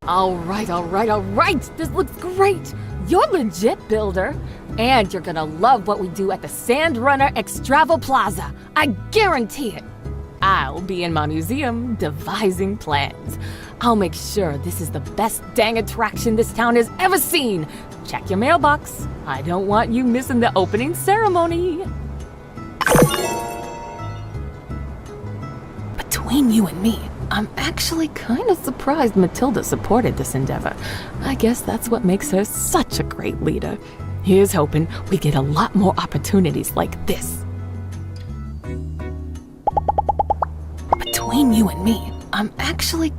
All right! This looks great! You're legit, builder! And you're gonna love what we do at the Sandrunner Extravo Plaza. I guarantee it! I'll be in my museum devising plans. I'll make sure this is the best dang attraction this town has ever seen! Check your mailbox. I don't want you missing the opening ceremony. Between you and me, I'm actually kind of surprised Matilda supported this endeavor. I guess that's what makes her such a great leader. Here's hoping we get a lot more opportunities like this. Between you and me, I'm actually...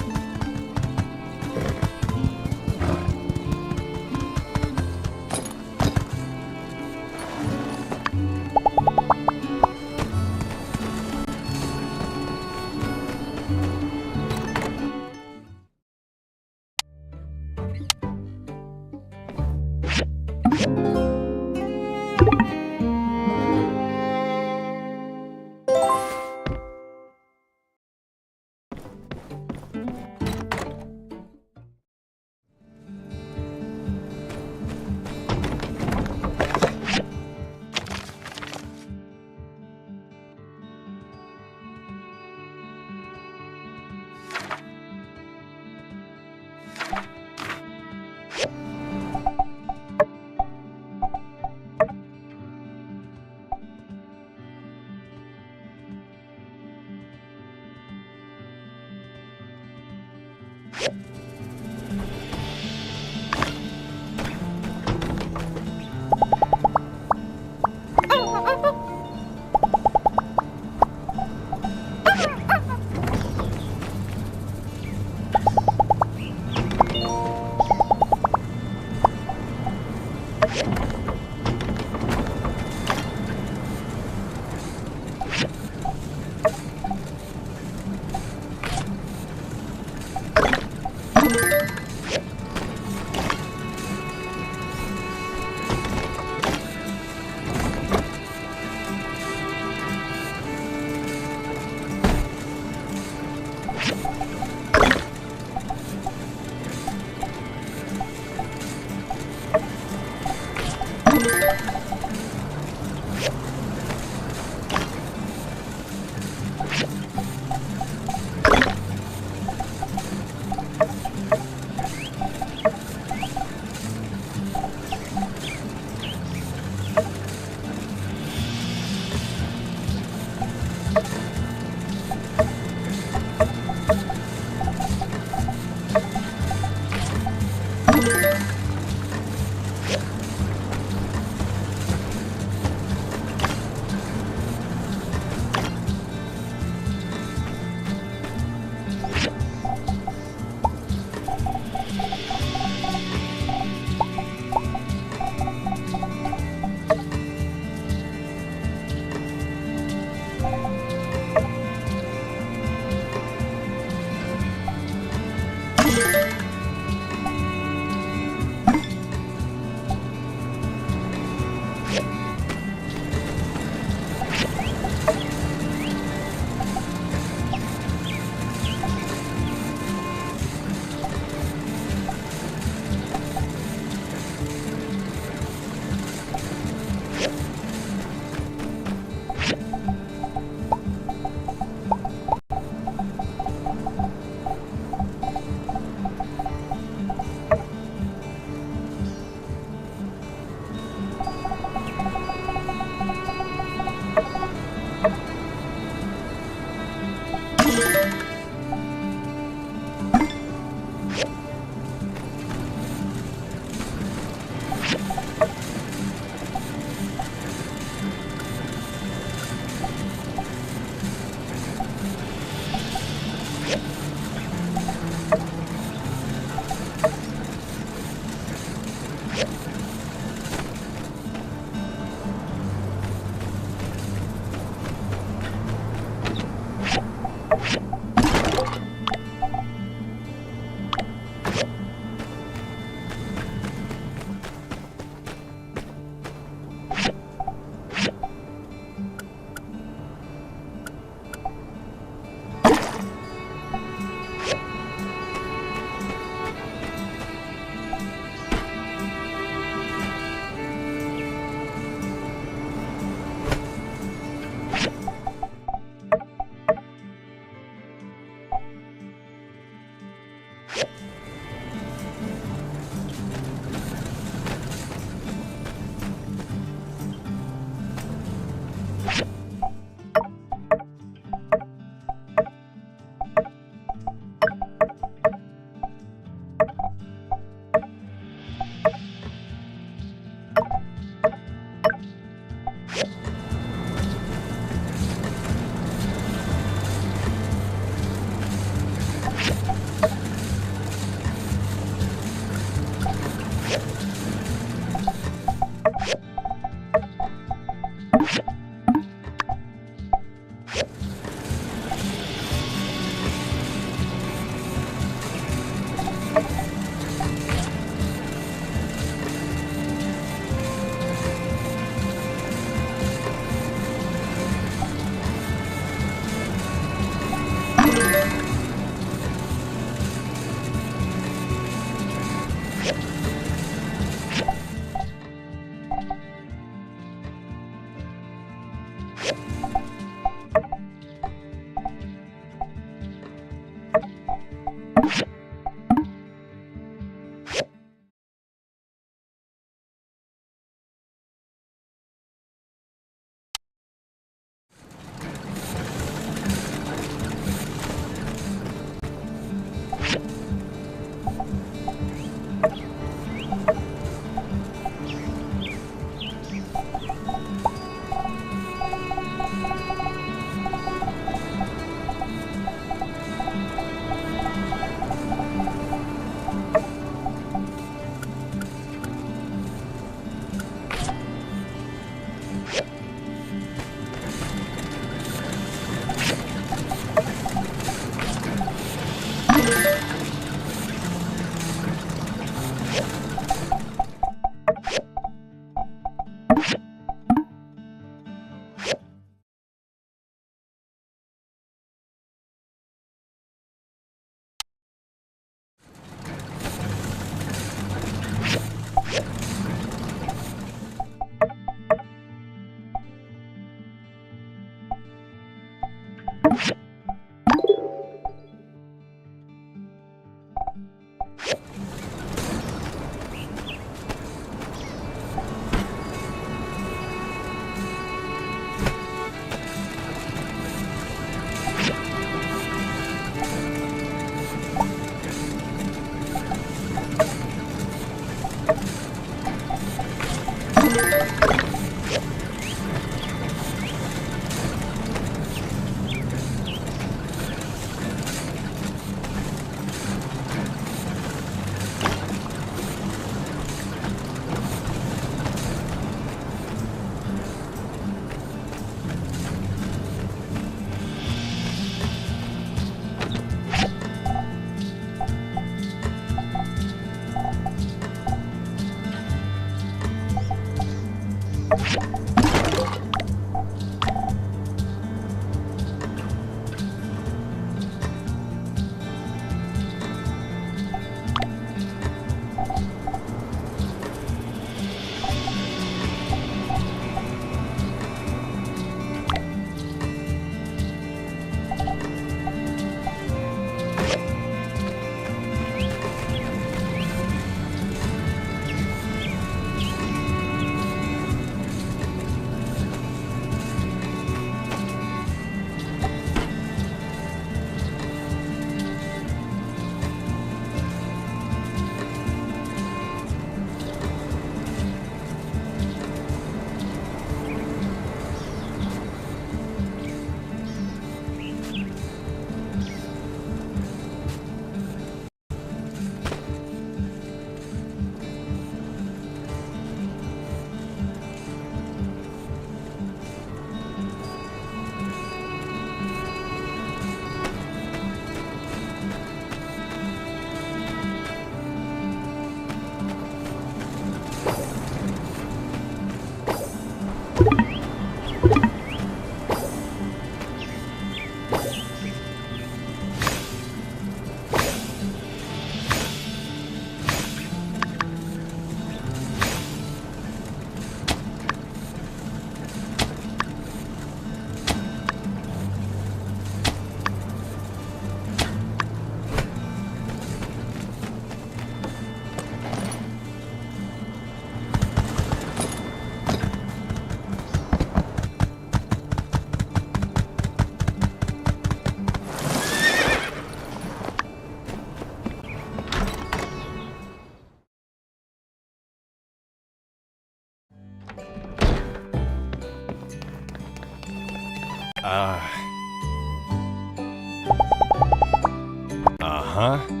Uh-huh.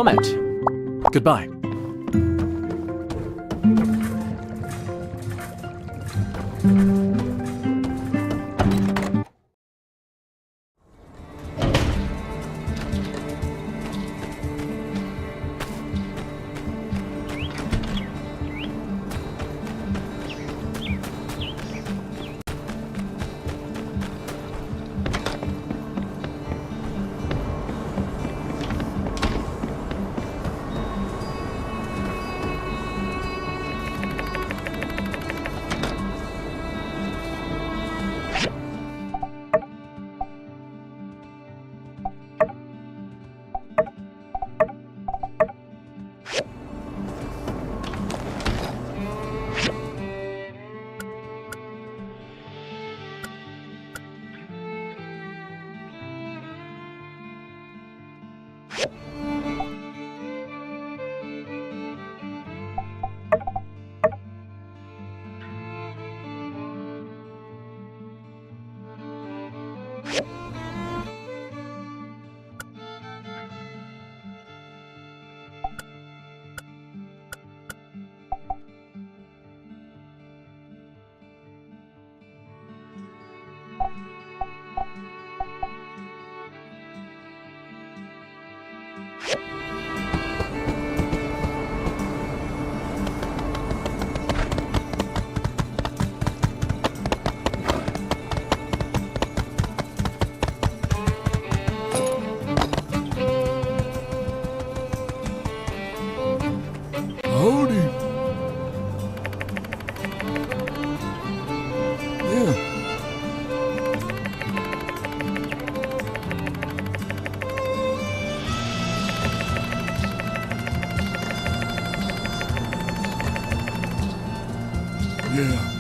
moment. Goodbye. Howdy. Yeah. Yeah.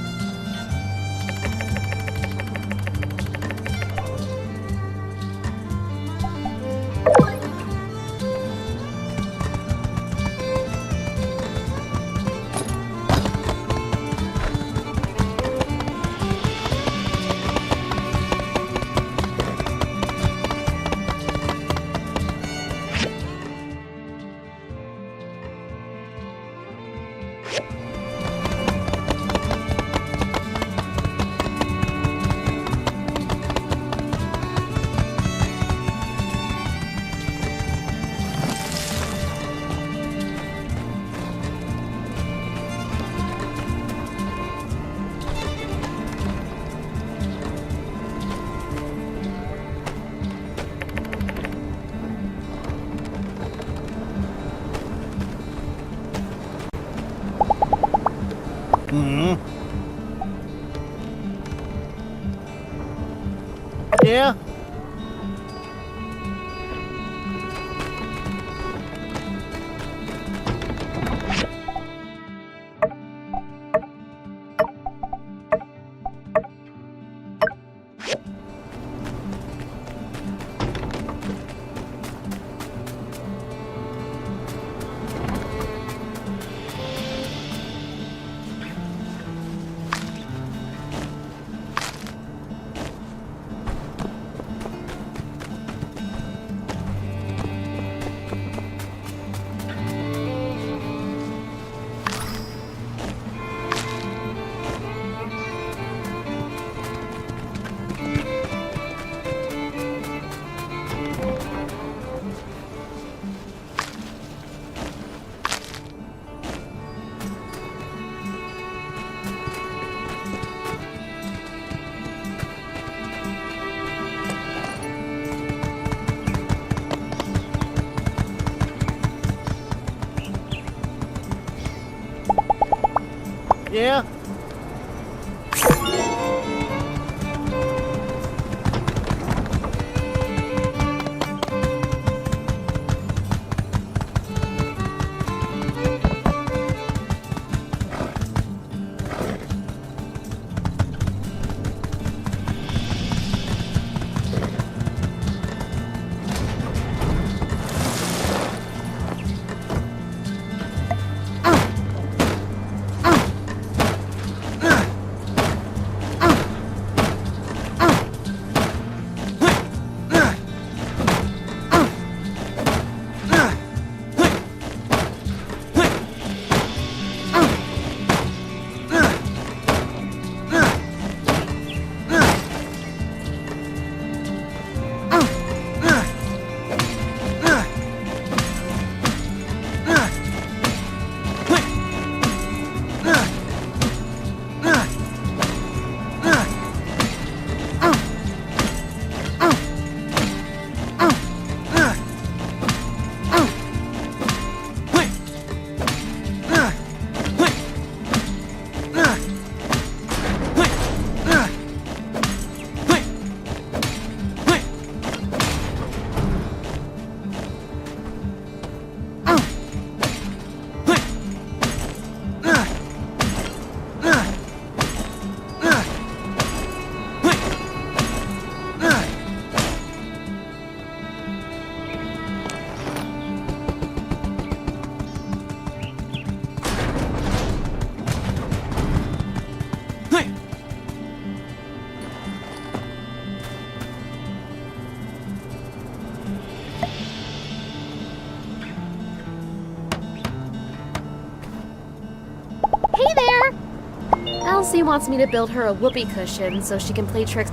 Hmm. Yeah. Yeah. Elsie wants me to build her a whoopee cushion so she can play tricks.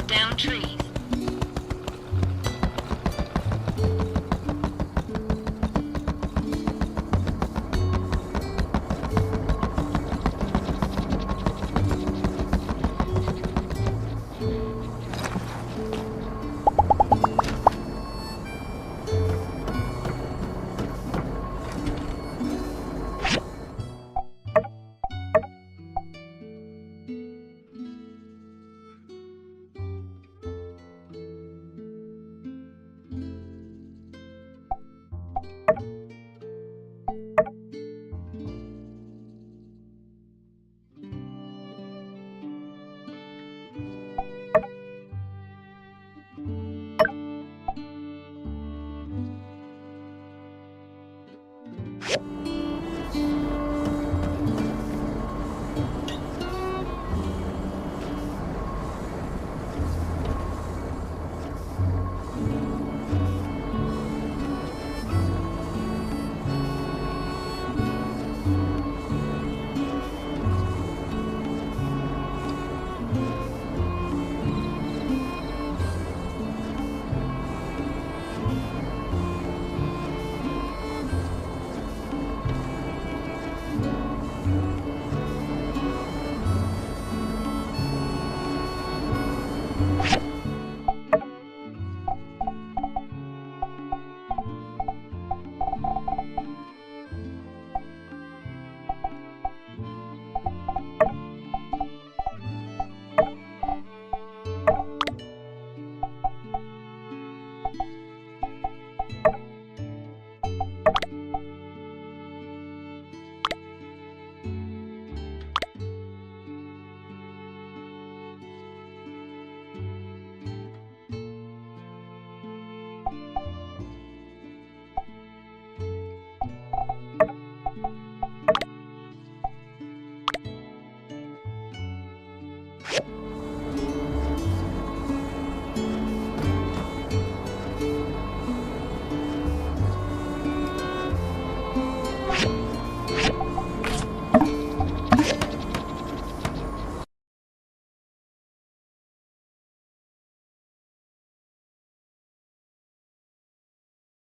cut down trees.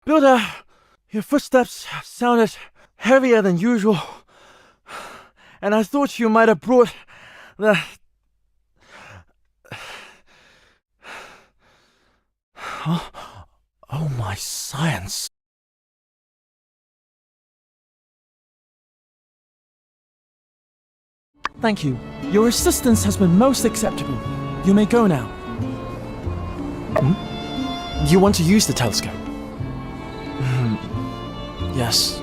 Builder, your footsteps sounded heavier than usual, and I thought you might have brought the... Oh my science. Thank you. Your assistance has been most acceptable. You may go now. You want to use the telescope? Yes.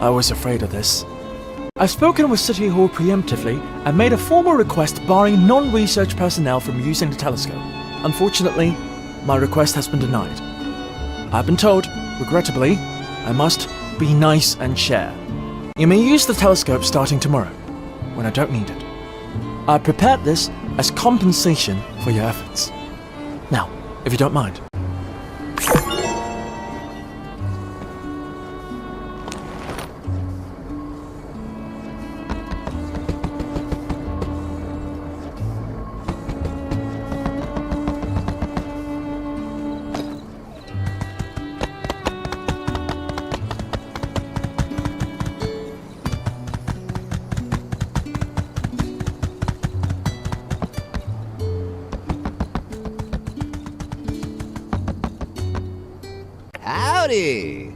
I was afraid of this. I've spoken with City Hall preemptively and made a formal request barring non-research personnel from using the telescope. Unfortunately, my request has been denied. I've been told, regrettably, I must be nice and share. You may use the telescope starting tomorrow, when I don't need it. I prepared this as compensation for your efforts. Now, if you don't mind. Howdy!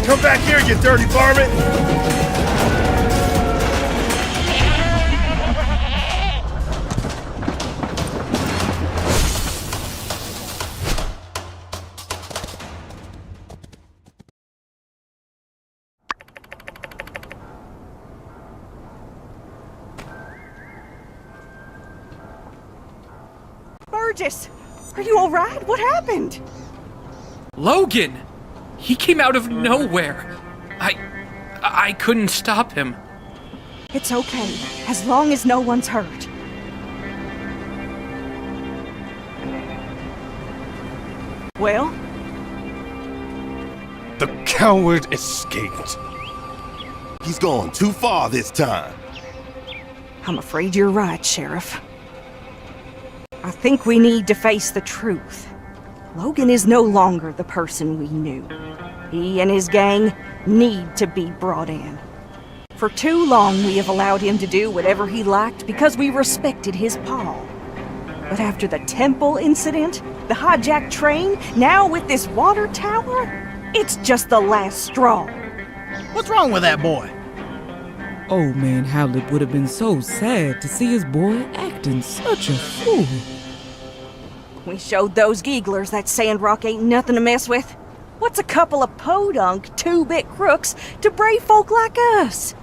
Come back here, you dirty varmint! Burgess, are you all right? What happened? Logan! He came out of nowhere. I couldn't stop him. It's okay, as long as no one's hurt. Well? The coward escaped. He's gone too far this time. I'm afraid you're right, Sheriff. I think we need to face the truth. Logan is no longer the person we knew. He and his gang need to be brought in. For too long, we have allowed him to do whatever he liked because we respected his paw. But after the temple incident, the hijacked train, now with this water tower, it's just the last straw. What's wrong with that boy? Old man Howlett would have been so sad to see his boy acting such a fool. We showed those gigglers that Sandrock ain't nothing to mess with. What's a couple of podunk, two-bit crooks to brave folk like us?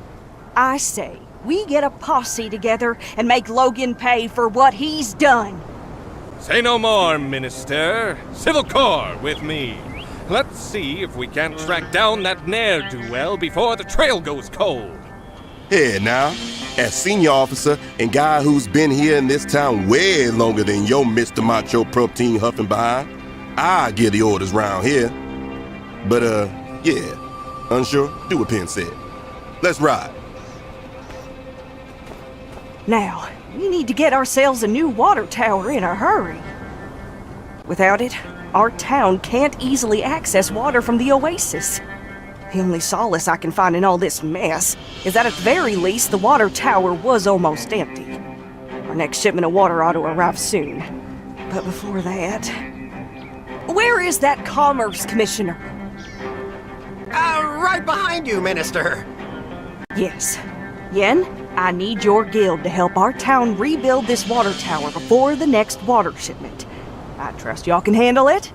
I say, we get a posse together and make Logan pay for what he's done. Say no more, Minister. Civil Corps with me. Let's see if we can't track down that ne'er-do-well before the trail goes cold. Here now, as senior officer and guy who's been here in this town way longer than your Mr. Macho Protein huffing behind, I give the orders round here. But, yeah, unsure? Do what Penn said. Let's ride. Now, we need to get ourselves a new water tower in a hurry. Without it, our town can't easily access water from the oasis. The only solace I can find in all this mess is that at the very least the water tower was almost empty. Our next shipment of water ought to arrive soon. But before that... Where is that Commerce Commissioner? Right behind you, Minister. Yes. Yen, I need your guild to help our town rebuild this water tower before the next water shipment. I trust y'all can handle it?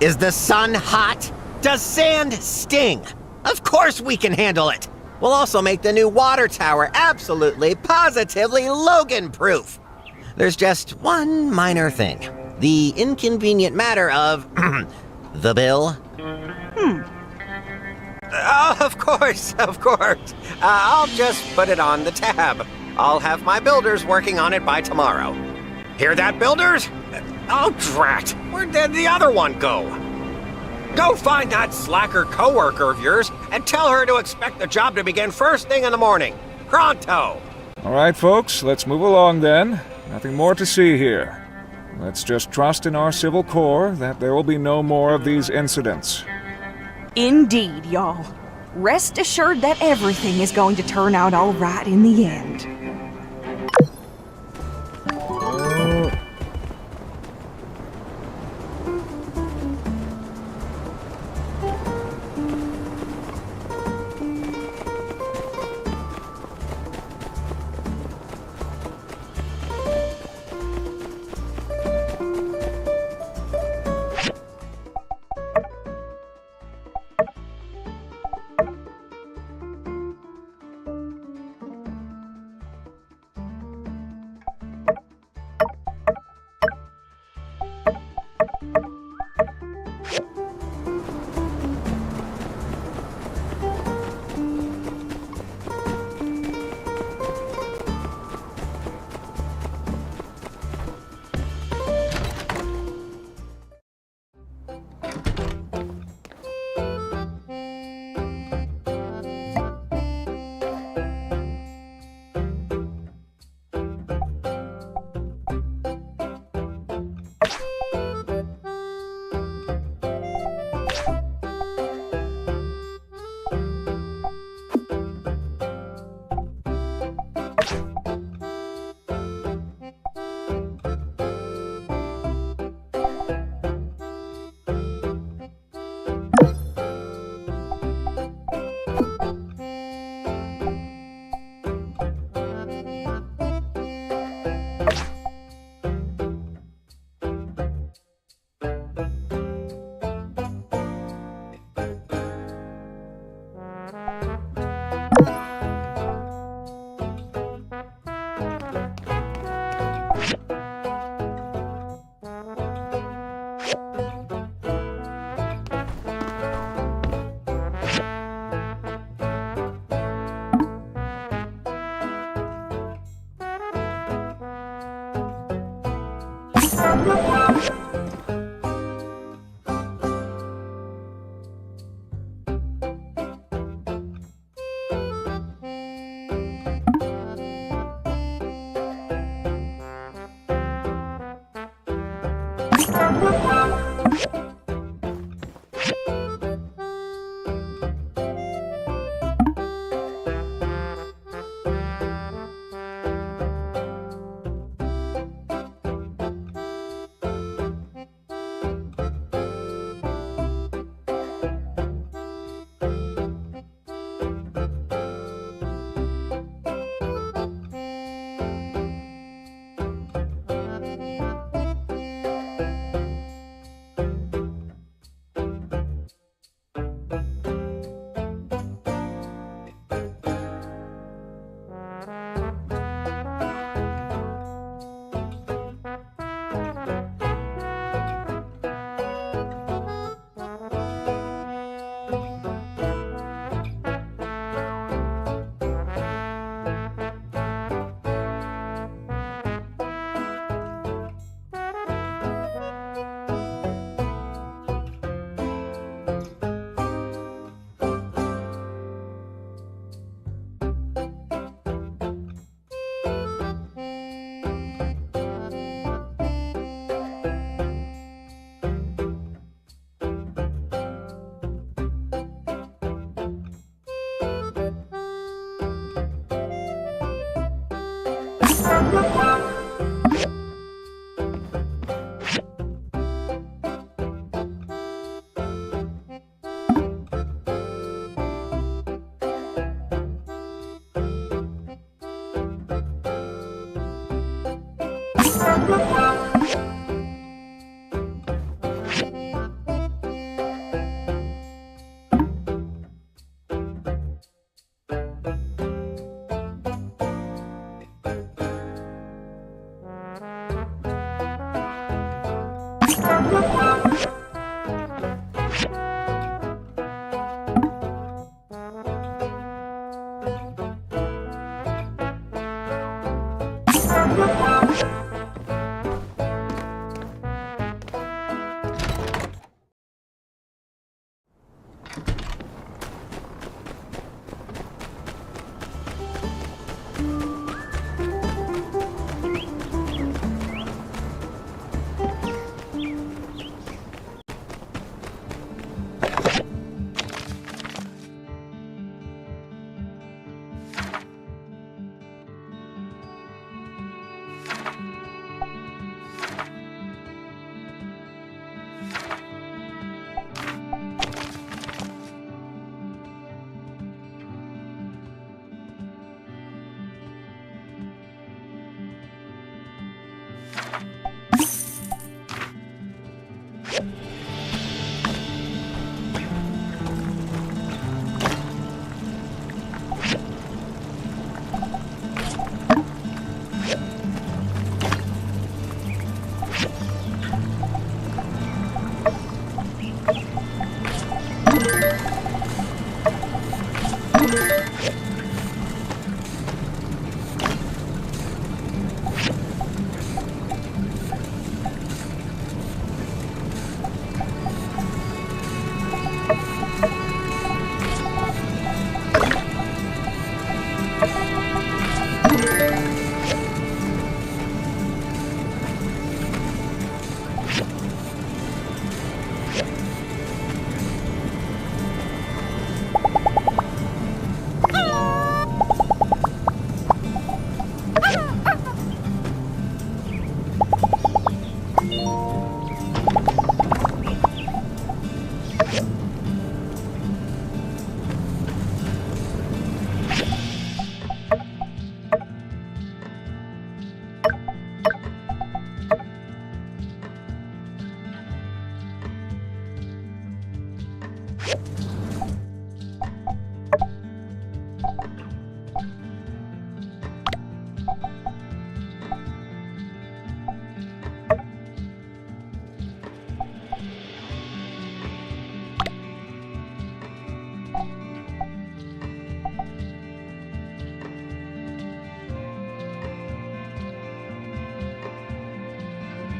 Is the sun hot? Does sand sting? Of course we can handle it. We'll also make the new water tower absolutely, positively Logan-proof. There's just one minor thing. The inconvenient matter of the bill. Of course. I'll just put it on the tab. I'll have my builders working on it by tomorrow. Hear that, builders? Oh, drat! Where did the other one go? Go find that slacker coworker of yours and tell her to expect the job to begin first thing in the morning. Pronto! All right, folks, let's move along then. Nothing more to see here. Let's just trust in our Civil Corps that there will be no more of these incidents. Indeed, y'all. Rest assured that everything is going to turn out all right in the end.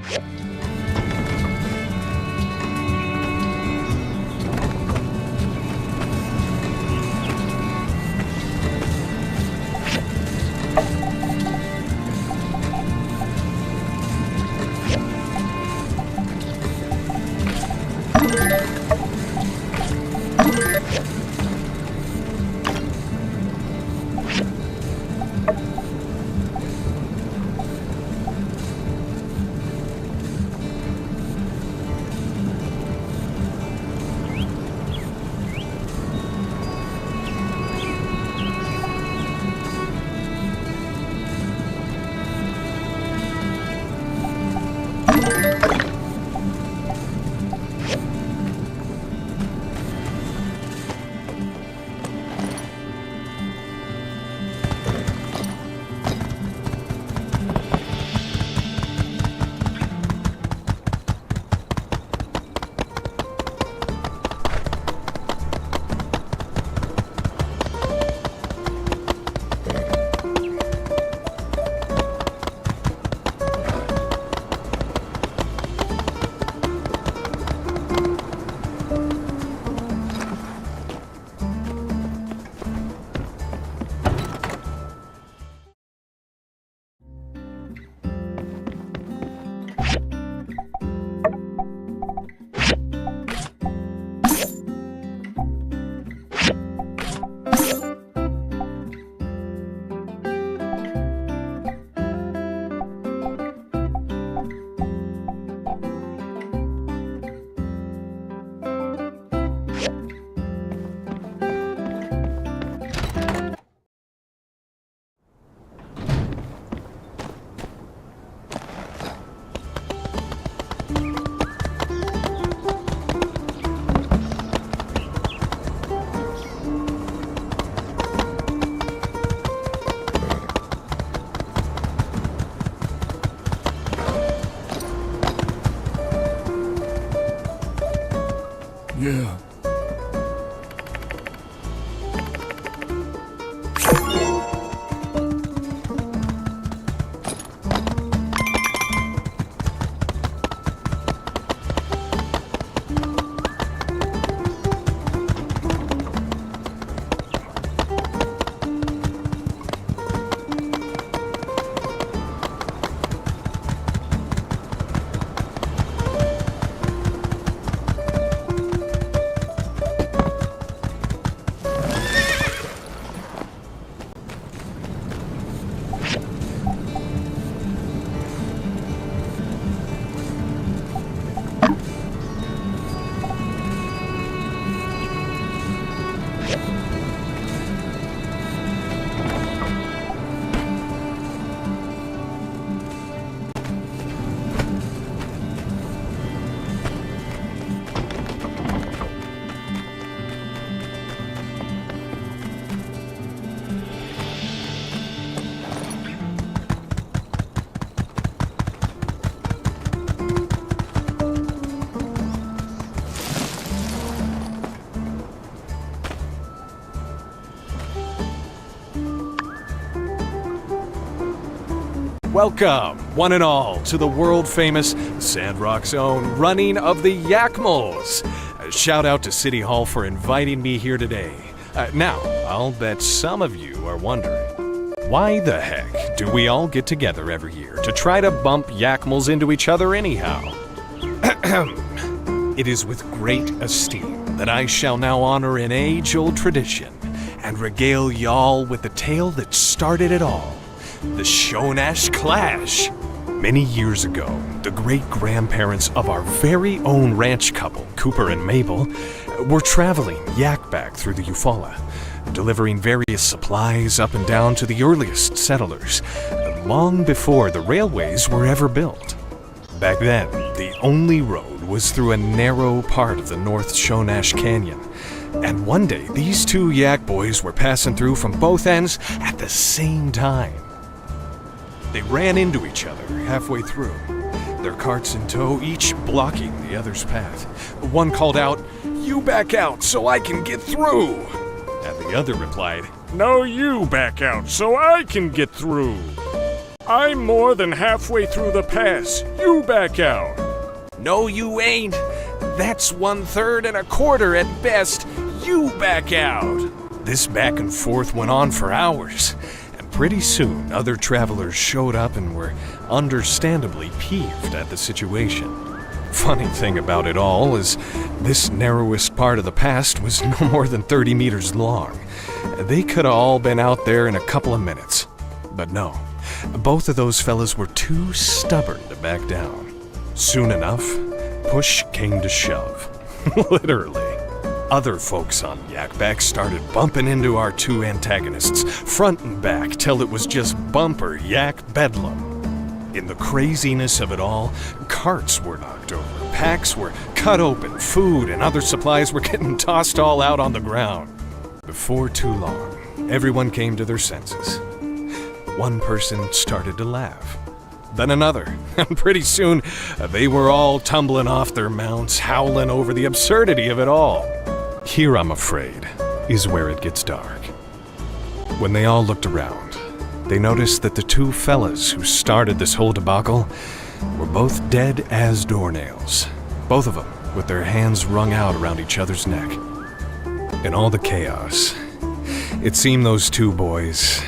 Yeah. Welcome, one and all, to the world-famous Sandrock's own running of the Yakmals. Shout out to City Hall for inviting me here today. Now, I'll bet some of you are wondering, why the heck do we all get together every year to try to bump Yakmals into each other anyhow? It is with great esteem that I shall now honor an age-old tradition and regale y'all with the tale that started it all. The Shonash Clash. Many years ago, the great-grandparents of our very own ranch couple, Cooper and Mabel, were traveling yak-back through the Eufaula, delivering various supplies up and down to the earliest settlers, long before the railways were ever built. Back then, the only road was through a narrow part of the North Shonash Canyon, and one day these two yak boys were passing through from both ends at the same time. They ran into each other halfway through, their carts in tow, each blocking the other's path. One called out, "You back out so I can get through!" And the other replied, "No, you back out so I can get through!" I'm more than halfway through the pass. You back out. No, you ain't. That's 1/3 and a quarter at best. You back out. This back and forth went on for hours, and pretty soon other travelers showed up and were understandably peeved at the situation. Funny thing about it all is this narrowest part of the pass was no more than 30 meters long. They could have all been out there in a couple of minutes. But no, both of those fellas were too stubborn to back down. Soon enough, push came to shove. Literally. Other folks on Yakback started bumping into our two antagonists, front and back, till it was just bumper yak bedlam. In the craziness of it all, carts were knocked over, packs were cut open, food and other supplies were getting tossed all out on the ground. Before too long, everyone came to their senses. One person started to laugh, then another, and pretty soon they were all tumbling off their mounts, howling over the absurdity of it all. Here, I'm afraid, is where it gets dark. When they all looked around, they noticed that the two fellas who started this whole debacle were both dead as doornails, both of them with their hands wrung out around each other's neck. In all the chaos, it seemed those two boys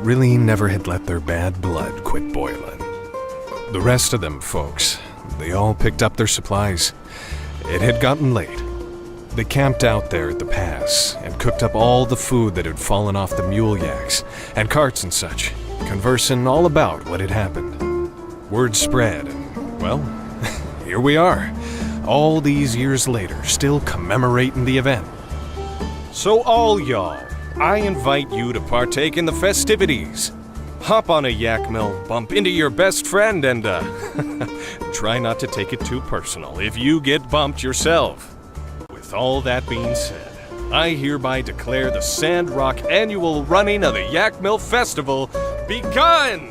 really never had let their bad blood quit boiling. The rest of them folks, they all picked up their supplies. It had gotten late. They camped out there at the pass and cooked up all the food that had fallen off the mule yaks and carts and such, conversing all about what had happened. Word spread and, well, here we are, all these years later, still commemorating the event. So all y'all, I invite you to partake in the festivities. Hop on a yak mill, bump into your best friend, and try not to take it too personal if you get bumped yourself. With all that being said, I hereby declare the Sandrock annual running of the Yak Mill Festival begun!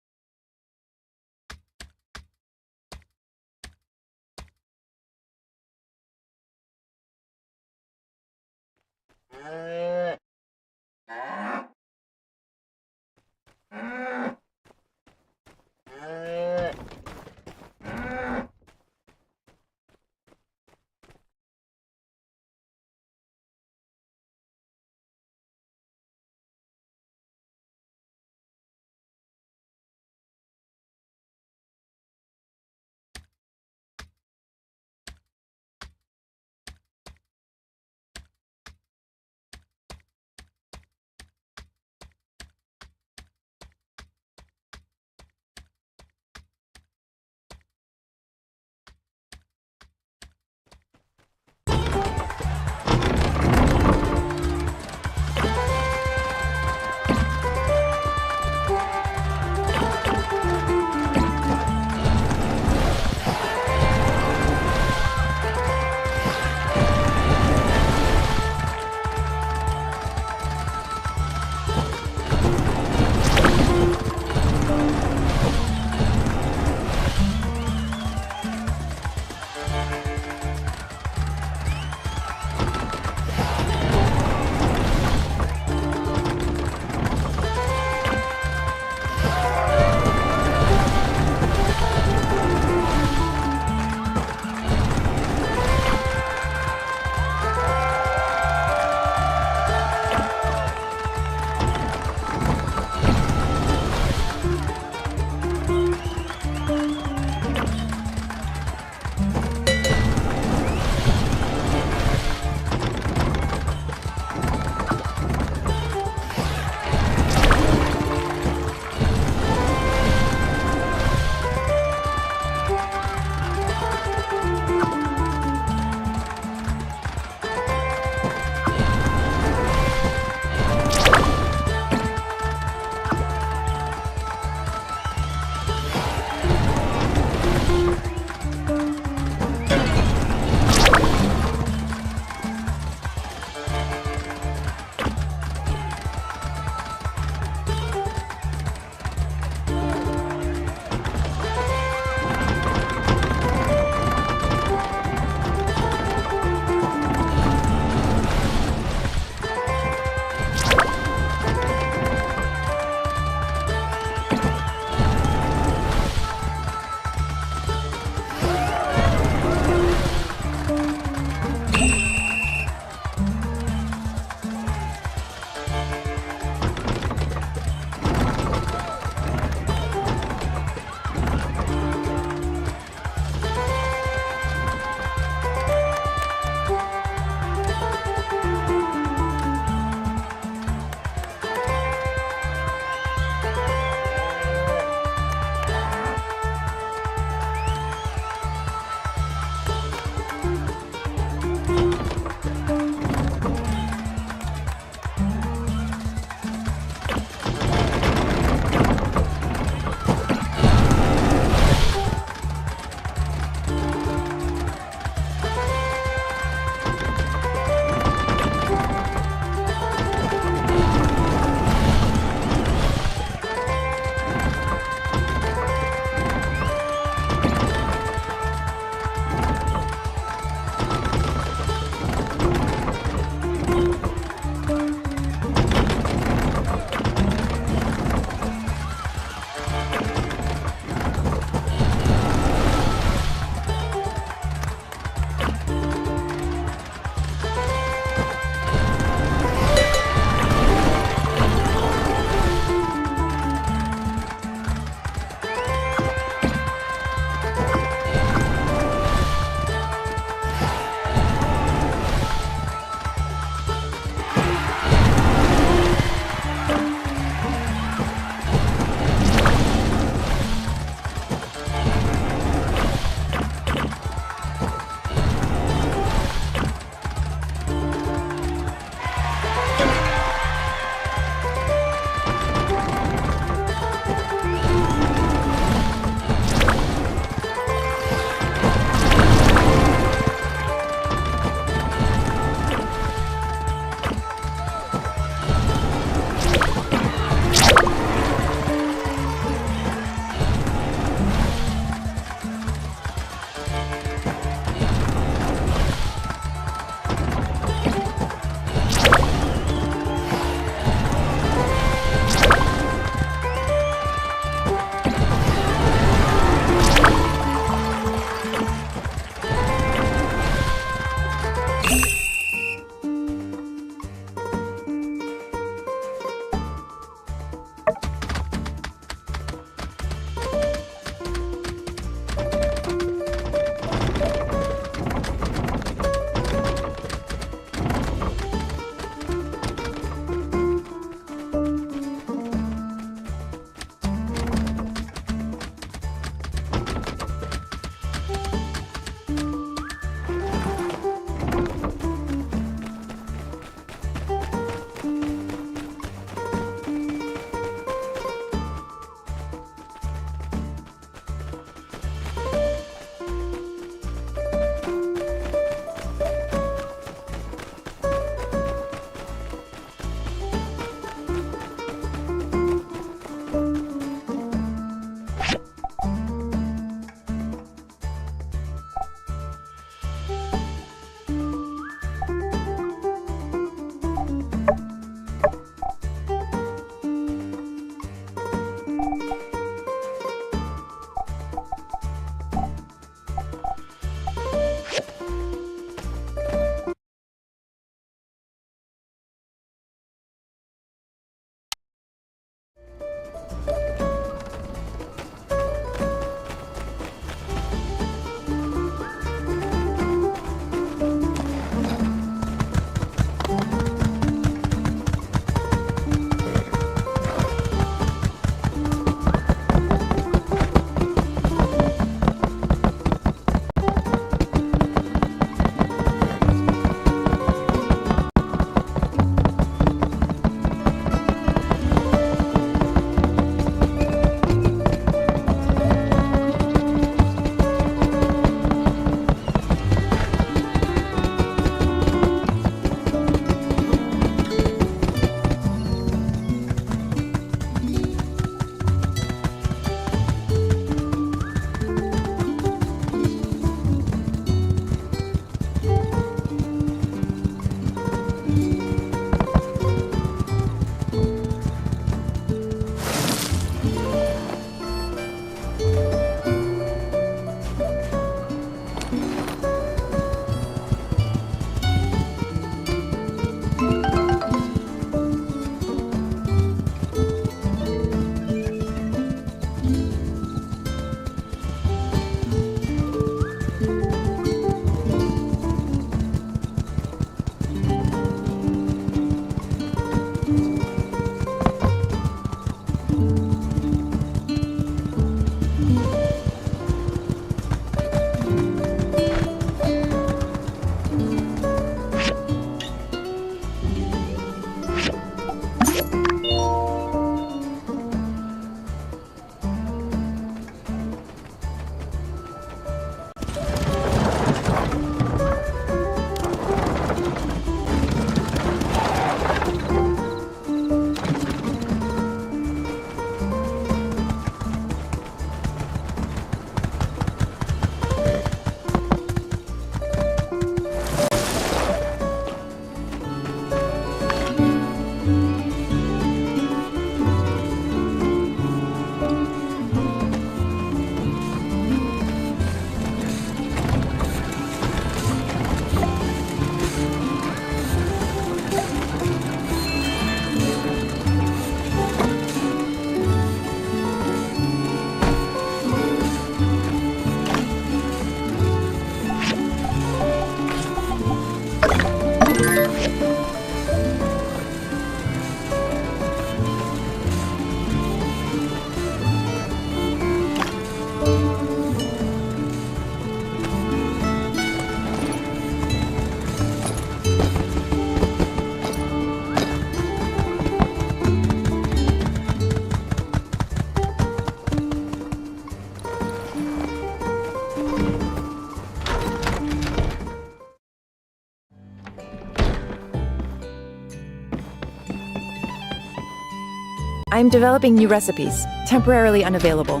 I'm developing new recipes, temporarily unavailable.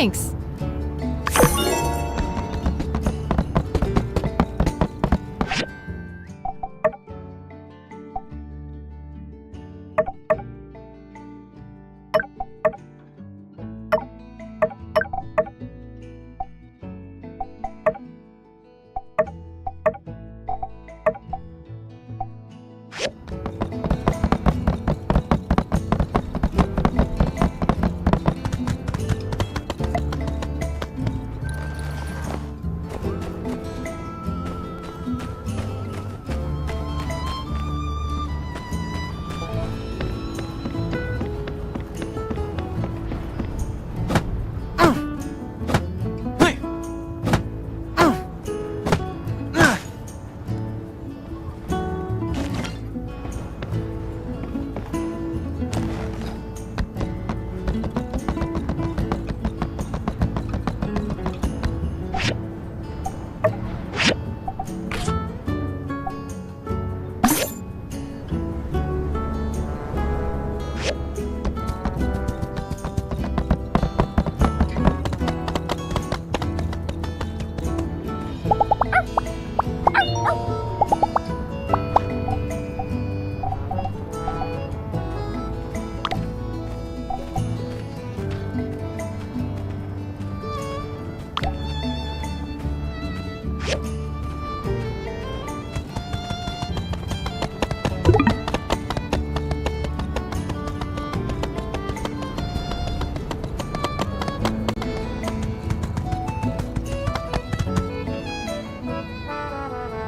Thanks.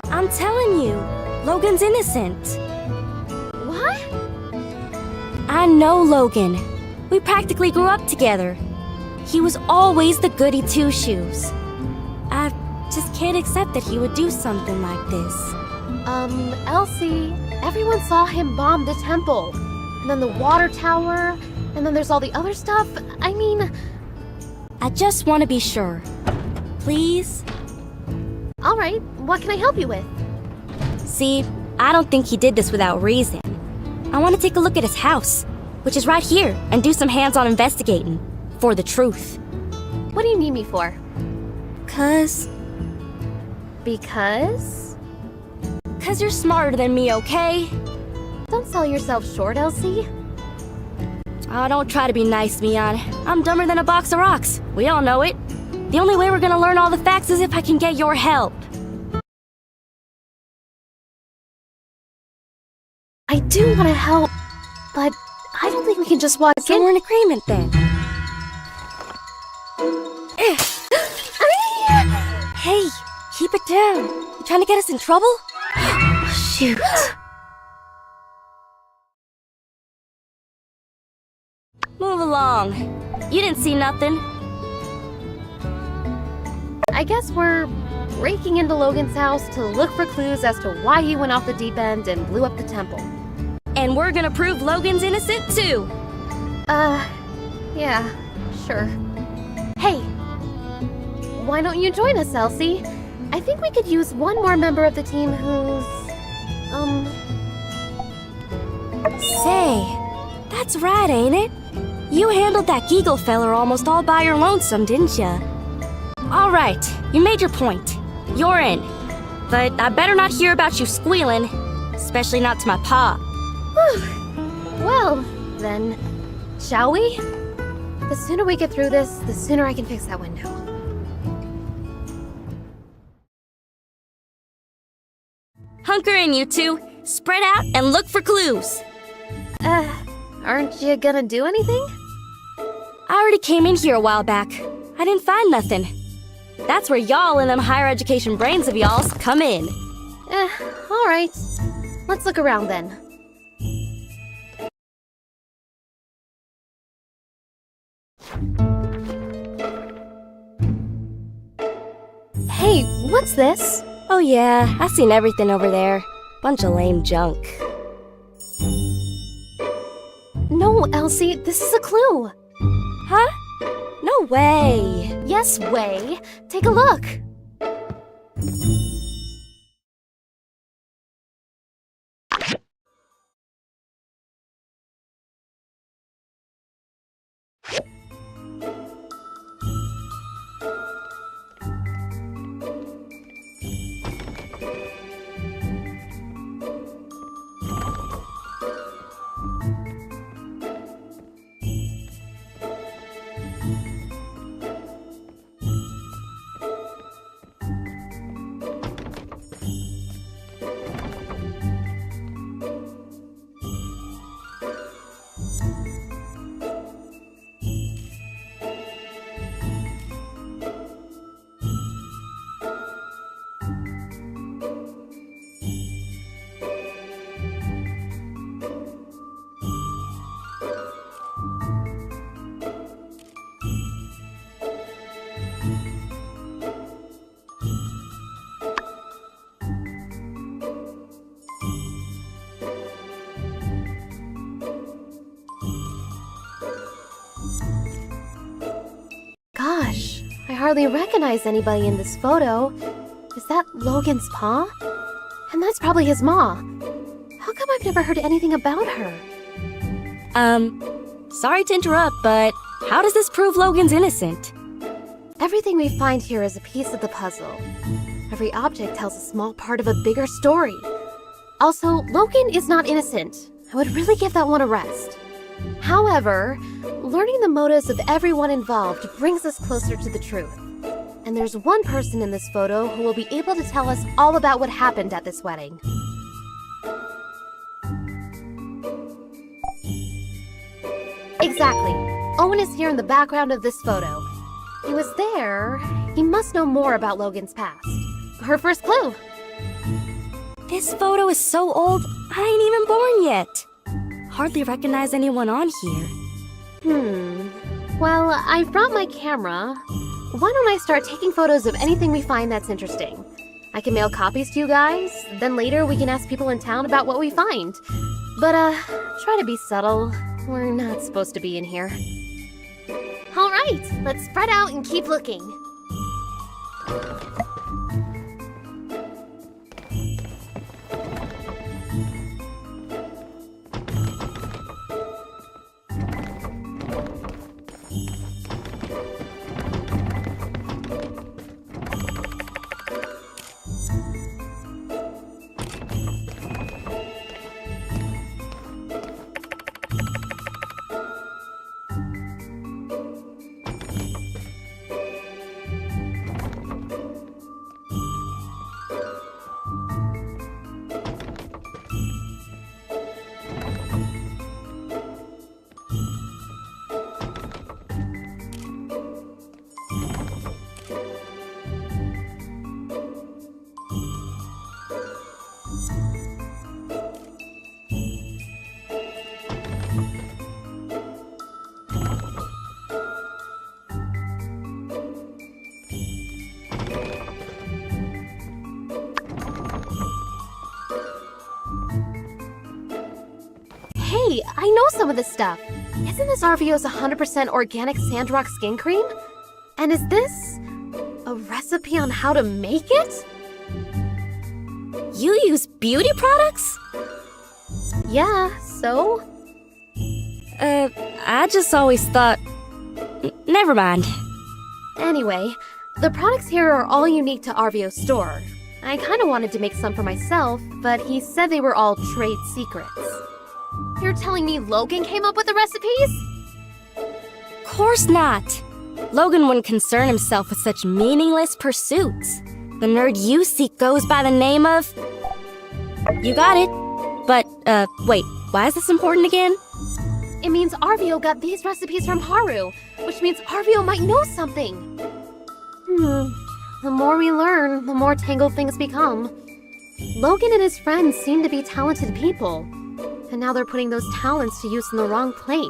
I'm telling you, Logan's innocent. What? I know Logan. We practically grew up together. He was always the goody two-shoes. I just can't accept that he would do something like this. Elsie, everyone saw him bomb the temple. And then the water tower, and then there's all the other stuff. I mean... I just want to be sure. Please? Alright, what can I help you with? See, I don't think he did this without reason. I want to take a look at his house, which is right here, and do some hands-on investigating. For the truth. What do you need me for? Because you're smarter than me, okay? Don't sell yourself short, Elsie. Oh, don't try to be nice, Mian. I'm dumber than a box of rocks. We all know it. The only way we're gonna learn all the facts is if I can get your help. I do want to help, but I don't think we can just walk So in. we're in agreement then. Hey, keep it down. You trying to get us in trouble? Shoot. Move along. You didn't see nothing. I guess we're breaking into Logan's house to look for clues as to why he went off the deep end and blew up the temple. And we're gonna prove Logan's innocent too. Yeah, sure. Hey, why don't you join us, Elsie? I think we could use one more member of the team who's... Say, that's right, ain't it? You handled that Geagle feller almost all by your lonesome, didn't ya? Alright, you made your point. You're in. But I better not hear about you squealing. Especially not to my pa. Well, then, shall we? The sooner we get through this, the sooner I can fix that window. Hunker in, you two. Spread out and look for clues. Aren't you gonna do anything? I already came in here a while back. I didn't find nothing. That's where y'all and them higher education brains of y'all's come in. Alright. Let's look around then. Hey, what's this? Oh yeah, I seen everything over there. Bunch of lame junk. No, Elsie, this is a clue. Huh? No way. Yes way. Take a look. hardly recognize anybody in this photo. Is that Logan's pa? And that's probably his ma. How come I've never heard anything about her? Sorry to interrupt, but how does this prove Logan's innocent? Everything we find here is a piece of the puzzle. Every object tells a small part of a bigger story. Also, Logan is not innocent. I would really give that one a rest. However, learning the motives of everyone involved brings us closer to the truth. And there's one person in this photo who will be able to tell us all about what happened at this wedding. Exactly. Owen is here in the background of this photo. He was there. He must know more about Logan's past. Her first clue. This photo is so old, I ain't even born yet. Hardly recognize anyone on here. Well, I've brought my camera. Why don't I start taking photos of anything we find that's interesting? I can mail copies to you guys, then later we can ask people in town about what we find. But, try to be subtle. We're not supposed to be in here. Alright, let's spread out and keep looking. Hey, I know some of this stuff. Isn't this RVO's 100% organic Sandrock skin cream? And is this a recipe on how to make it? You use beauty products? Yeah, so? I just always thought... Never mind. Anyway, the products here are all unique to RVO's store. I kinda wanted to make some for myself, but he said they were all trade secrets. You're telling me Logan came up with the recipes? Course not. Logan wouldn't concern himself with such meaningless pursuits. The nerd you seek goes by the name of... You got it. But, wait, why is this important again? It means RVO got these recipes from Haru, which means RVO might know something. The more we learn, the more tangled things become. Logan and his friends seem to be talented people, and now they're putting those talents to use in the wrong place.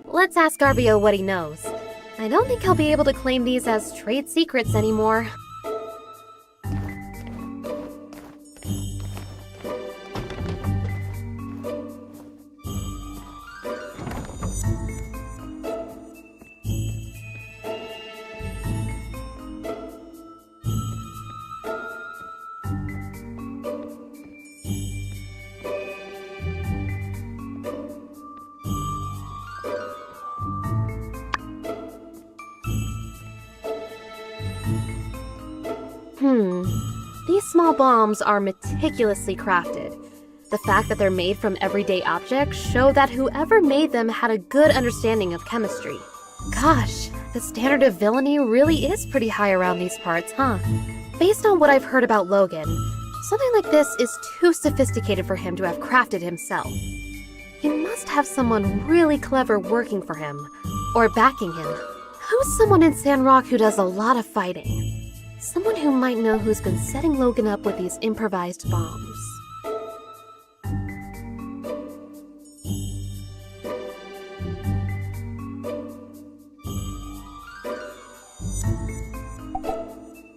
Let's ask RVO what he knows. I don't think he'll be able to claim these as trade secrets anymore. These small bombs are meticulously crafted. The fact that they're made from everyday objects show that whoever made them had a good understanding of chemistry. Gosh, the standard of villainy really is pretty high around these parts, huh? Based on what I've heard about Logan, something like this is too sophisticated for him to have crafted himself. He must have someone really clever working for him, or backing him. Who's someone in Sandrock who does a lot of fighting? Someone who might know who's been setting Logan up with these improvised bombs.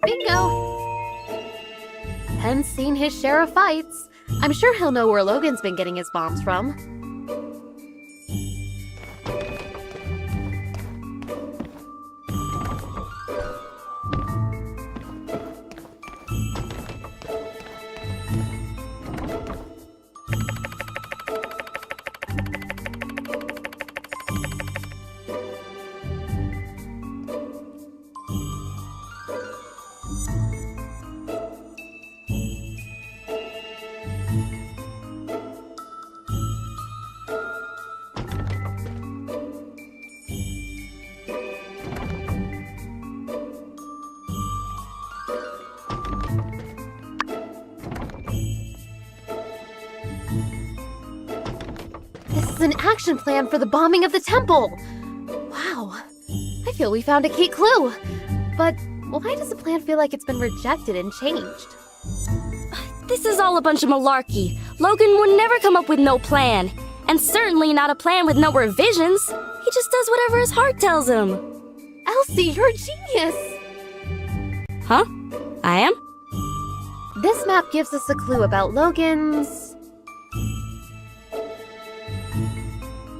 Bingo! Pen's seen his share of fights. I'm sure he'll know where Logan's been getting his bombs from. an action plan for the bombing of the temple! Wow, I feel we found a key clue. But why does the plan feel like it's been rejected and changed? This is all a bunch of malarkey. Logan would never come up with no plan. And certainly not a plan with no revisions. He just does whatever his heart tells him. Elsie, you're a genius! Huh? I am? This map gives us a clue about Logan's...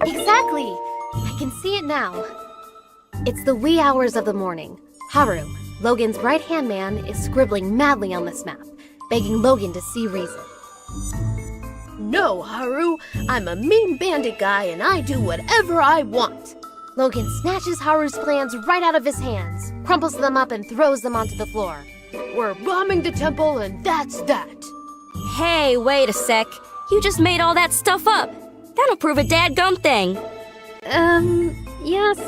Exactly! I can see it now. It's the wee hours of the morning. Haru, Logan's right-hand man, is scribbling madly on this map, begging Logan to see reason. No, Haru. I'm a mean bandit guy and I do whatever I want. Logan snatches Haru's plans right out of his hands, crumples them up and throws them onto the floor. We're bombing the temple and that's that. Hey, wait a sec. You just made all that stuff up. That'll prove a dadgum thing. Yes.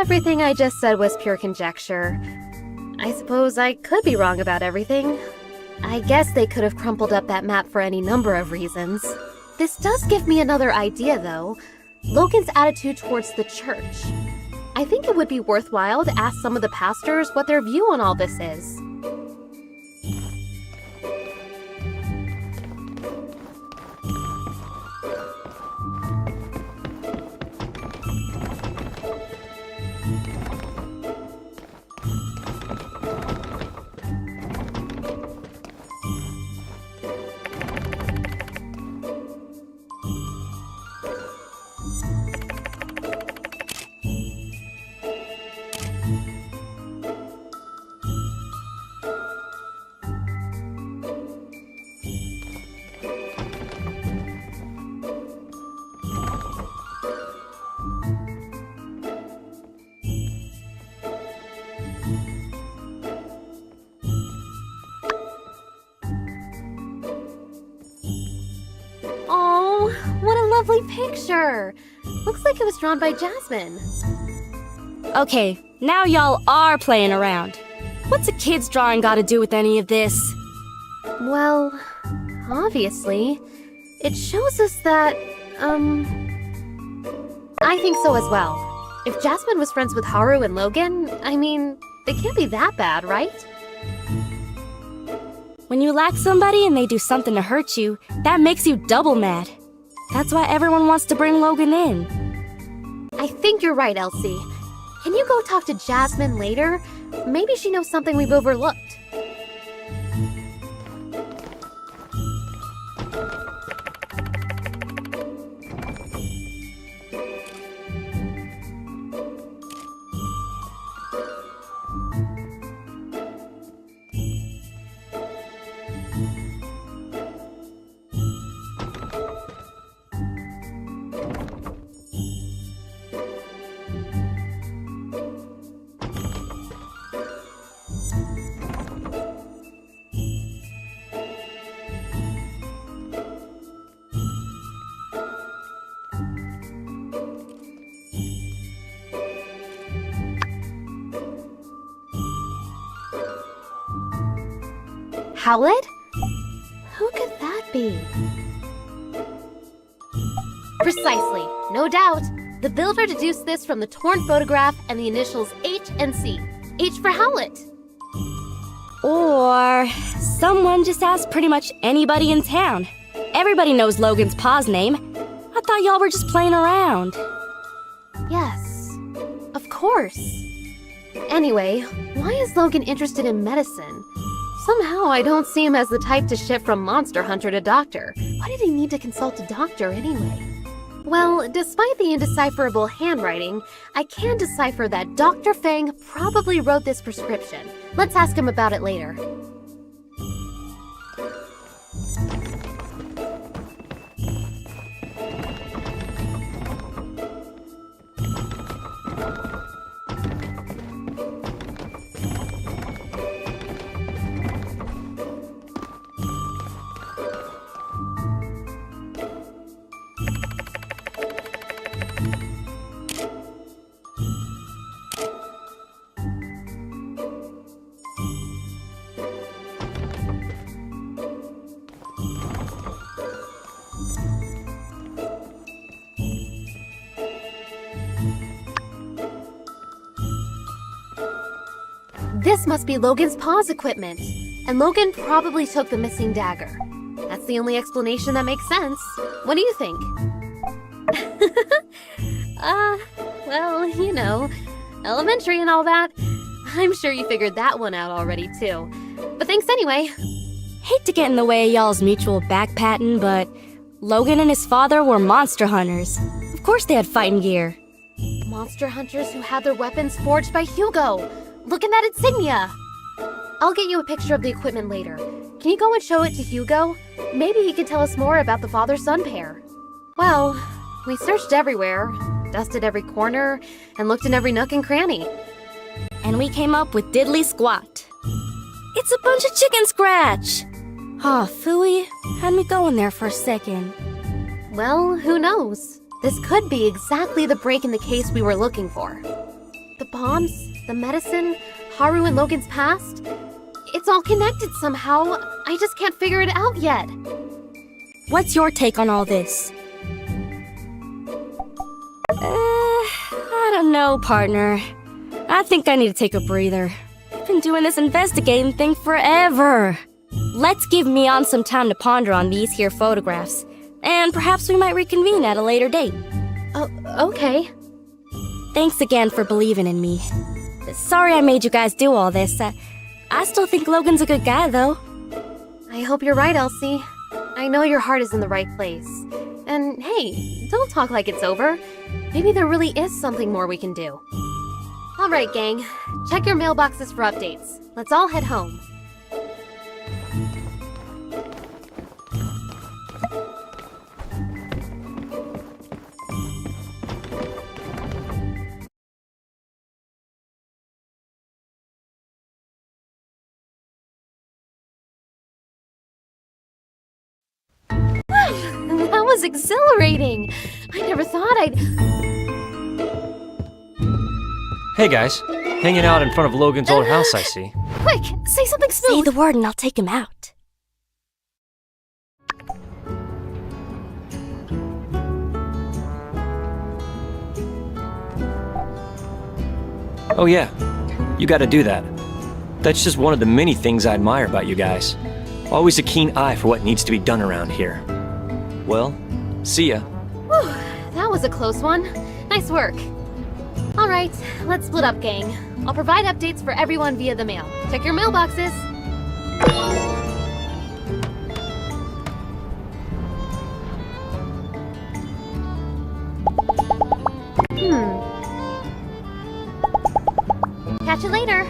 Everything I just said was pure conjecture. I suppose I could be wrong about everything. I guess they could have crumpled up that map for any number of reasons. This does give me another idea, though. Logan's attitude towards the church. I think it would be worthwhile to ask some of the pastors what their view on all this is. Oh, what a lovely picture! Looks like it was drawn by Jasmine. Okay, now y'all are playing around. What's a kid's drawing got to do with any of this? Well, obviously, it shows us that, I think so as well. If Jasmine was friends with Haru and Logan, I mean, they can't be that bad, right? When you like somebody and they do something to hurt you, that makes you double mad. That's why everyone wants to bring Logan in. I think you're right, Elsie. Can you go talk to Jasmine later? Maybe she knows something we've overlooked. Howlett? Who could that be? Precisely, no doubt. The builder deduced this from the torn photograph and the initials H and C. H for Howlett. Or someone just asked pretty much anybody in town. Everybody knows Logan's pa's name. I thought y'all were just playing around. Yes, of course. Anyway, why is Logan interested in medicine? Somehow I don't see him as the type to shift from monster hunter to doctor. Why did he need to consult a doctor anyway? Well, despite the indecipherable handwriting, I can decipher that Dr. Fang probably wrote this prescription. Let's ask him about it later. This must be Logan's paw's equipment, and Logan probably took the missing dagger. That's the only explanation that makes sense. What do you think? Well, you know, elementary and all that. I'm sure you figured that one out already, too. But thanks anyway. Hate to get in the way of y'all's mutual back-patting, but Logan and his father were monster hunters. Of course they had fighting gear. Monster hunters who had their weapons forged by Hugo. Look at that insignia! I'll get you a picture of the equipment later. Can you go and show it to Hugo? Maybe he can tell us more about the father-son pair. Well, we searched everywhere, dusted every corner, and looked in every nook and cranny. And we came up with diddly squat. It's a bunch of chicken scratch! Oh, phooey, had me going there for a second. Well, who knows? This could be exactly the break in the case we were looking for. The bombs, the medicine, Haru and Logan's past. It's all connected somehow. I just can't figure it out yet. What's your take on all this? I don't know, partner. I think I need to take a breather. I've been doing this investigating thing forever. Let's give Mion some time to ponder on these here photographs, and perhaps we might reconvene at a later date. Okay. Thanks again for believing in me. Sorry I made you guys do all this. I still think Logan's a good guy, though. I hope you're right, Elsie. I know your heart is in the right place. And hey, don't talk like it's over. Maybe there really is something more we can do. All right, gang. Check your mailboxes for updates. Let's all head home. That was exhilarating! I never thought I'd... Hey guys, hanging out in front of Logan's old house, I see. Quick, say something smooth! Say the word and I'll take him out. Oh yeah, you gotta do that. That's just one of the many things I admire about you guys. Always a keen eye for what needs to be done around here. Well, see ya. Whew, that was a close one. Nice work. All right, let's split up, gang. I'll provide updates for everyone via the mail. Check your mailboxes. Catch you later.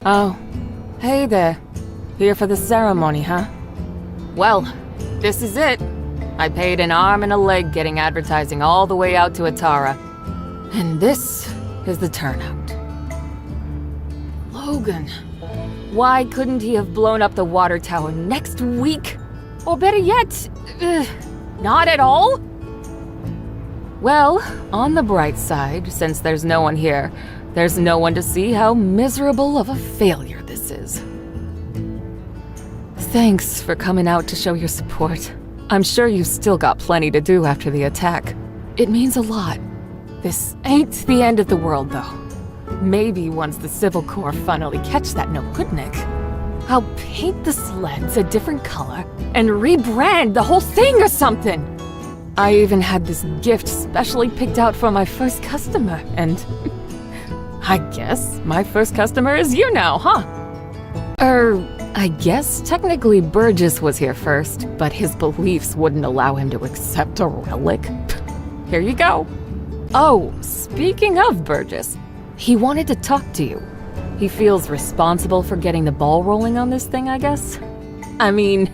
Oh, hey there. Here for the ceremony, huh? Well, this is it. I paid an arm and a leg getting advertising all the way out to Atara. And this is the turnout. Logan. Why couldn't he have blown up the water tower next week? Or better yet, not at all? Well, on the bright side, since there's no one here, there's no one to see how miserable of a failure this is. Thanks for coming out to show your support. I'm sure you've still got plenty to do after the attack. It means a lot. This ain't the end of the world, though. Maybe once the Civil Corps finally catch that no-good-nick, I'll paint the sleds a different color and rebrand the whole thing or something! I even had this gift specially picked out for my first customer, and I guess my first customer is you now, huh? I guess technically Burgess was here first, but his beliefs wouldn't allow him to accept a relic. Here you go. Oh, speaking of Burgess, he wanted to talk to you. He feels responsible for getting the ball rolling on this thing, I guess? I mean,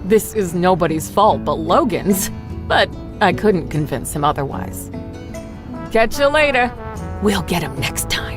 this is nobody's fault but Logan's, but I couldn't convince him otherwise. Catch you later. We'll get him next time.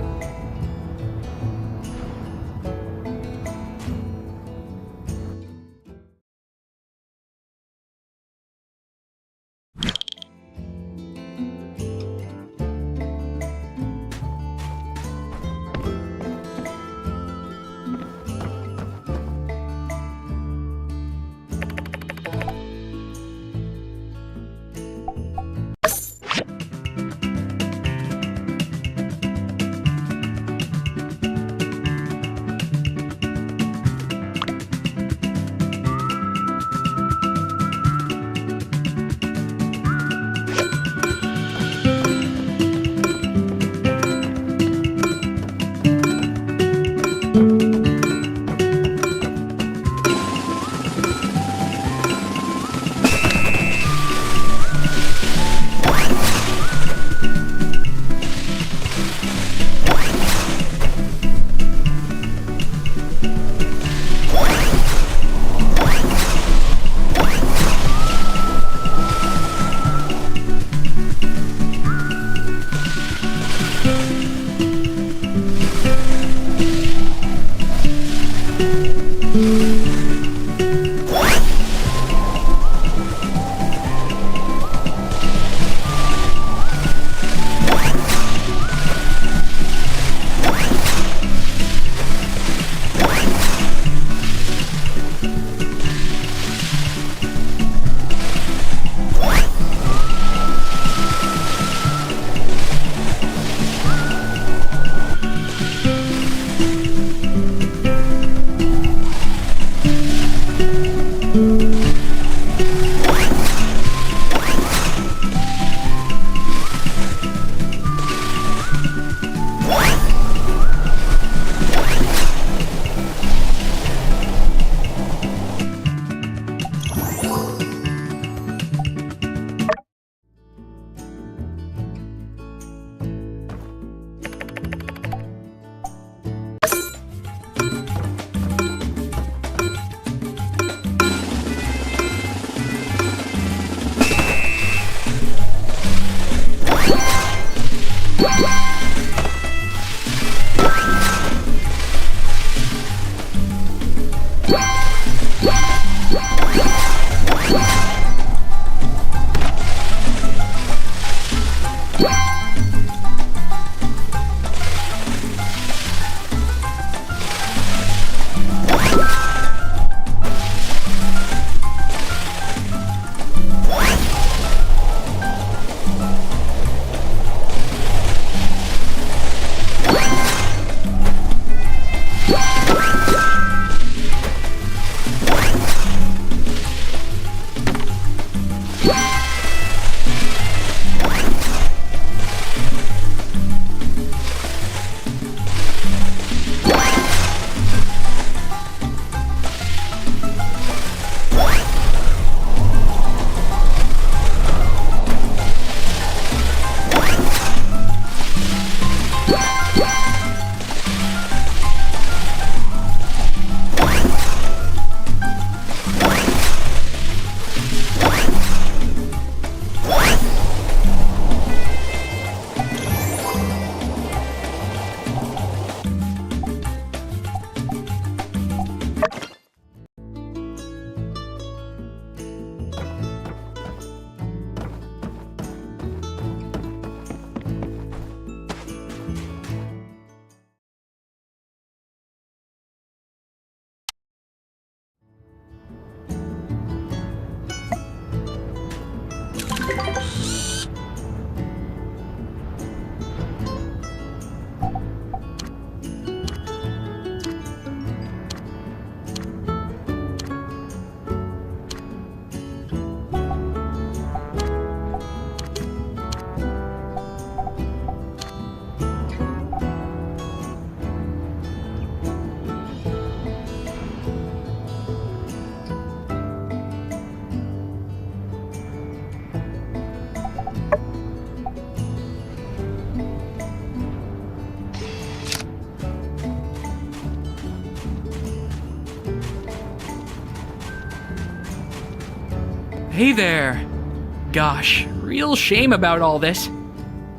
Hey there. Gosh, real shame about all this.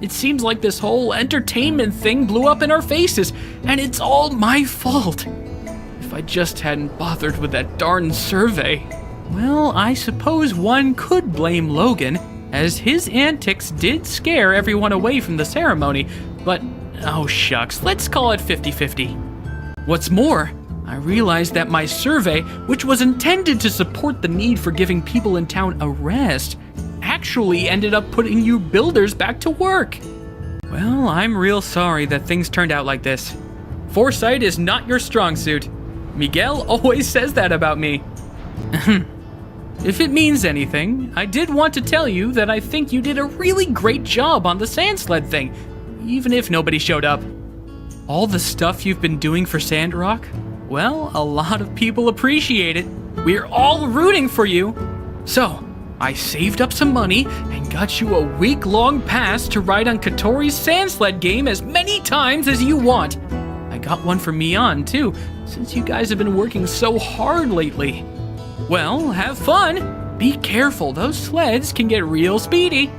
It seems like this whole entertainment thing blew up in our faces, and it's all my fault. If I just hadn't bothered with that darn survey. Well, I suppose one could blame Logan, as his antics did scare everyone away from the ceremony, but oh shucks, let's call it 50-50. What's more, I realized that my survey, which was intended to support the need for giving people in town a rest, actually ended up putting you builders back to work. Well, I'm real sorry that things turned out like this. Foresight is not your strong suit. Miguel always says that about me. If it means anything, I did want to tell you that I think you did a really great job on the sand sled thing, even if nobody showed up. All the stuff you've been doing for Sandrock, well, a lot of people appreciate it. We're all rooting for you. So, I saved up some money and got you a week-long pass to ride on Katori's sand sled game as many times as you want. I got one for Mian, too, since you guys have been working so hard lately. Well, have fun. Be careful, those sleds can get real speedy.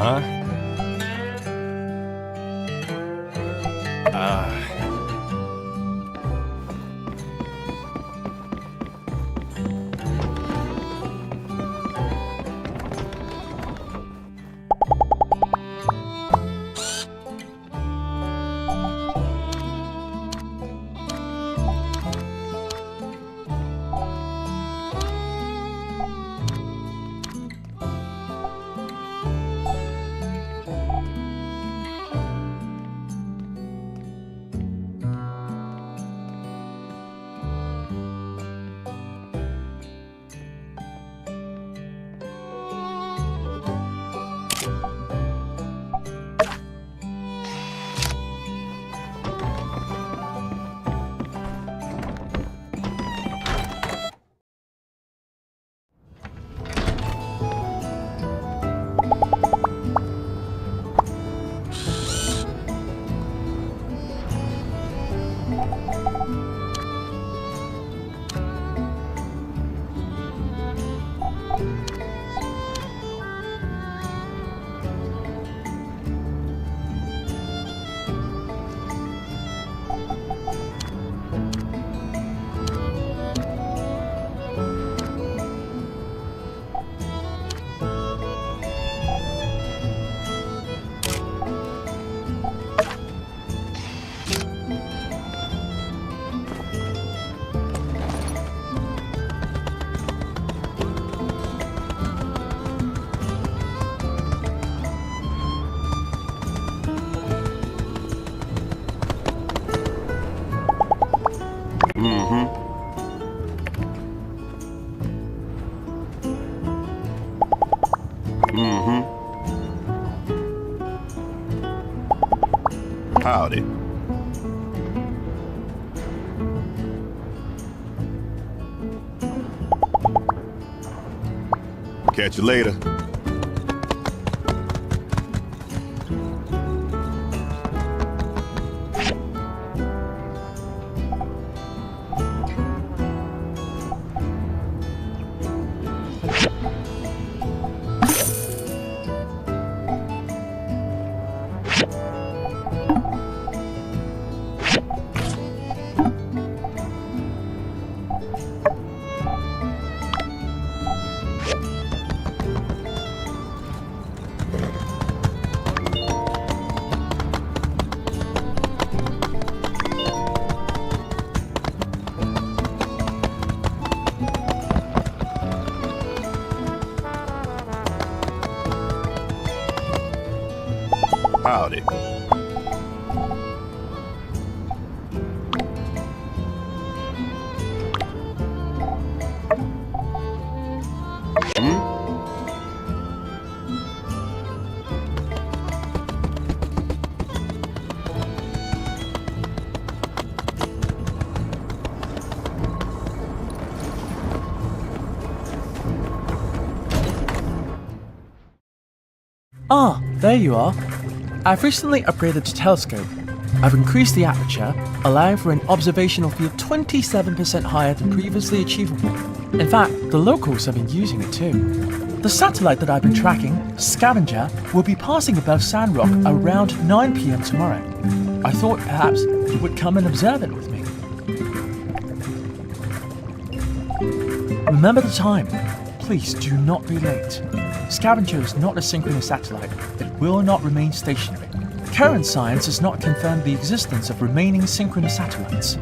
huh? Howdy. Catch you later. Howdy. Ah, there you are. I've recently upgraded the telescope. I've increased the aperture, allowing for an observational field 27% higher than previously achievable. In fact, the locals have been using it too. The satellite that I've been tracking, Scavenger, will be passing above Sandrock around 9 PM tomorrow. I thought perhaps you would come and observe it with me. Remember the time. Please do not be late. Scavenger is not a synchronous satellite. It will not remain stationary. Current science has not confirmed the existence of remaining synchronous satellites.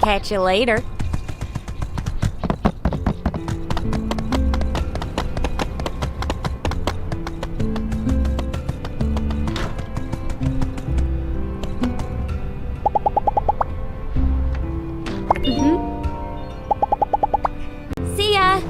Catch you later. See ya!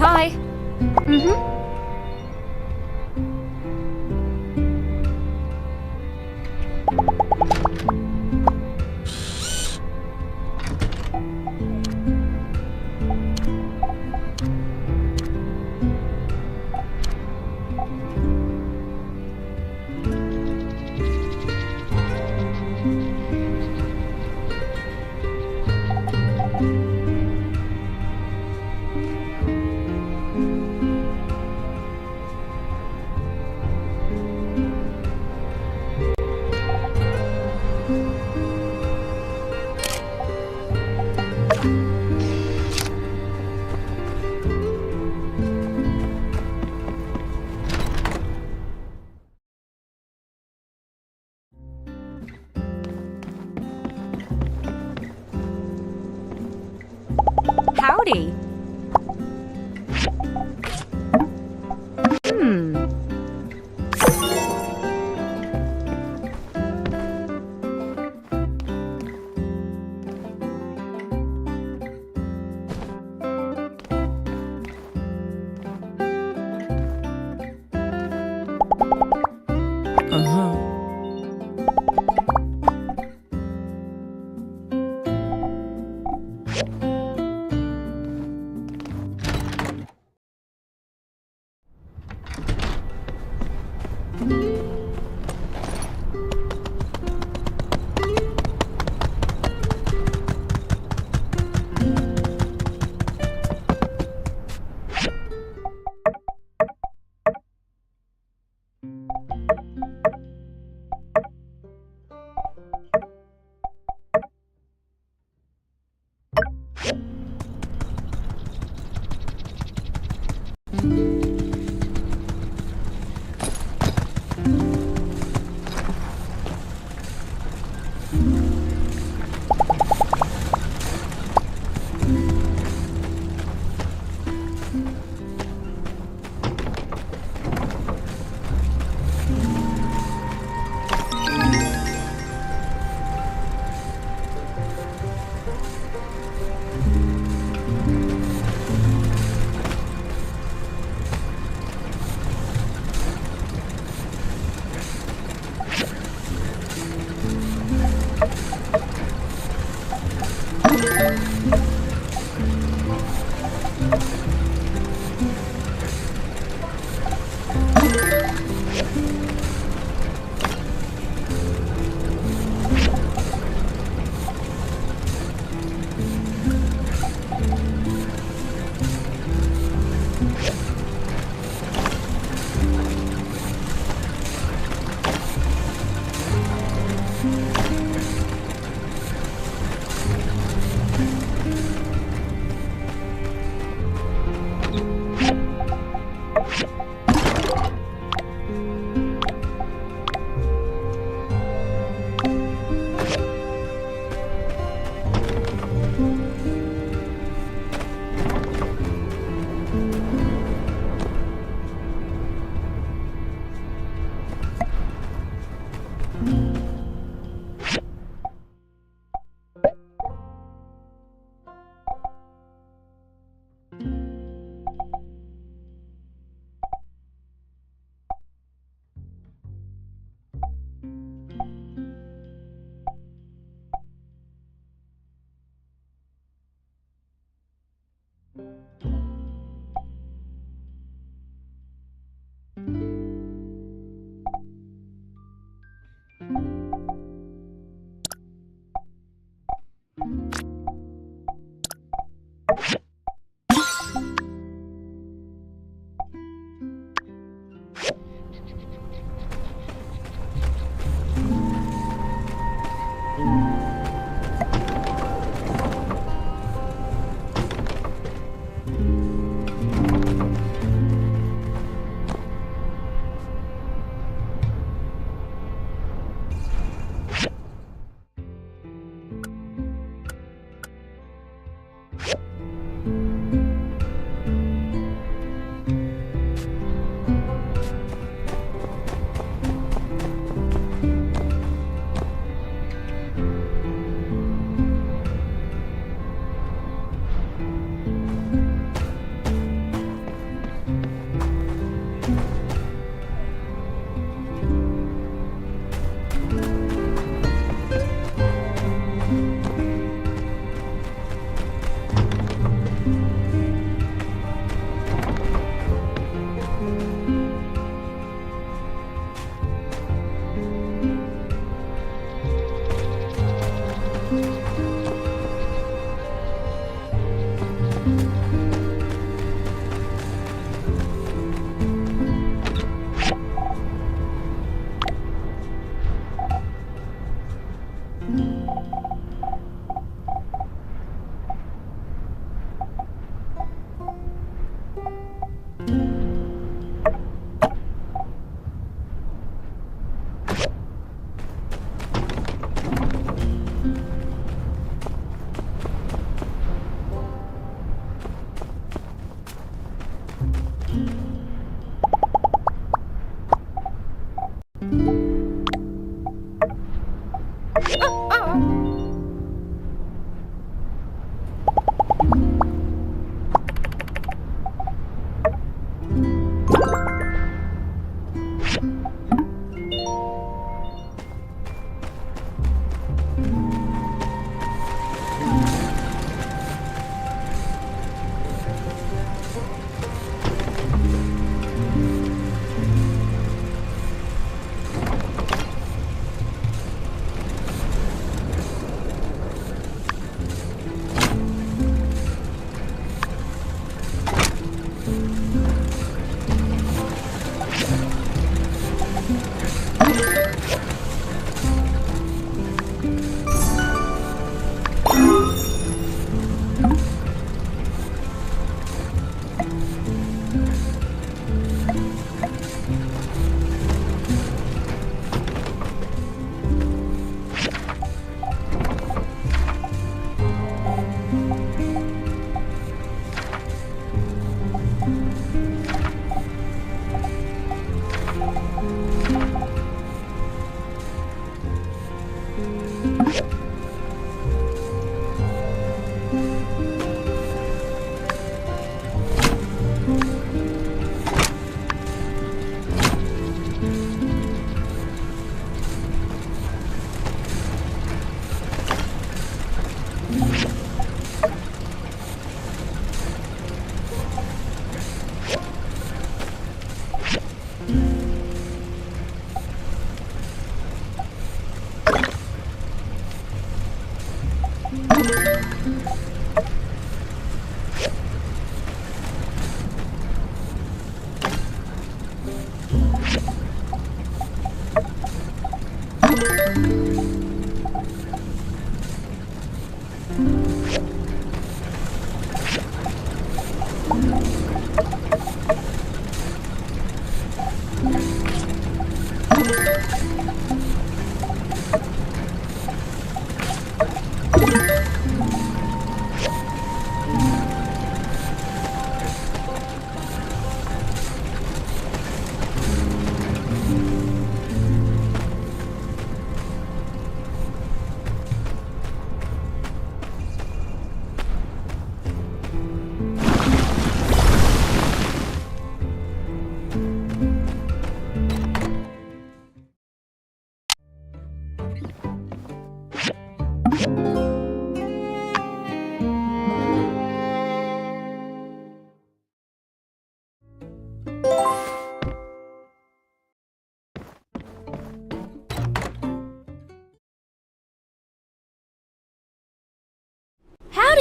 Hi. Howdy.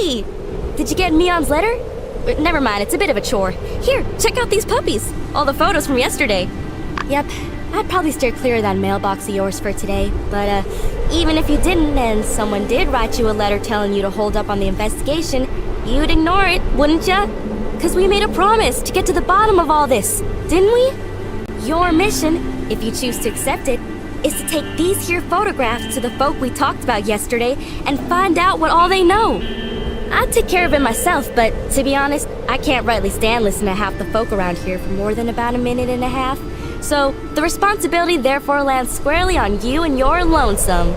Howdy! Did you get Mion's letter? Never mind, it's a bit of a chore. Here, check out these puppies. All the photos from yesterday. Yep, I'd probably steer clear of that mailbox of yours for today. But, even if you didn't and someone did write you a letter telling you to hold up on the investigation, you'd ignore it, wouldn't ya? 'Cause we made a promise to get to the bottom of all this, didn't we? Your mission, if you choose to accept it, is to take these here photographs to the folk we talked about yesterday and find out what all they know. I'd take care of it myself, but to be honest, I can't rightly stand listening to half the folk around here for more than about a minute and a half. So, the responsibility therefore lands squarely on you and your lonesome.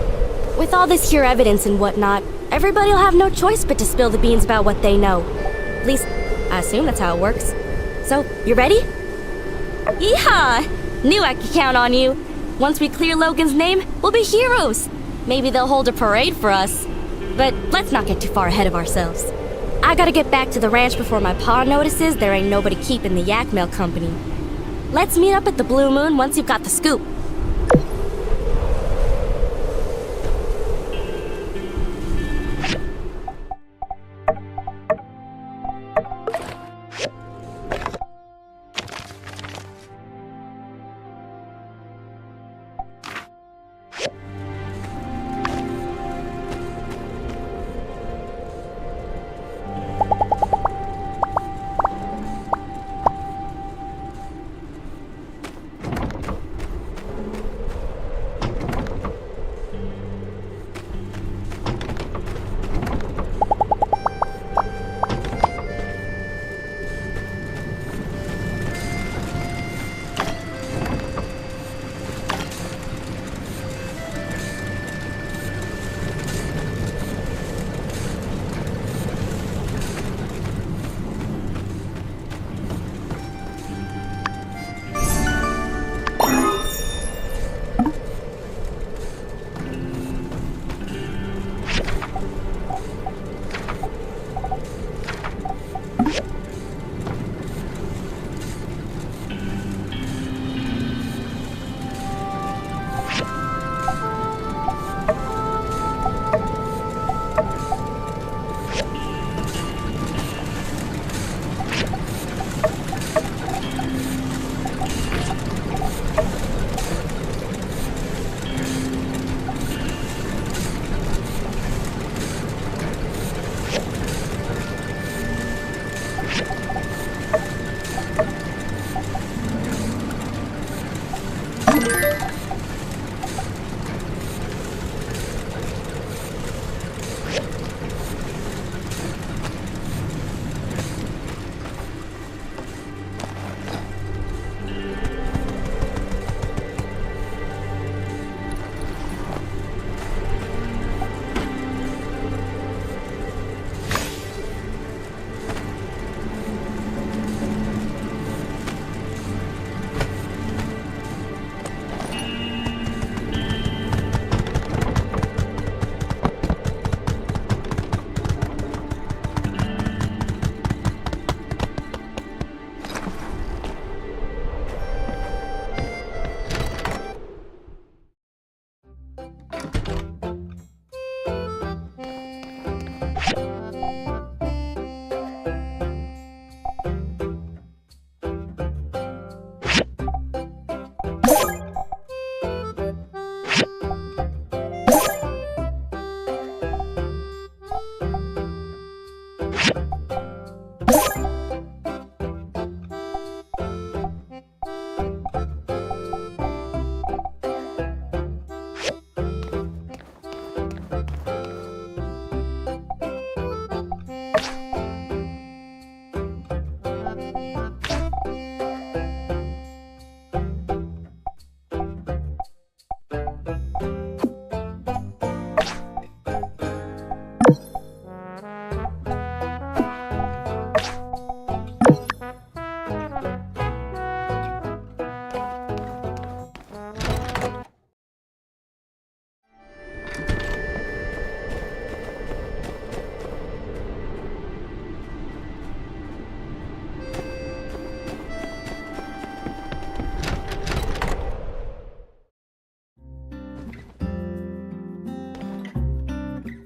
With all this here evidence and whatnot, everybody'll have no choice but to spill the beans about what they know. At least, I assume that's how it works. So, you ready? Yeehaw! Knew I could count on you. Once we clear Logan's name, we'll be heroes. Maybe they'll hold a parade for us. But let's not get too far ahead of ourselves. I gotta get back to the ranch before my pa notices there ain't nobody keeping the yak mail company. Let's meet up at the Blue Moon once you've got the scoop.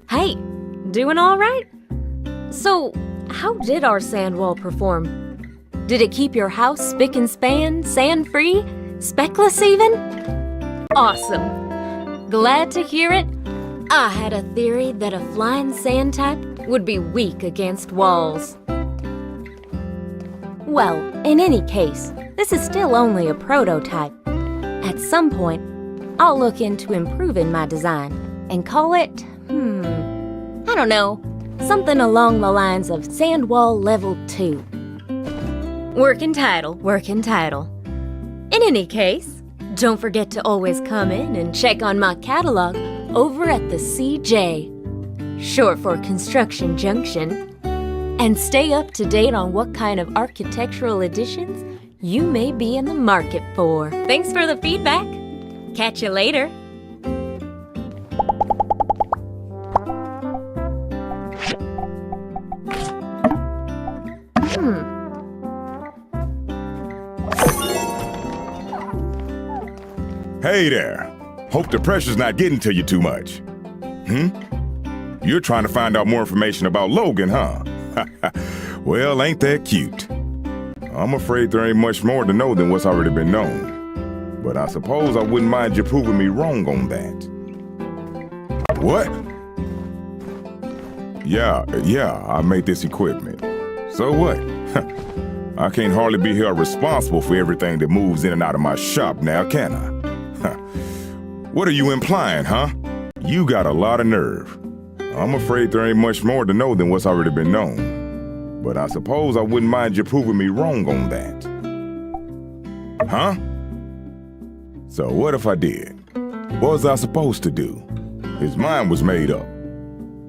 Hey, doing all right? So, how did our sand wall perform? Did it keep your house spick and span, sand-free, speckless even? Awesome. Glad to hear it. I had a theory that a flying sand type would be weak against walls. Well, in any case, this is still only a prototype. At some point, I'll look into improving my design and call it, I don't know, something along the lines of Sand Wall Level 2. Working title, working title. In any case, don't forget to always come in and check on my catalog over at the CJ, short for Construction Junction. And stay up to date on what kind of architectural additions you may be in the market for. Thanks for the feedback. Catch you later. Hey there. Hope the pressure's not getting to you too much. You're trying to find out more information about Logan, huh? Well, ain't that cute? I'm afraid there ain't much more to know than what's already been known. But I suppose I wouldn't mind you proving me wrong on that. What? Yeah, I made this equipment. So what? I can't hardly be held responsible for everything that moves in and out of my shop now, can I? What are you implying, huh? You got a lot of nerve. I'm afraid there ain't much more to know than what's already been known. But I suppose I wouldn't mind you proving me wrong on that. Huh? So what if I did? What was I supposed to do? His mind was made up.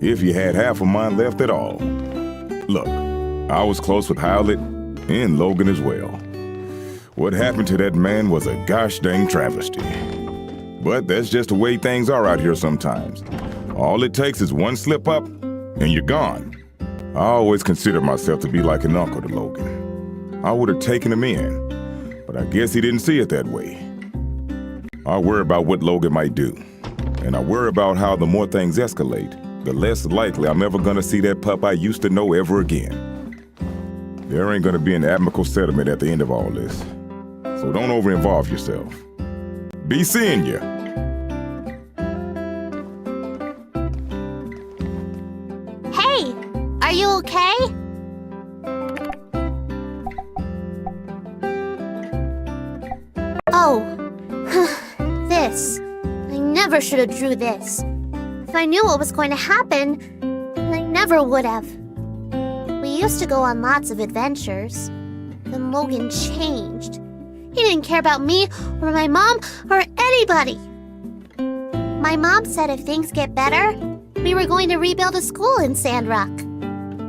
If he had half of mine left at all. Look, I was close with Howlett and Logan as well. What happened to that man was a gosh dang travesty. But that's just the way things are out here sometimes. All it takes is one slip up, and you're gone. I always considered myself to be like an uncle to Logan. I would have taken him in, but I guess he didn't see it that way. I worry about what Logan might do, and I worry about how the more things escalate, the less likely I'm ever gonna see that pup I used to know ever again. There ain't gonna be an amicable settlement at the end of all this, so don't over-involve yourself. Be seeing ya. Hey, are you okay? Oh, this. I never should have drew this. If I knew what was going to happen, I never would have. We used to go on lots of adventures. Then Logan changed. He didn't care about me or my mom or anybody. My mom said if things get better, we were going to rebuild a school in Sandrock.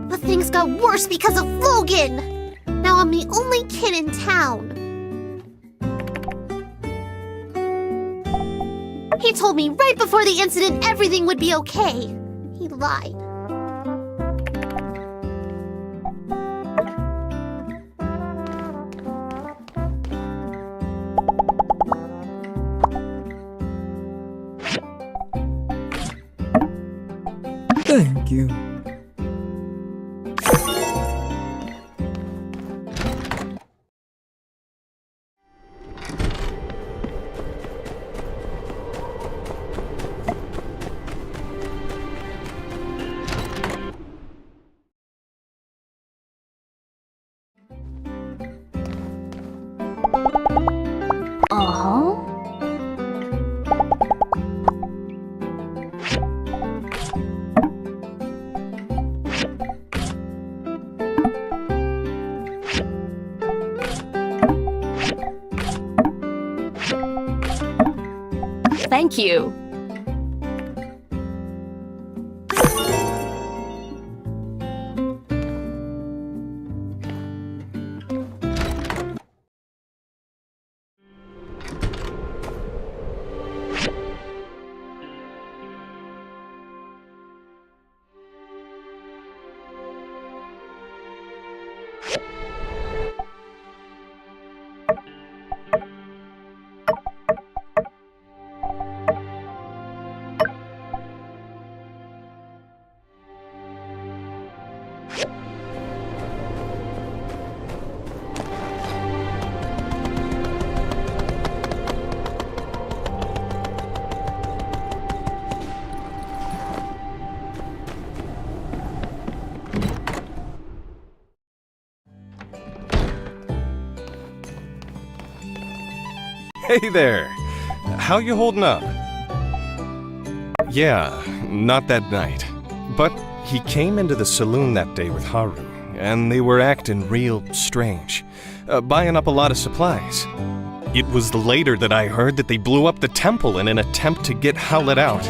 But things got worse because of Logan. Now I'm the only kid in town. He told me right before the incident everything would be okay. He lied. Thank you. Thank you. Hey there! How you holding up? Yeah, not that night. But he came into the saloon that day with Haru, and they were acting real strange, buying up a lot of supplies. It was later that I heard that they blew up the temple in an attempt to get Howlett out,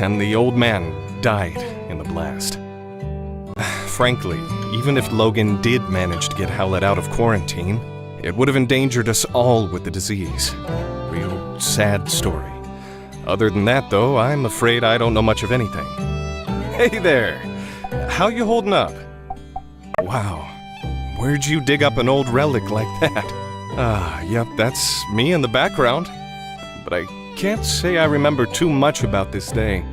and the old man died in the blast. Frankly, even if Logan did manage to get Howlett out of quarantine, it would have endangered us all with the disease. Real sad story. Other than that, though, I'm afraid I don't know much of anything. Hey there! How you holding up? Wow. Where'd you dig up an old relic like that? Yep, that's me in the background. But I can't say I remember too much about this day.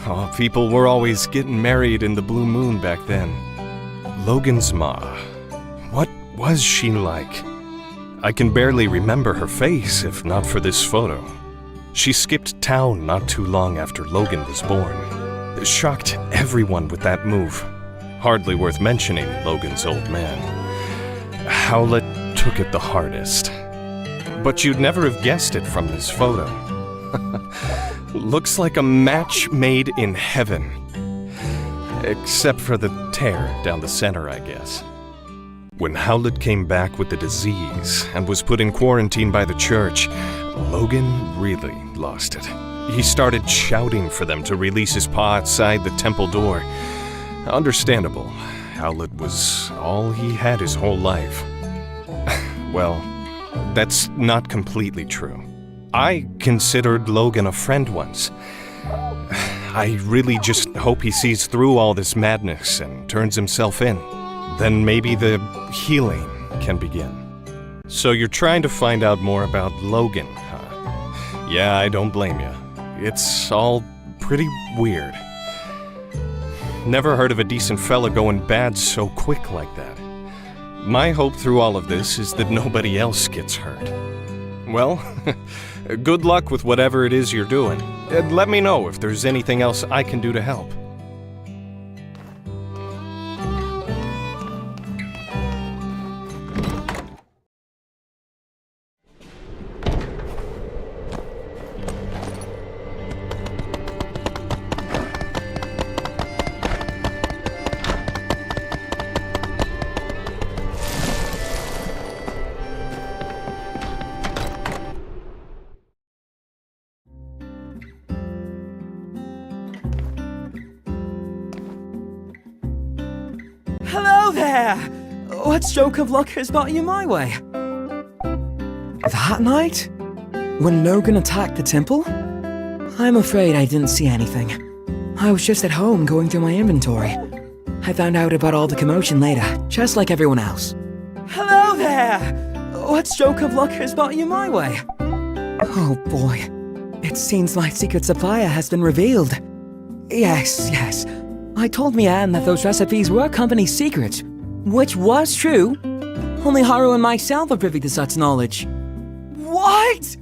Oh, people were always getting married in the blue moon back then. Logan's ma. What was she like? I can barely remember her face if not for this photo. She skipped town not too long after Logan was born. Shocked everyone with that move. Hardly worth mentioning Logan's old man. Howlett took it the hardest. But you'd never have guessed it from this photo. Looks like a match made in heaven. Except for the tear down the center, I guess. When Howlett came back with the disease and was put in quarantine by the church, Logan really lost it. He started shouting for them to release his paw outside the temple door. Understandable. Howlett was all he had his whole life. Well, that's not completely true. I considered Logan a friend once. I really just hope he sees through all this madness and turns himself in. Then maybe the healing can begin. So you're trying to find out more about Logan, huh? Yeah, I don't blame you. It's all pretty weird. Never heard of a decent fella going bad so quick like that. My hope through all of this is that nobody else gets hurt. Well, good luck with whatever it is you're doing. Let me know if there's anything else I can do to help. Hello there! What stroke of luck has brought you my way? That night? When Logan attacked the temple? I'm afraid I didn't see anything. I was just at home going through my inventory. I found out about all the commotion later, just like everyone else. Hello there! What stroke of luck has brought you my way? Oh boy. It seems my secret supplier has been revealed. Yes. I told Mian that those recipes were company secrets, which was true. Only Haru and myself are privy to such knowledge. What?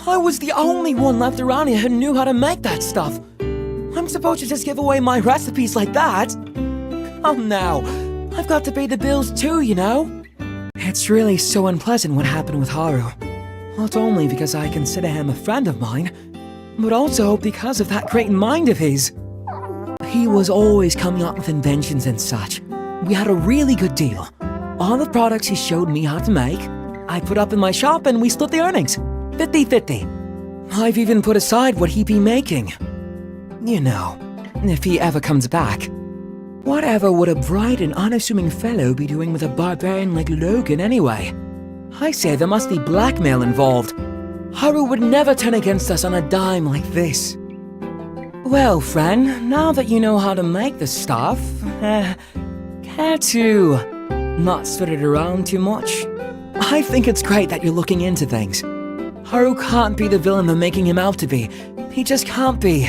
I was the only one left around here who knew how to make that stuff. I'm supposed to just give away my recipes like that? Come now, I've got to pay the bills too, you know? It's really so unpleasant what happened with Haru. Not only because I consider him a friend of mine, but also because of that great mind of his. He was always coming up with inventions and such. We had a really good deal. All the products he showed me how to make, I put up in my shop and we split the earnings. 50-50. I've even put aside what he'd be making. You know, if he ever comes back. Whatever would a bright and unassuming fellow be doing with a barbarian like Logan anyway? I say there must be blackmail involved. Haru would never turn against us on a dime like this. Well, friend, now that you know how to make the stuff, care to not spread it around too much? I think it's great that you're looking into things. Haru can't be the villain they're making him out to be. He just can't be.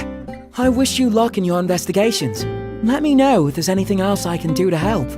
I wish you luck in your investigations. Let me know if there's anything else I can do to help.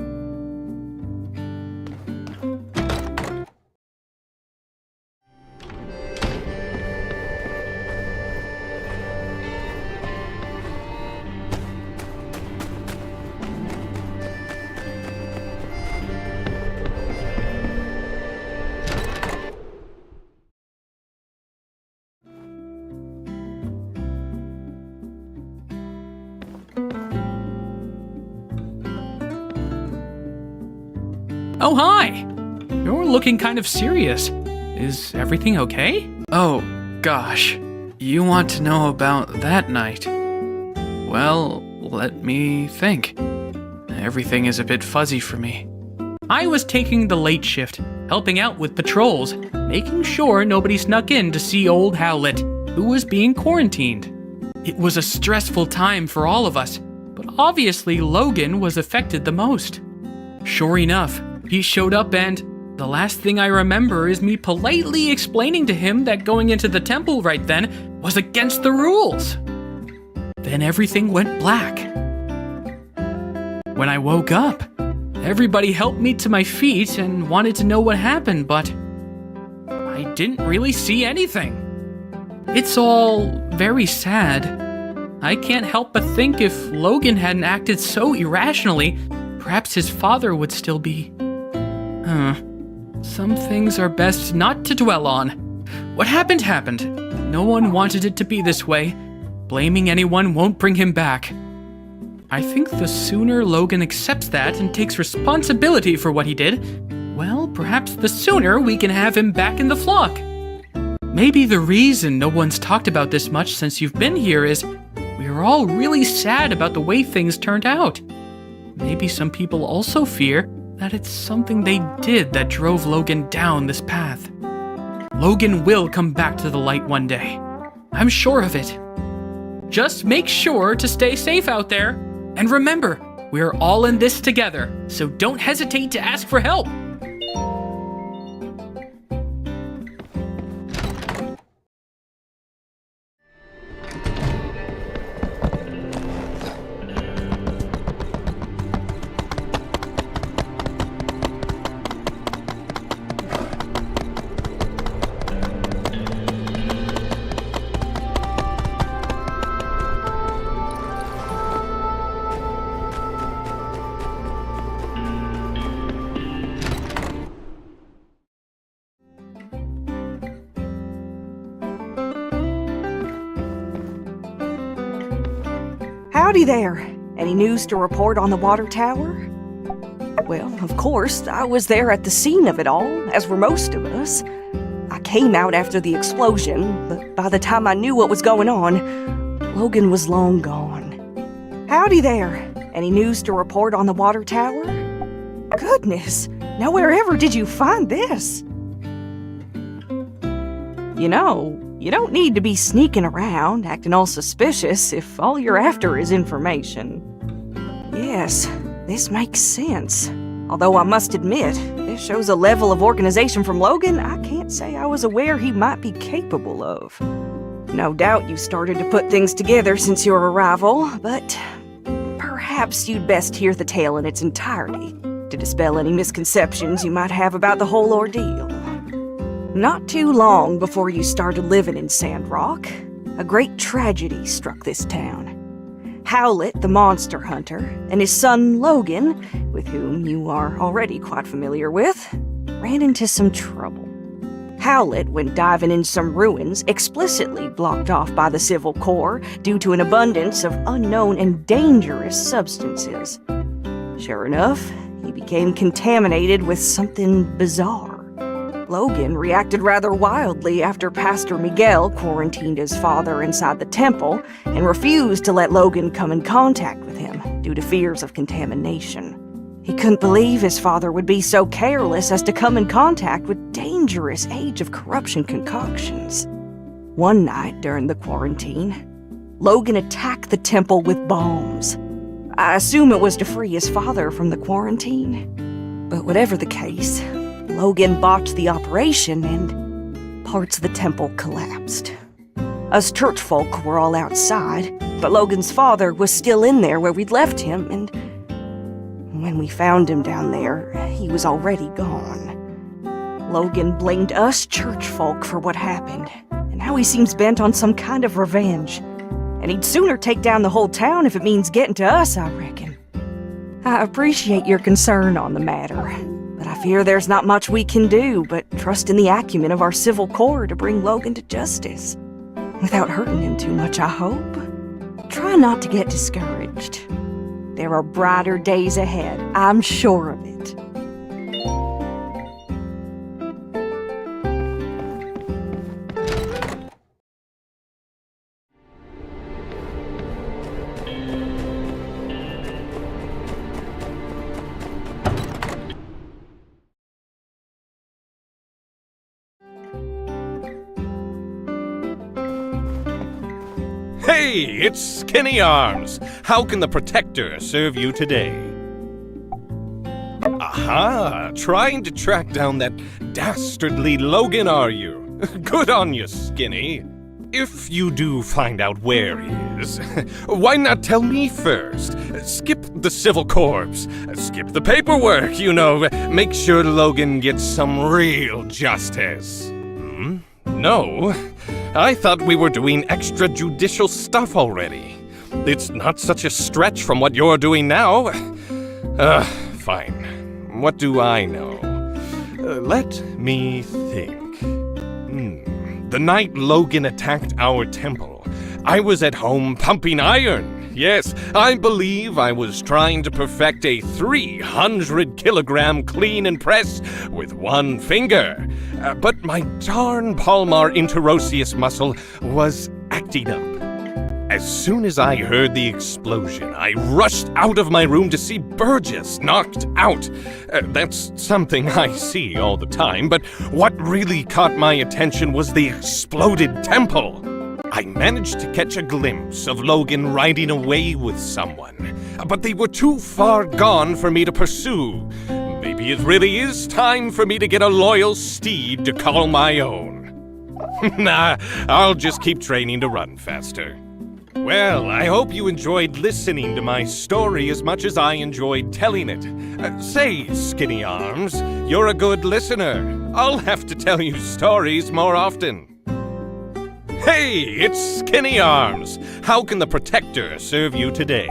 Oh, hi! You're looking kind of serious. Is everything okay? Oh, gosh. You want to know about that night? Well, let me think. Everything is a bit fuzzy for me. I was taking the late shift, helping out with patrols, making sure nobody snuck in to see old Howlett, who was being quarantined. It was a stressful time for all of us, but obviously Logan was affected the most. Sure enough, he showed up and the last thing I remember is me politely explaining to him that going into the temple right then was against the rules. Then everything went black. When I woke up, everybody helped me to my feet and wanted to know what happened, but I didn't really see anything. It's all very sad. I can't help but think if Logan hadn't acted so irrationally, perhaps his father would still be... Some things are best not to dwell on. What happened happened. No one wanted it to be this way. Blaming anyone won't bring him back. I think the sooner Logan accepts that and takes responsibility for what he did, well, perhaps the sooner we can have him back in the flock. Maybe the reason no one's talked about this much since you've been here is we're all really sad about the way things turned out. Maybe some people also fear that it's something they did that drove Logan down this path. Logan will come back to the light one day. I'm sure of it. Just make sure to stay safe out there. And remember, we're all in this together, so don't hesitate to ask for help. Howdy there. Any news to report on the water tower? Well, of course, I was there at the scene of it all, as were most of us. I came out after the explosion, but by the time I knew what was going on, Logan was long gone. Howdy there. Any news to report on the water tower? Goodness, now wherever did you find this? You know, you don't need to be sneaking around, acting all suspicious if all you're after is information. Yes, this makes sense. Although I must admit, this shows a level of organization from Logan I can't say I was aware he might be capable of. No doubt you started to put things together since your arrival, but perhaps you'd best hear the tale in its entirety to dispel any misconceptions you might have about the whole ordeal. Not too long before you started living in Sandrock, a great tragedy struck this town. Howlett, the monster hunter, and his son Logan, with whom you are already quite familiar with, ran into some trouble. Howlett went diving in some ruins explicitly blocked off by the Civil Corps due to an abundance of unknown and dangerous substances. Sure enough, he became contaminated with something bizarre. Logan reacted rather wildly after Pastor Miguel quarantined his father inside the temple and refused to let Logan come in contact with him due to fears of contamination. He couldn't believe his father would be so careless as to come in contact with dangerous Age of Corruption concoctions. One night during the quarantine, Logan attacked the temple with bombs. I assume it was to free his father from the quarantine. But whatever the case, Logan botched the operation and parts of the temple collapsed. Us church folk were all outside, but Logan's father was still in there where we'd left him, and when we found him down there, he was already gone. Logan blamed us church folk for what happened, and now he seems bent on some kind of revenge. And he'd sooner take down the whole town if it means getting to us, I reckon. I appreciate your concern on the matter, but I fear there's not much we can do but trust in the acumen of our civil corps to bring Logan to justice. Without hurting him too much, I hope. Try not to get discouraged. There are brighter days ahead, I'm sure of it. Hey, it's Skinny Arms. How can the Protector serve you today? Aha! Trying to track down that dastardly Logan, are you? Good on you, Skinny. If you do find out where he is, why not tell me first? Skip the civil corps. Skip the paperwork, you know. Make sure Logan gets some real justice. No? I thought we were doing extrajudicial stuff already. It's not such a stretch from what you're doing now. Fine. What do I know? Let me think. The night Logan attacked our temple, I was at home pumping iron. Yes, I believe I was trying to perfect a 300-kilogram clean and press with one finger. But my darn palmar interosseous muscle was acting up. As soon as I heard the explosion, I rushed out of my room to see Burgess knocked out. That's something I see all the time, but what really caught my attention was the exploded temple. I managed to catch a glimpse of Logan riding away with someone, but they were too far gone for me to pursue. Maybe it really is time for me to get a loyal steed to call my own. Nah, I'll just keep training to run faster. Well, I hope you enjoyed listening to my story as much as I enjoyed telling it. Say, Skinny Arms, you're a good listener. I'll have to tell you stories more often. Hey, it's Skinny Arms. How can the Protector serve you today?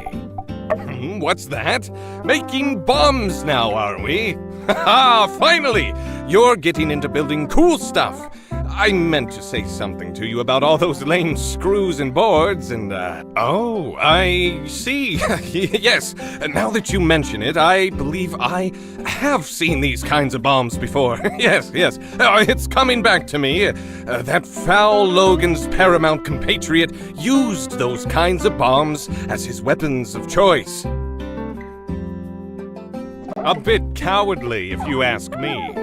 What's that? Making bombs now, are we? Ha! Finally! You're getting into building cool stuff. I meant to say something to you about all those lame screws and boards and, oh, I see. Yes, now that you mention it, I believe I have seen these kinds of bombs before. Yes. It's coming back to me. That foul Logan's paramount compatriot used those kinds of bombs as his weapons of choice. A bit cowardly, if you ask me.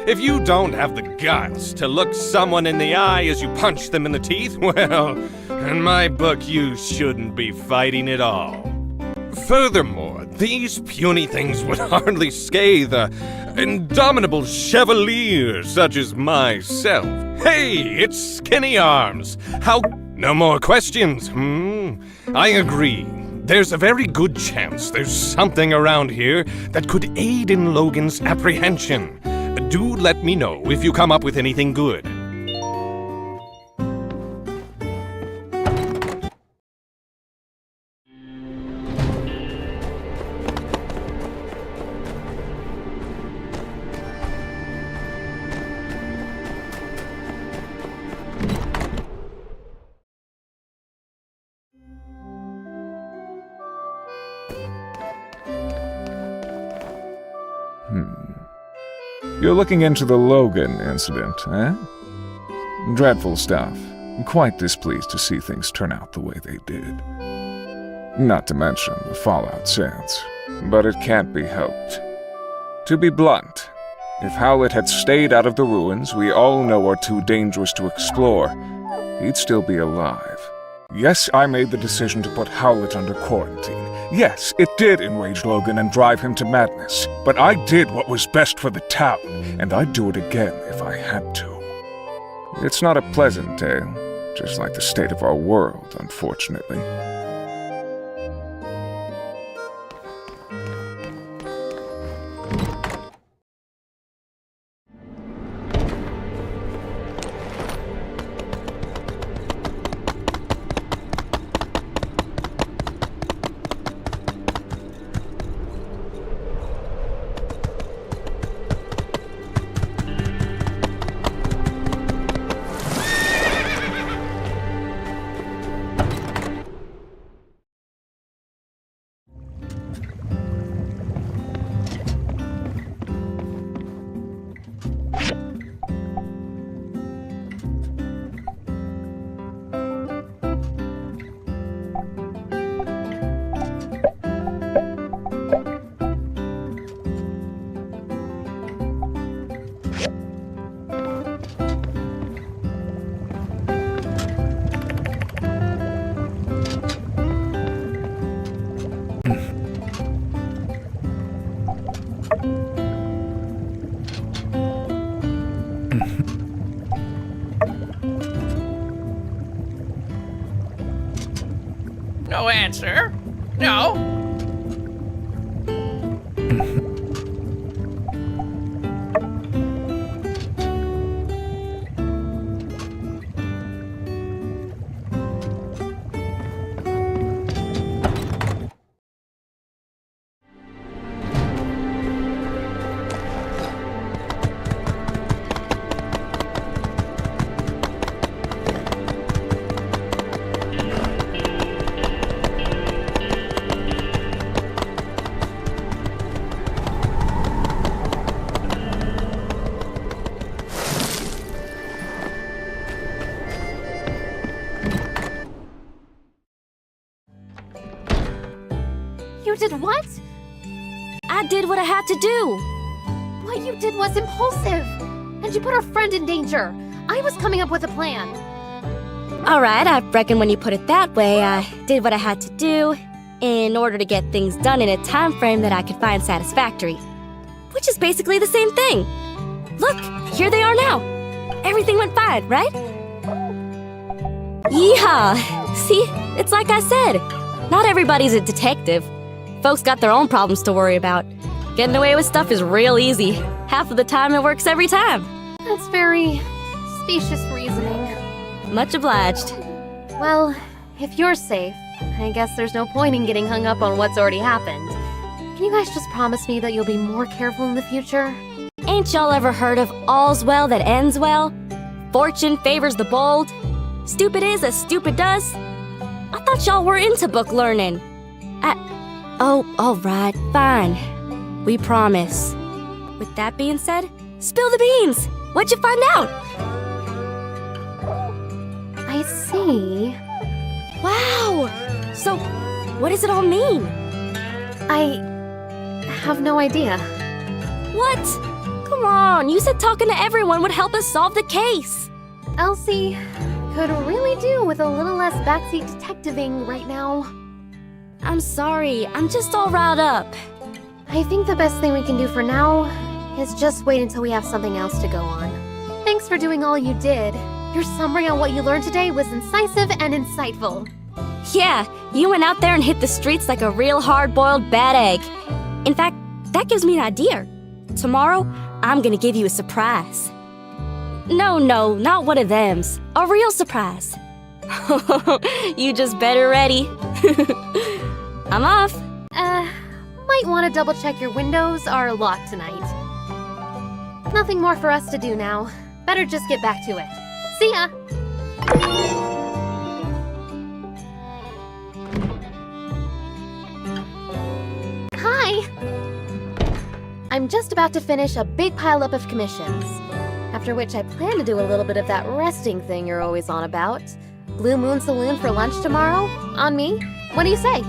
If you don't have the guts to look someone in the eye as you punch them in the teeth, well, in my book, you shouldn't be fighting at all. Furthermore, these puny things would hardly scathe an indomitable chevalier such as myself. Hey, it's Skinny Arms. How... No more questions, I agree. There's a very good chance there's something around here that could aid in Logan's apprehension. Do let me know if you come up with anything good. You're looking into the Logan incident, eh? Dreadful stuff. Quite displeased to see things turn out the way they did. Not to mention the fallout since. But it can't be helped. To be blunt, if Howlett had stayed out of the ruins we all know are too dangerous to explore, he'd still be alive. Yes, I made the decision to put Howlett under quarantine. Yes, it did enrage Logan and drive him to madness. But I did what was best for the town, and I'd do it again if I had to. It's not a pleasant tale, just like the state of our world, unfortunately. No answer? No? You did what? I did what I had to do. What you did was impulsive. And you put our friend in danger. I was coming up with a plan. Alright, I reckon when you put it that way, I did what I had to do in order to get things done in a time frame that I could find satisfactory. Which is basically the same thing. Look, here they are now. Everything went fine, right? Yeehaw! See, it's like I said. Not everybody's a detective. Folks got their own problems to worry about. Getting away with stuff is real easy. Half of the time it works every time. That's very specious reasoning. Much obliged. Well, if you're safe, I guess there's no point in getting hung up on what's already happened. Can you guys just promise me that you'll be more careful in the future? Ain't y'all ever heard of all's well that ends well? Fortune favors the bold. Stupid is as stupid does. I thought y'all were into book learning. Oh, alright, fine. We promise. With that being said, spill the beans! What'd you find out? I see. Wow! So, what does it all mean? I have no idea. What? Come on, you said talking to everyone would help us solve the case. Elsie could really do with a little less backseat detectiving right now. I'm sorry, I'm just all riled up. I think the best thing we can do for now is just wait until we have something else to go on. Thanks for doing all you did. Your summary on what you learned today was incisive and insightful. Yeah, you went out there and hit the streets like a real hard-boiled bad egg. In fact, that gives me an idea. Tomorrow, I'm gonna give you a surprise. No, not one of thems. A real surprise. You just better ready. I'm off. Might want to double check your windows are locked tonight. Nothing more for us to do now. Better just get back to it. See ya! Hi! I'm just about to finish a big pileup of commissions. After which I plan to do a little bit of that resting thing you're always on about. Blue Moon Saloon for lunch tomorrow? On me? What do you say?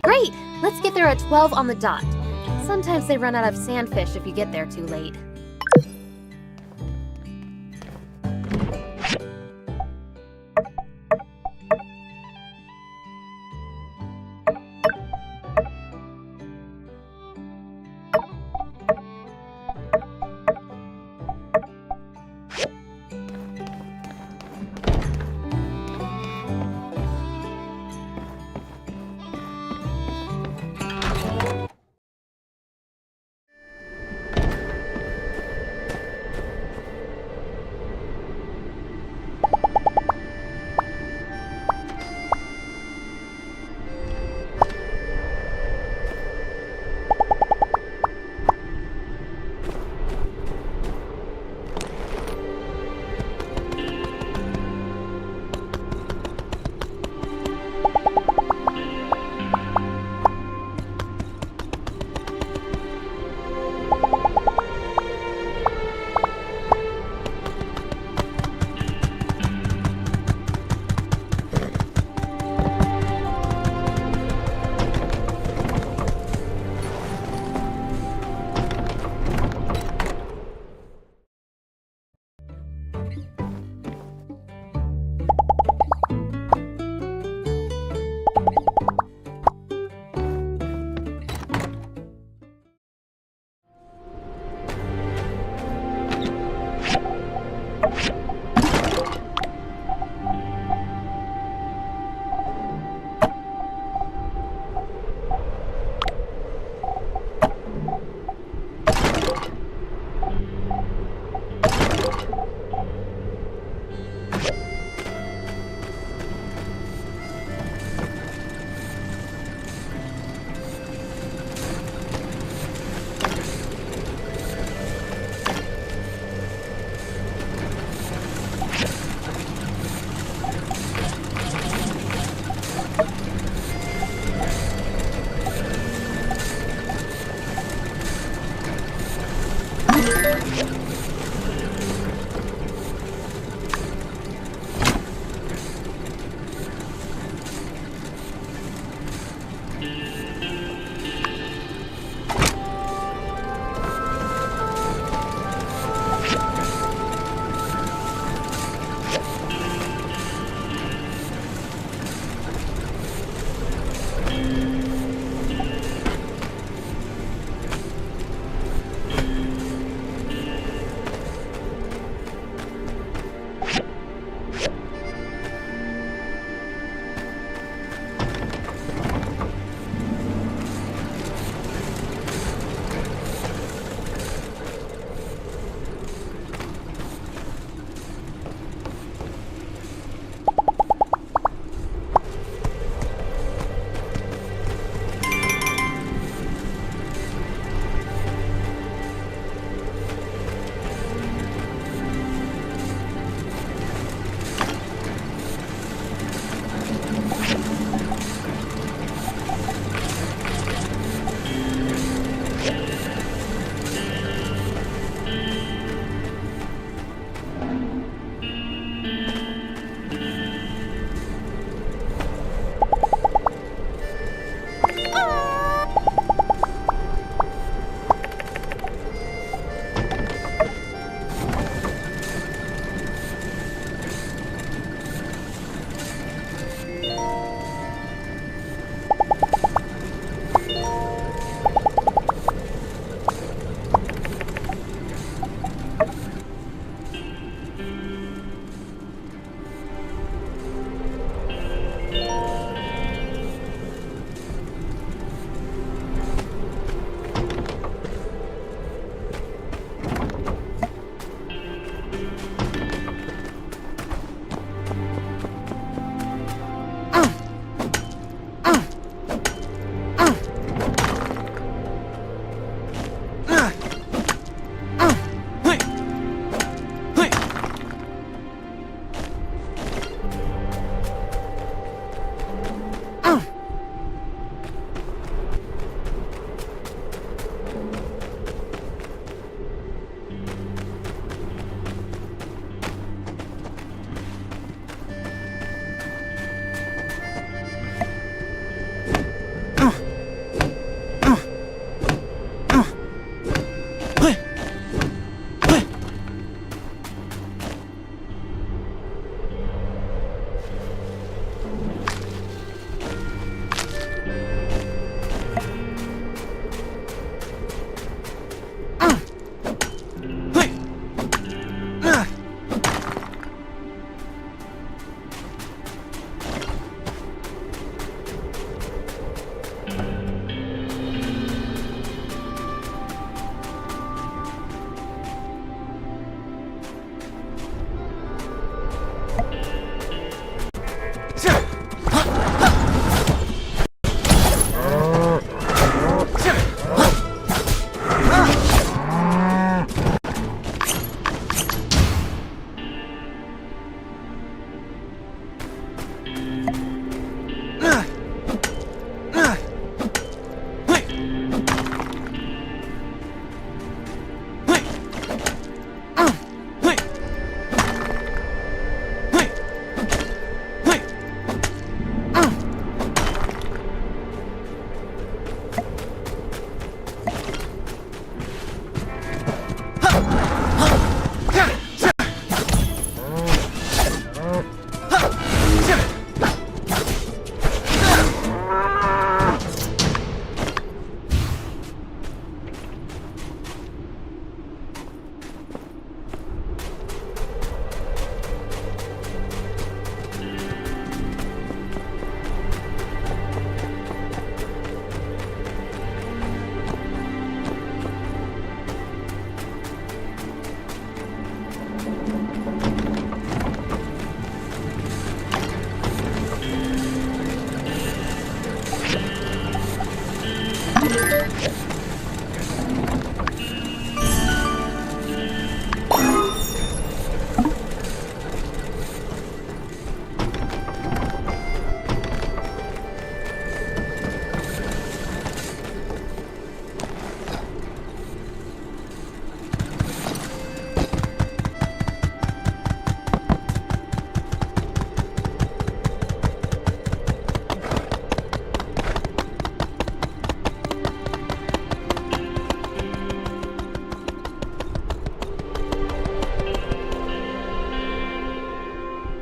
Great! Let's get there at 12 on the dot. Sometimes they run out of sandfish if you get there too late.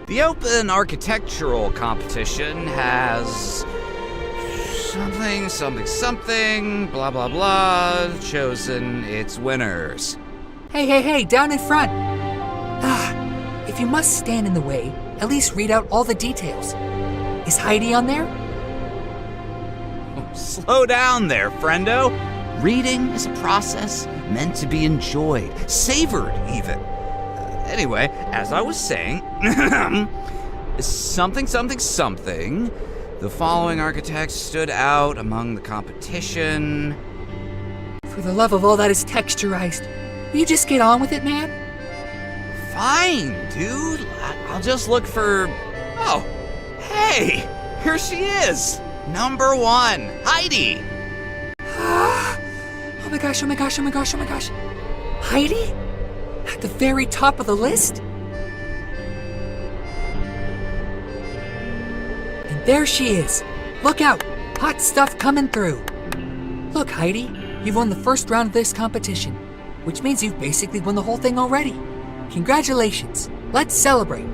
The Open Architectural Competition has something, blah blah blah, chosen its winners. Hey, down in front! If you must stand in the way, at least read out all the details. Is Heidi on there? Slow down there, friendo. Reading is a process meant to be enjoyed, savored even. Anyway, as I was saying, something. The following architects stood out among the competition. For the love of all that is texturized, will you just get on with it, man? Fine, dude. I'll just look for... Oh, hey, here she is. Number 1, Heidi. Oh my gosh. Heidi? At the very top of the list? And there she is. Look out! Hot stuff coming through. Look, Heidi, you've won the first round of this competition, which means you've basically won the whole thing already. Congratulations. Let's celebrate.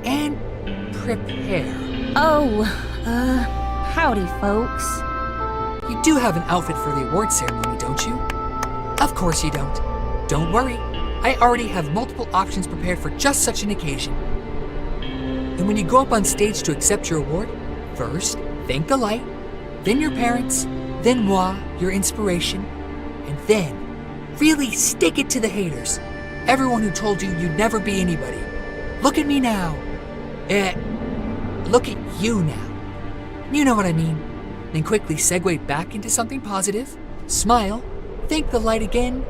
And prepare. Howdy, folks. You do have an outfit for the award ceremony, don't you? Of course you don't. Don't worry. I already have multiple options prepared for just such an occasion. And when you go up on stage to accept your award, first, thank the light, then your parents, then moi, your inspiration, and then really stick it to the haters. Everyone who told you you'd never be anybody. Look at me now. Look at you now. You know what I mean. Then quickly segue back into something positive, smile, thank the light again,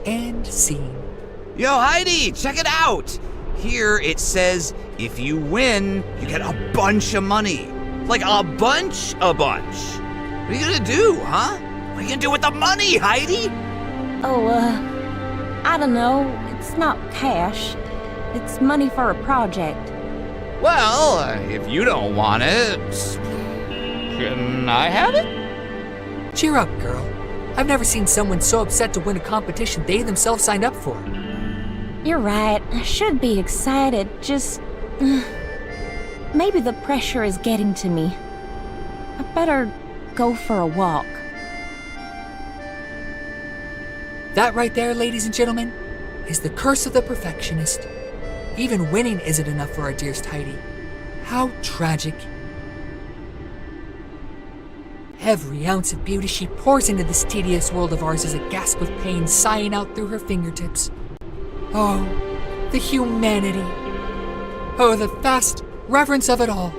and scene. Yo, Heidi, check it out! Here it says, if you win, you get a bunch of money. Like a bunch. What are you gonna do, huh? What are you gonna do with the money, Heidi? I don't know. It's not cash. It's money for a project. Well, if you don't want it, can I have it? Cheer up, girl. I've never seen someone so upset to win a competition they themselves signed up for. You're right. I should be excited. Just... maybe the pressure is getting to me. I better go for a walk. That right there, ladies and gentlemen, is the curse of the perfectionist. Even winning isn't enough for our dearest Heidi. How tragic. Every ounce of beauty she pours into this tedious world of ours is a gasp of pain sighing out through her fingertips. Oh, the humanity. Oh, the vast reverence of it all.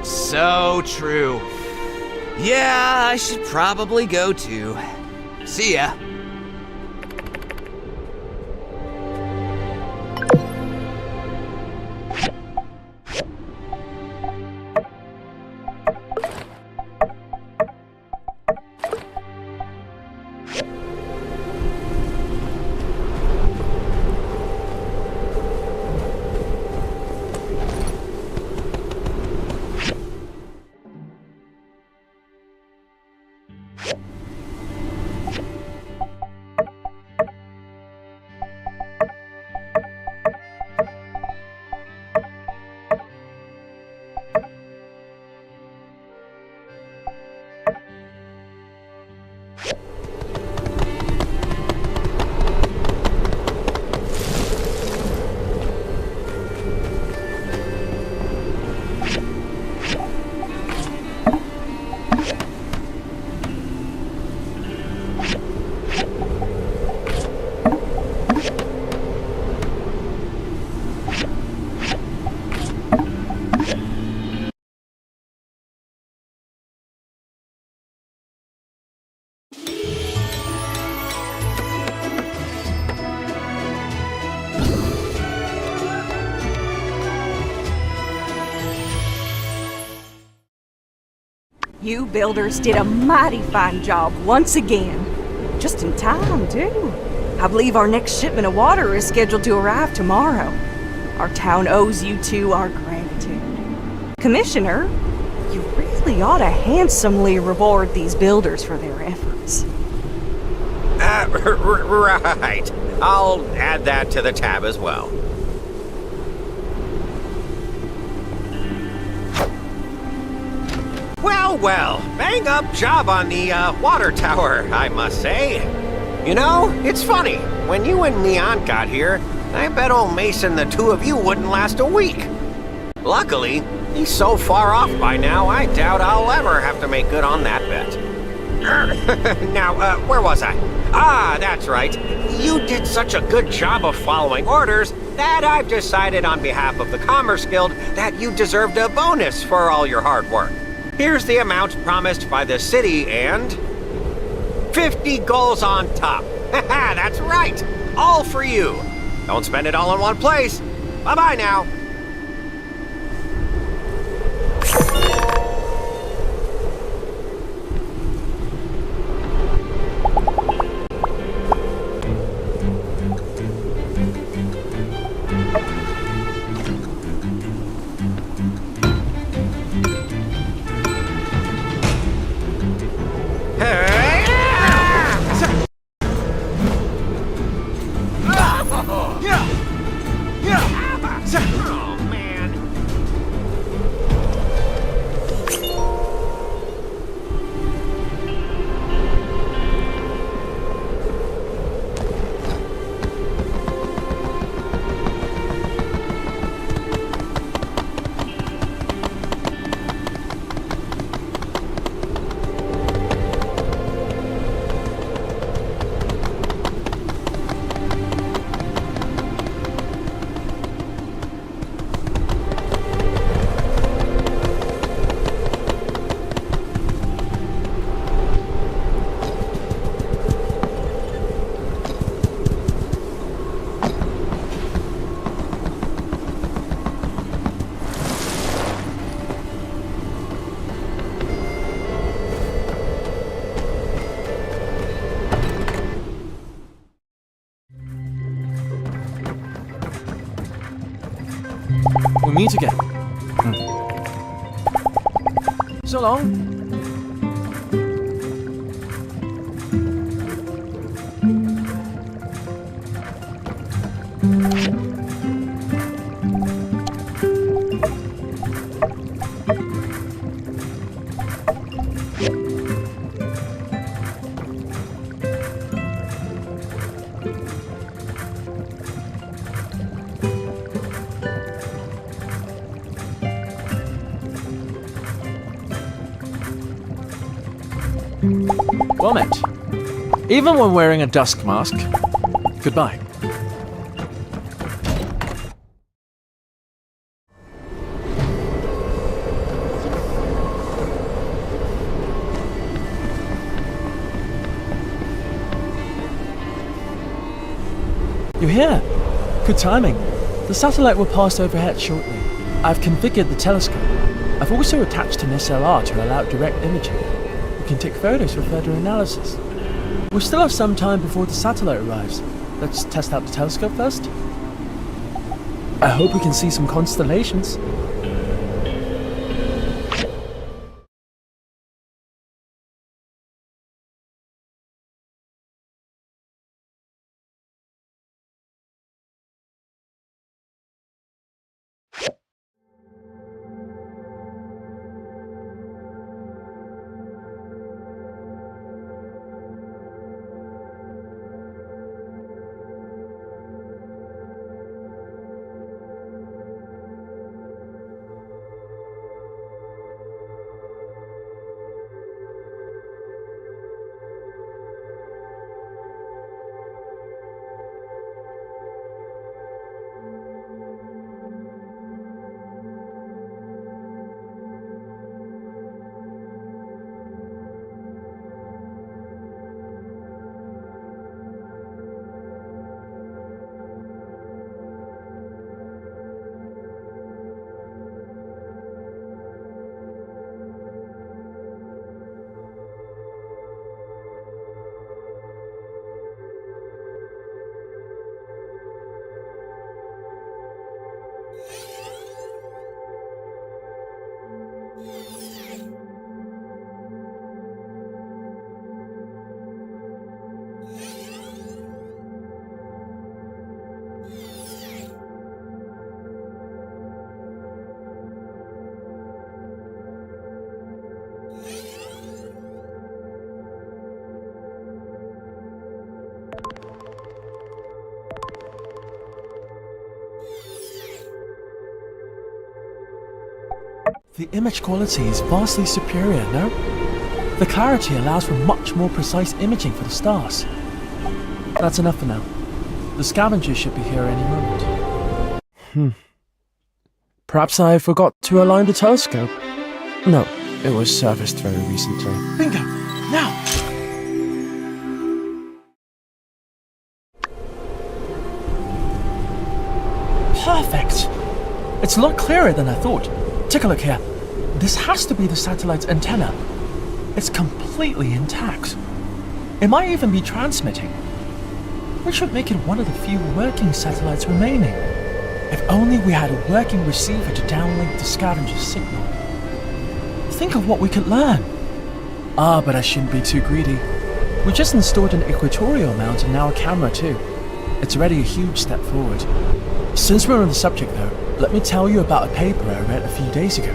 So true. Yeah, I should probably go too. See ya. You builders did a mighty fine job once again. Just in time, too. I believe our next shipment of water is scheduled to arrive tomorrow. Our town owes you two our gratitude. Commissioner, you really ought to handsomely reward these builders for their efforts. Right. I'll add that to the tab as well. Well, bang up job on the water tower, I must say. You know, it's funny. When you and Neon got here, I bet old Mason the two of you wouldn't last a week. Luckily, he's so far off by now, I doubt I'll ever have to make good on that bet. Now, where was I? Ah, that's right. You did such a good job of following orders that I've decided on behalf of the Commerce Guild that you deserved a bonus for all your hard work. Here's the amount promised by the city and 50 goals on top. Haha, that's right. All for you. Don't spend it all in one place. Bye-bye now. We'll meet again. So long. Well met. Even when wearing a dusk mask. Goodbye. You're here. Good timing. The satellite will pass overhead shortly. I've configured the telescope. I've also attached an SLR to allow direct imaging. You can take photos for further analysis. We still have some time before the satellite arrives. Let's test out the telescope first. I hope we can see some constellations. The image quality is vastly superior, no? The clarity allows for much more precise imaging for the stars. That's enough for now. The scavengers should be here any moment. Perhaps I forgot to align the telescope. No, it was serviced very recently. Bingo! Now! Perfect! It's a lot clearer than I thought. Take a look here. This has to be the satellite's antenna. It's completely intact. It might even be transmitting, which would make it one of the few working satellites remaining. If only we had a working receiver to downlink the scavenger's signal. Think of what we could learn. But I shouldn't be too greedy. We just installed an equatorial mount and now a camera too. It's already a huge step forward. Since we're on the subject though, let me tell you about a paper I read a few days ago.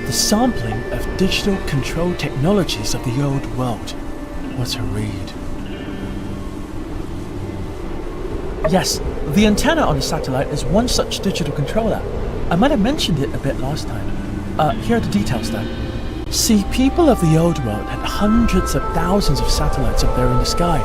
The sampling of digital control technologies of the old world. What a read. Yes, the antenna on the satellite is one such digital controller. I might have mentioned it a bit last time. Here are the details though. See, people of the old world had hundreds of thousands of satellites up there in the sky.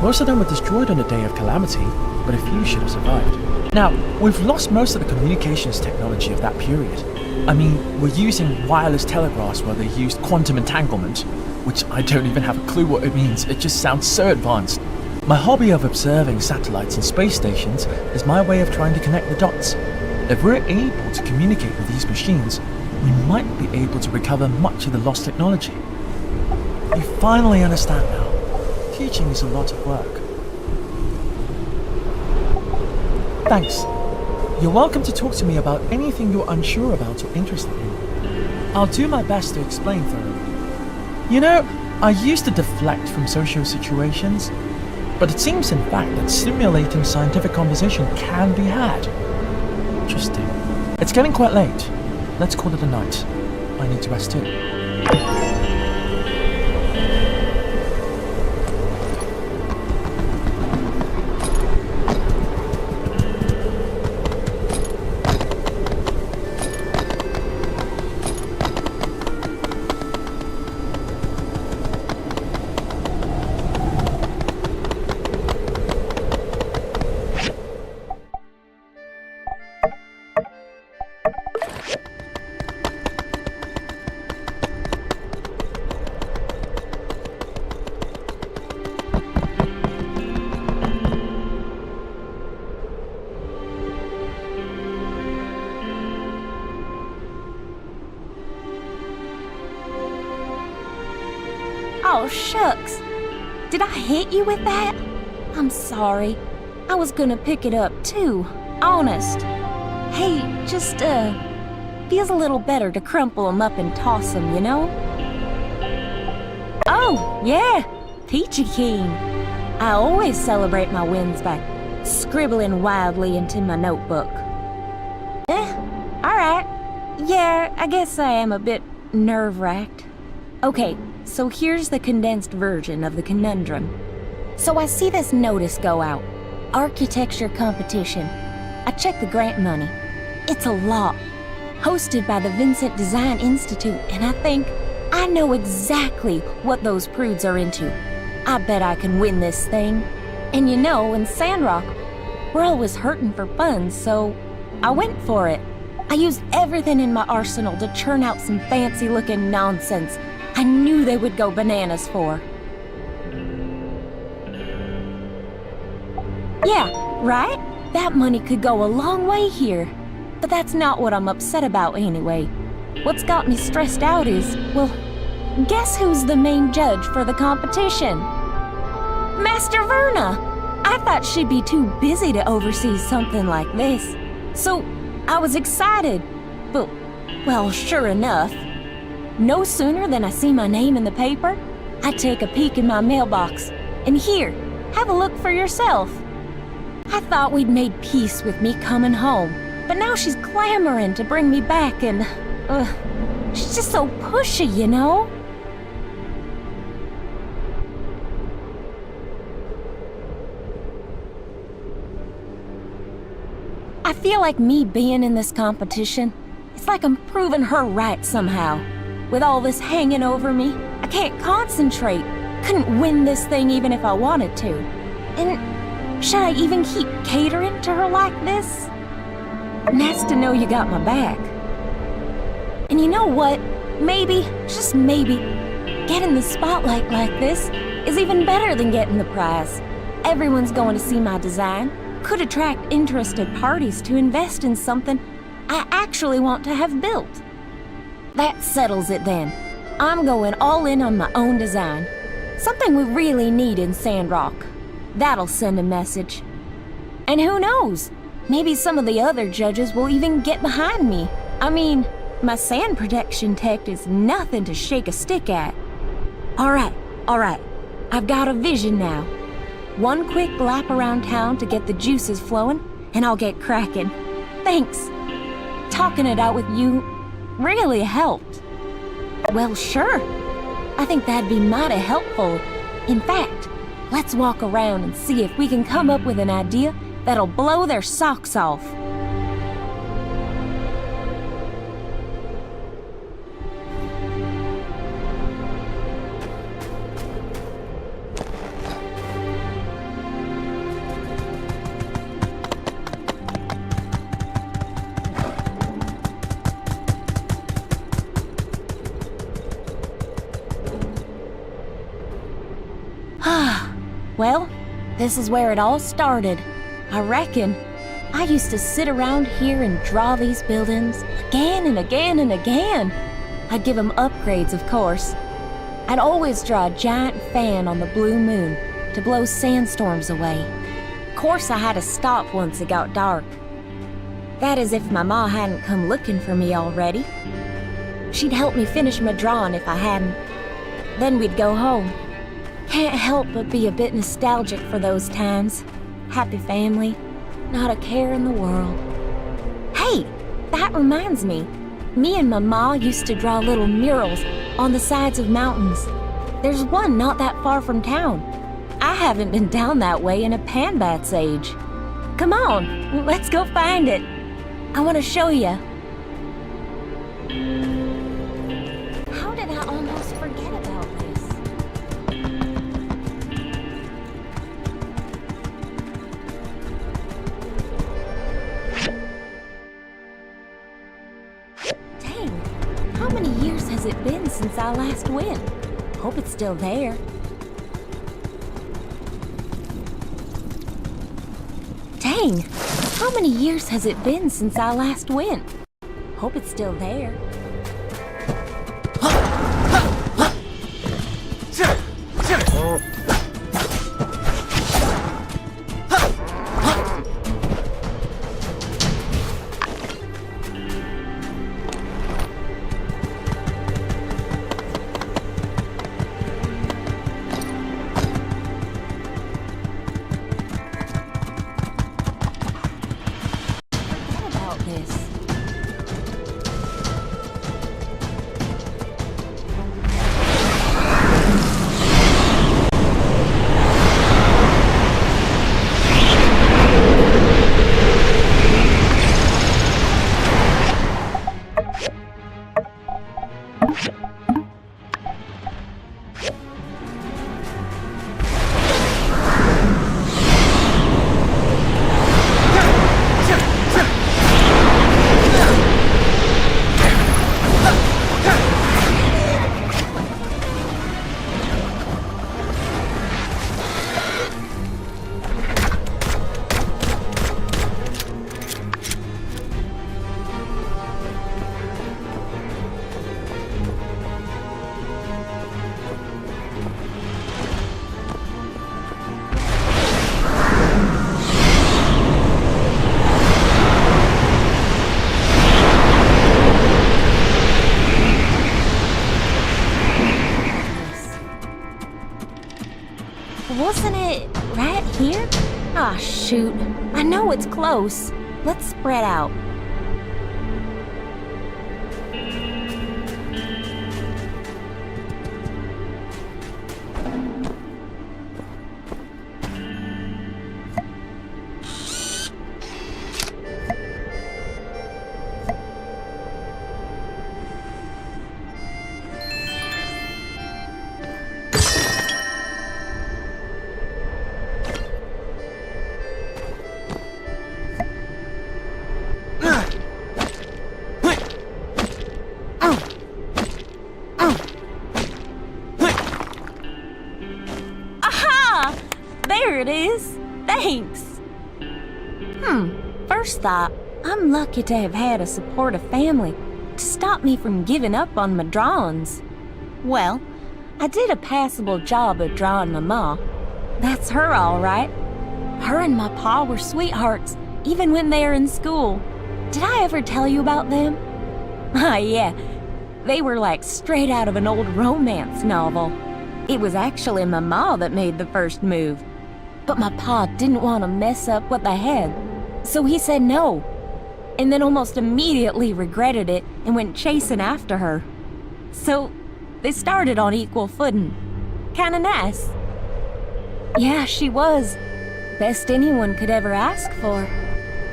Most of them were destroyed on the day of calamity, but a few should have survived. Now, we've lost most of the communications technology of that period. I mean, we're using wireless telegraphs while they used quantum entanglement, which I don't even have a clue what it means. It just sounds so advanced. My hobby of observing satellites and space stations is my way of trying to connect the dots. If we're able to communicate with these machines, we might be able to recover much of the lost technology. You finally understand now. Teaching is a lot of work. Thanks. You're welcome to talk to me about anything you're unsure about or interested in. I'll do my best to explain thoroughly. You know, I used to deflect from social situations, but it seems in fact that stimulating scientific conversation can be had. Interesting. It's getting quite late. Let's call it a night. I need to rest too. Oh, shucks. Did I hit you with that? I'm sorry. I was gonna pick it up too. Honest. Hey, just, feels a little better to crumple 'em up and toss 'em, you know? Oh, yeah. Peachy keen. I always celebrate my wins by scribbling wildly into my notebook. Alright. Yeah, I guess I am a bit nerve-wracked. Okay, so here's the condensed version of the conundrum. So I see this notice go out. Architecture competition. I check the grant money. It's a lot. Hosted by the Vincent Design Institute, and I think I know exactly what those prudes are into. I bet I can win this thing. And you know, in Sandrock, we're always hurting for funds, so I went for it. I used everything in my arsenal to churn out some fancy-looking nonsense I knew they would go bananas for. Yeah, right? That money could go a long way here. But that's not what I'm upset about anyway. What's got me stressed out is, well, guess who's the main judge for the competition? Master Verna! I thought she'd be too busy to oversee something like this. So, I was excited. But, well, sure enough, no sooner than I see my name in the paper, I take a peek in my mailbox. And here, have a look for yourself. I thought we'd made peace with me coming home, but now she's clamoring to bring me back and, she's just so pushy, you know? I feel like me being in this competition, It's like I'm proving her right somehow. With all this hanging over me, I can't concentrate. Couldn't win this thing even if I wanted to. And should I even keep catering to her like this? Nice to know you got my back. And you know what? Maybe, just maybe, getting the spotlight like this is even better than getting the prize. Everyone's going to see my design. Could attract interested parties to invest in something I actually want to have built. That settles it then. I'm going all in on my own design. Something we really need in Sandrock. That'll send a message. And who knows? Maybe some of the other judges will even get behind me. I mean, my sand protection tech is nothing to shake a stick at. All right. I've got a vision now. One quick lap around town to get the juices flowing, and I'll get cracking. Thanks. Talking it out with you really helped. Well, sure. I think that'd be mighty helpful. In fact, let's walk around and see if we can come up with an idea that'll blow their socks off. Well, this is where it all started. I reckon. I used to sit around here and draw these buildings again and again and again. I'd give them upgrades, of course. I'd always draw a giant fan on the blue moon to blow sandstorms away. Of course, I had to stop once it got dark. That is if my ma hadn't come looking for me already. She'd help me finish my drawing if I hadn't. Then we'd go home. Can't help but be a bit nostalgic for those times. Happy family, not a care in the world. Hey, that reminds me. Me and my ma used to draw little murals on the sides of mountains. There's one not that far from town. I haven't been down that way in a panbat's age. Come on, let's go find it. I want to show you. How did I almost forget about this? Dang, how many years has it been since I last went? Hope it's still there. Dang, how many years has it been since I last went? Hope it's still there. Wasn't it right here? Ah, shoot. I know it's close. Let's spread out. There it is. Thanks. First thought, I'm lucky to have had a supportive family to stop me from giving up on my drawings. Well, I did a passable job of drawing my ma. That's her, all right. Her and my pa were sweethearts, even when they were in school. Did I ever tell you about them? Ah, yeah. They were like straight out of an old romance novel. It was actually my ma that made the first move. But my pa didn't want to mess up what they had, so he said no. And then almost immediately regretted it and went chasing after her. So they started on equal footing. Kinda nice. Yeah, she was. Best anyone could ever ask for.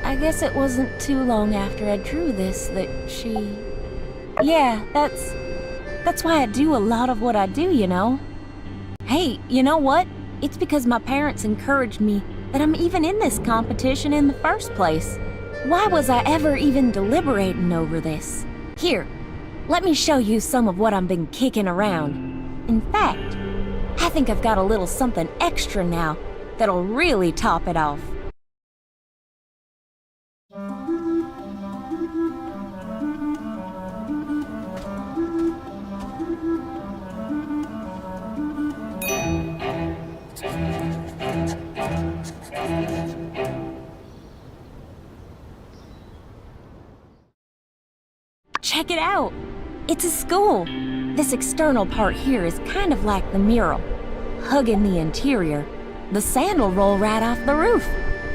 I guess it wasn't too long after I drew this that she... Yeah, that's why I do a lot of what I do, you know. Hey, you know what? It's because my parents encouraged me that I'm even in this competition in the first place. Why was I ever even deliberating over this? Here, let me show you some of what I've been kicking around. In fact, I think I've got a little something extra now that'll really top it off. Check it out! It's a school! This external part here is kind of like the mural, hugging the interior. The sand will roll right off the roof.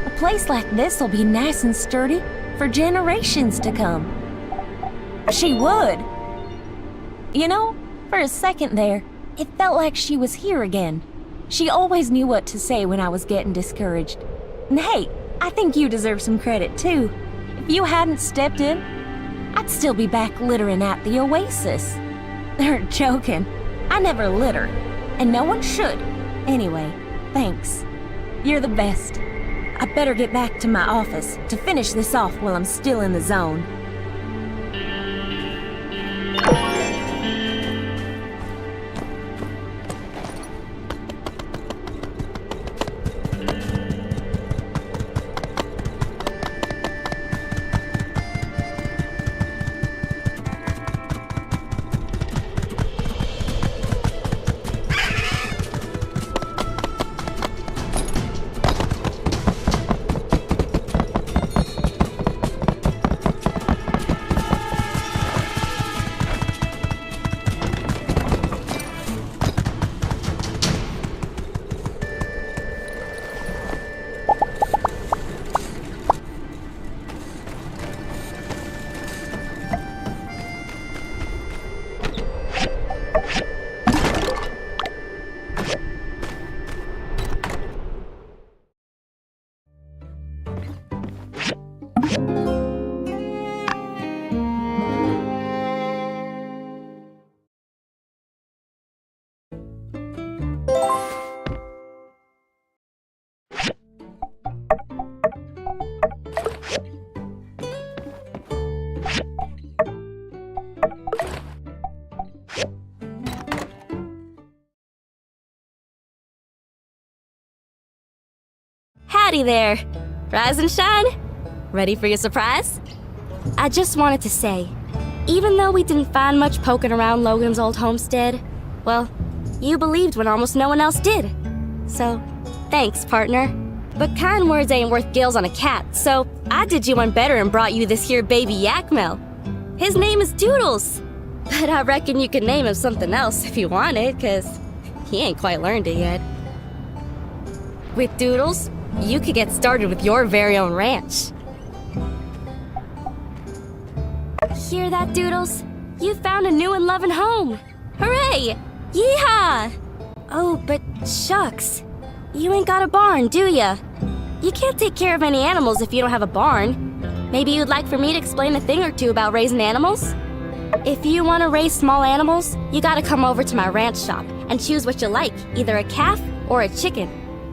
A place like this will be nice and sturdy for generations to come. She would! You know, for a second there, it felt like she was here again. She always knew what to say when I was getting discouraged. And hey, I think you deserve some credit too. If you hadn't stepped in, I'd still be back littering at the Oasis. They're joking. I never litter, and no one should. Anyway, thanks. You're the best. I better get back to my office to finish this off while I'm still in the zone. Howdy there. Rise and shine? Ready for your surprise? I just wanted to say, even though we didn't find much poking around Logan's old homestead, well, you believed when almost no one else did. So, thanks, partner. But kind words ain't worth gills on a cat, so I did you one better and brought you this here baby Yakmel. His name is Doodles. But I reckon you could name him something else if you wanted, 'cause he ain't quite learned it yet. With Doodles, you could get started with your very own ranch. Hear that, Doodles? You found a new and loving home! Hooray! Yeehaw! Oh, but shucks. You ain't got a barn, do ya? You can't take care of any animals if you don't have a barn. Maybe you'd like for me to explain a thing or two about raising animals? If you want to raise small animals, you gotta come over to my ranch shop and choose what you like, either a calf or a chicken.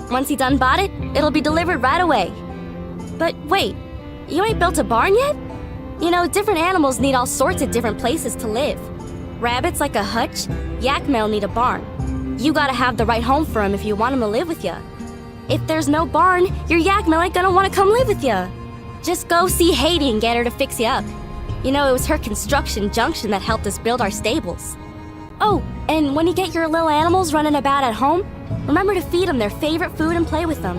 Once you done bought it, it'll be delivered right away. But wait, you ain't built a barn yet? You know, different animals need all sorts of different places to live. Rabbits like a hutch, Yakmel need a barn. You gotta have the right home for 'em if you want 'em to live with ya. If there's no barn, your Yakma ain't gonna want to come live with you. Just go see Haiti and get her to fix you up. You know, it was her construction junction that helped us build our stables. Oh, and when you get your little animals running about at home, remember to feed them their favorite food and play with them.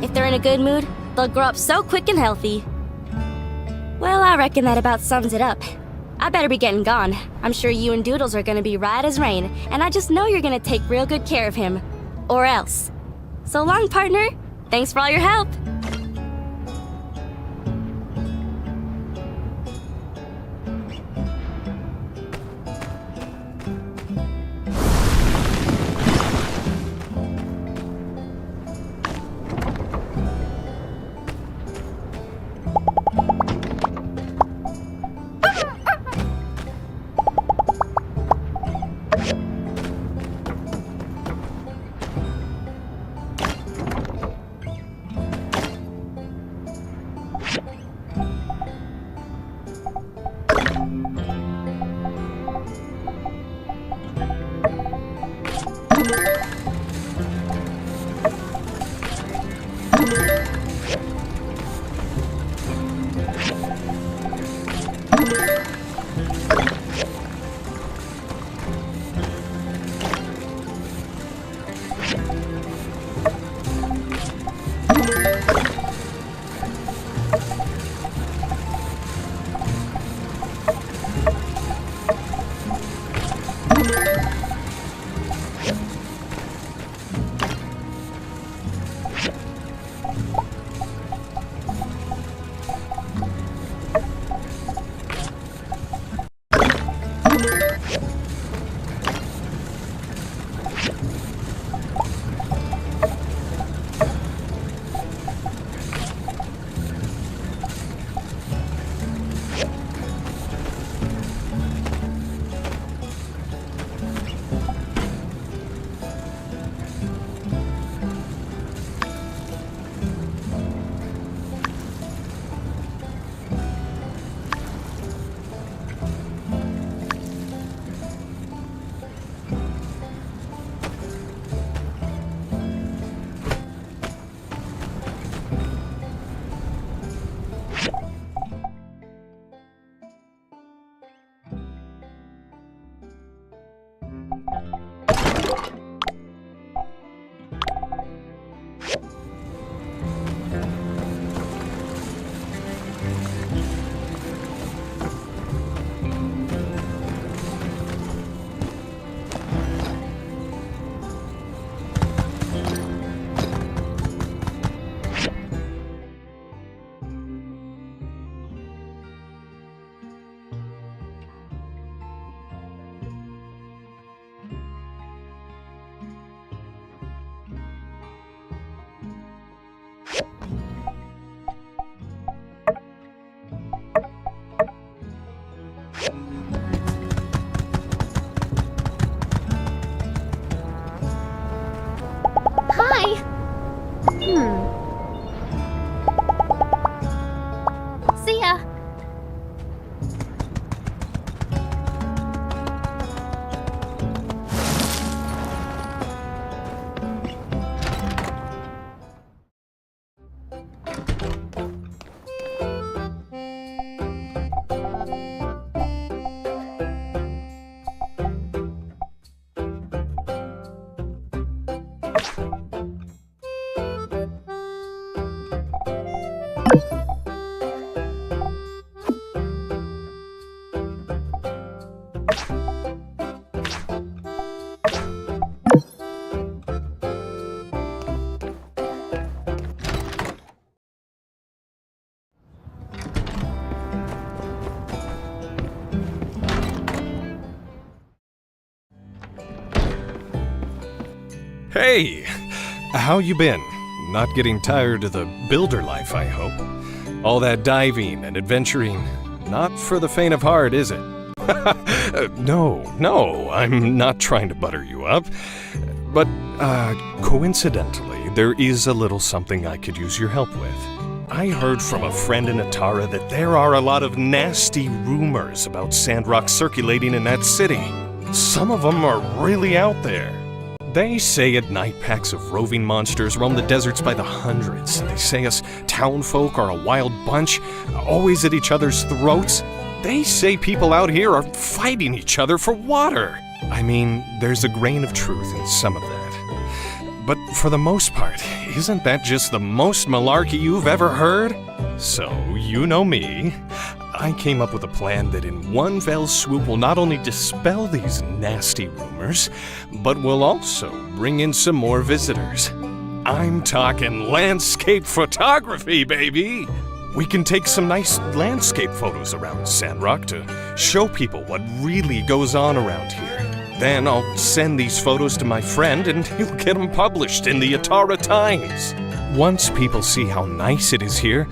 If they're in a good mood, they'll grow up so quick and healthy. Well, I reckon that about sums it up. I better be getting gone. I'm sure you and Doodles are gonna be right as rain, and I just know you're gonna take real good care of him. Or else. So long, partner. Thanks for all your help. See ya. Hey! How you been? Not getting tired of the builder life, I hope? All that diving and adventuring, not for the faint of heart, is it? No, I'm not trying to butter you up. But, coincidentally, there is a little something I could use your help with. I heard from a friend in Atara that there are a lot of nasty rumors about Sandrock circulating in that city. Some of them are really out there. They say at night packs of roving monsters roam the deserts by the hundreds. They say us townfolk are a wild bunch, always at each other's throats. They say people out here are fighting each other for water. I mean, there's a grain of truth in some of that. But for the most part, isn't that just the most malarkey you've ever heard? So, you know me. I came up with a plan that in one fell swoop will not only dispel these nasty rumors, but will also bring in some more visitors. I'm talking landscape photography, baby! We can take some nice landscape photos around Sandrock to show people what really goes on around here. Then I'll send these photos to my friend and he'll get them published in the Atara Times. Once people see how nice it is here,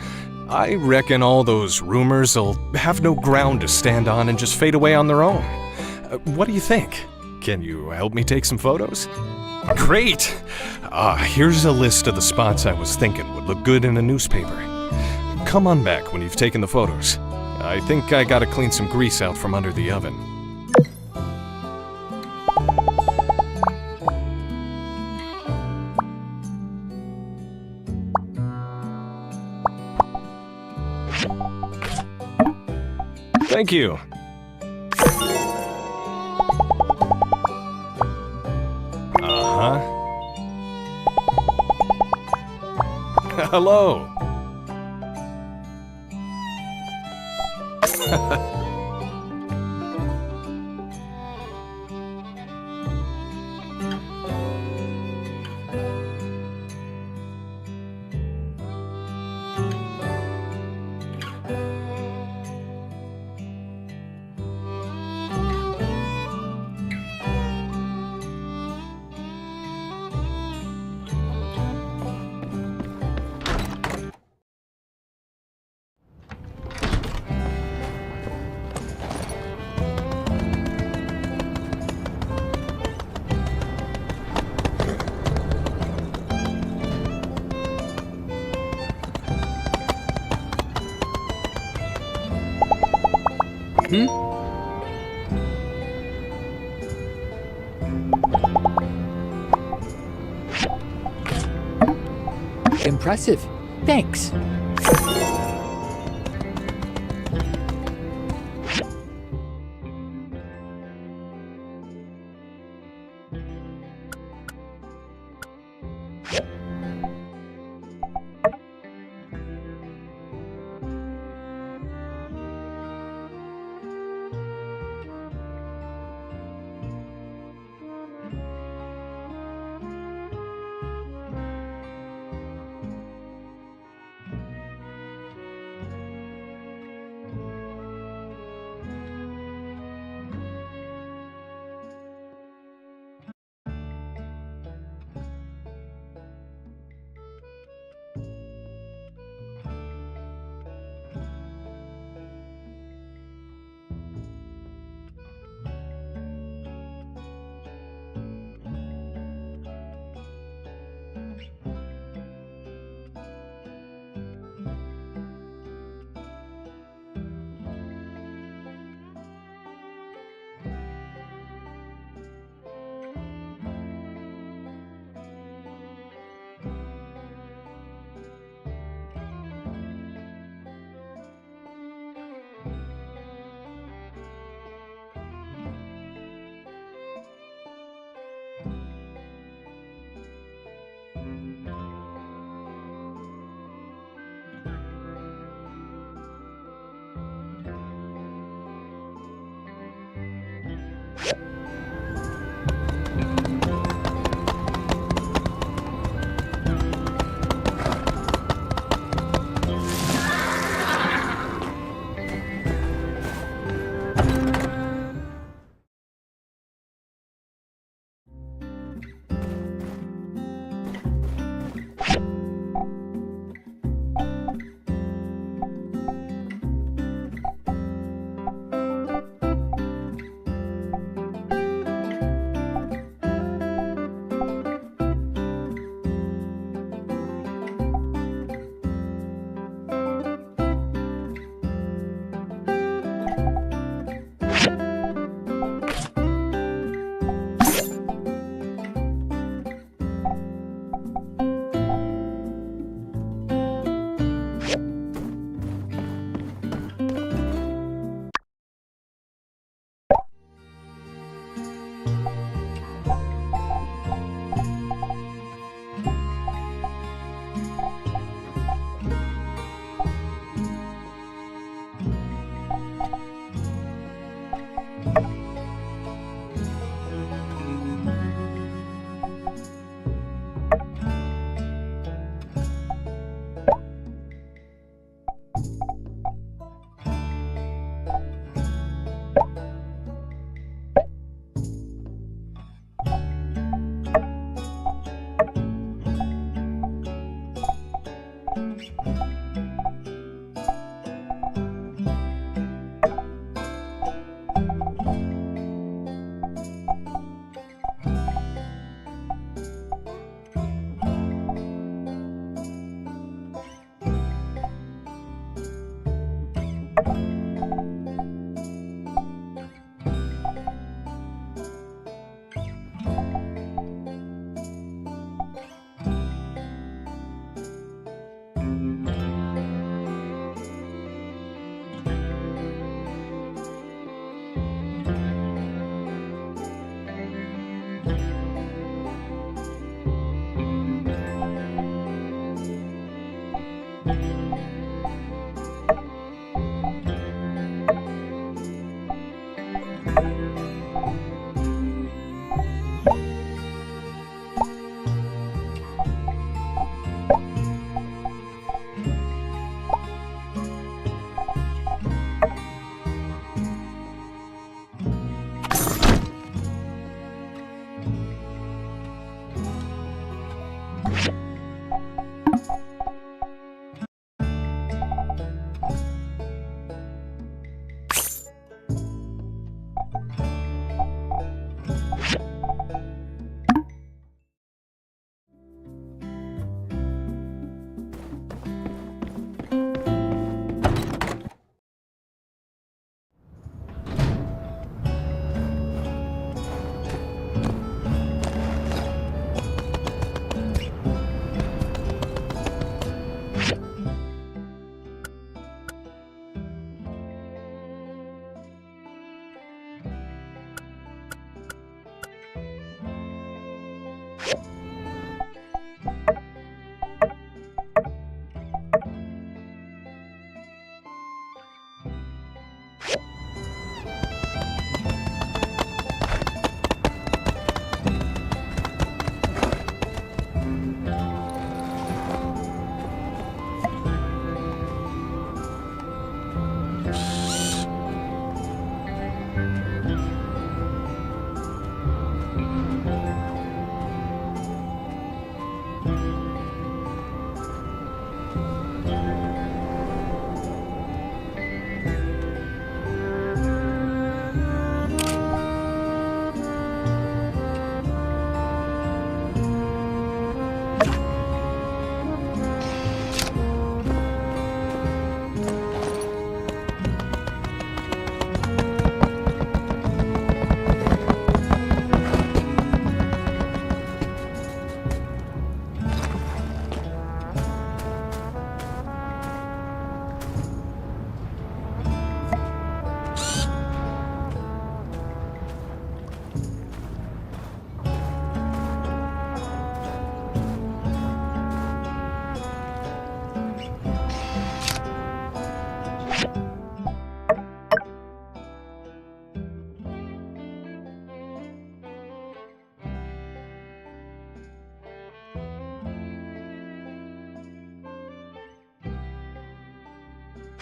I reckon all those rumors will have no ground to stand on and just fade away on their own. What do you think? Can you help me take some photos? Great! Here's a list of the spots I was thinking would look good in a newspaper. Come on back when you've taken the photos. I think I gotta clean some grease out from under the oven. Thank you. Uh-huh. Hello. Impressive. Thanks.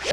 Yeah.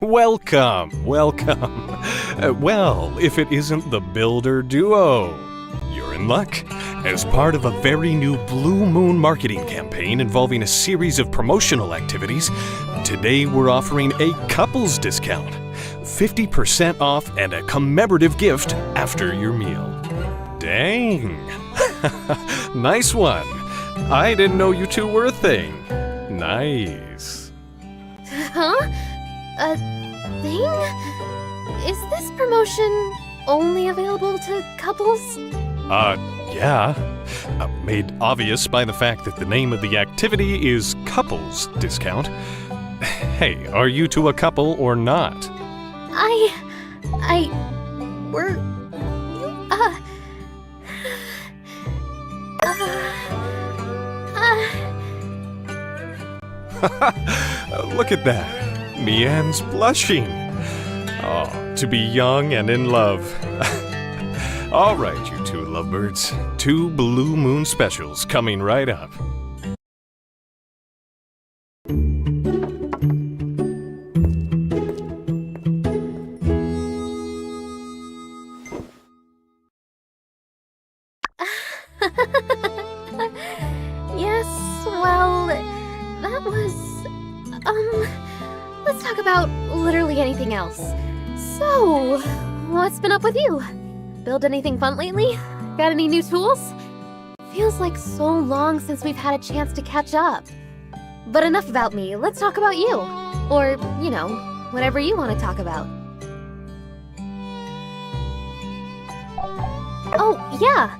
Welcome, welcome. Well, if it isn't the Builder Duo, you're in luck. As part of a very new Blue Moon marketing campaign involving a series of promotional activities, today we're offering a couples discount. 50% off and a commemorative gift after your meal. Dang. Nice one. I didn't know you two were a thing. Nice. Huh? A thing? Is this promotion only available to couples? Yeah. Made obvious by the fact that the name of the activity is Couples Discount. Hey, are you two a couple or not? We're... Look at that. Mian's blushing. Oh, to be young and in love. All right, you two lovebirds. 2 Blue Moon specials coming right up. Yes, well, that was... let's talk about literally anything else. So, what's been up with you? Build anything fun lately? Got any new tools? Feels like so long since we've had a chance to catch up. But enough about me, let's talk about you. Or, you know, whatever you want to talk about. Oh, yeah!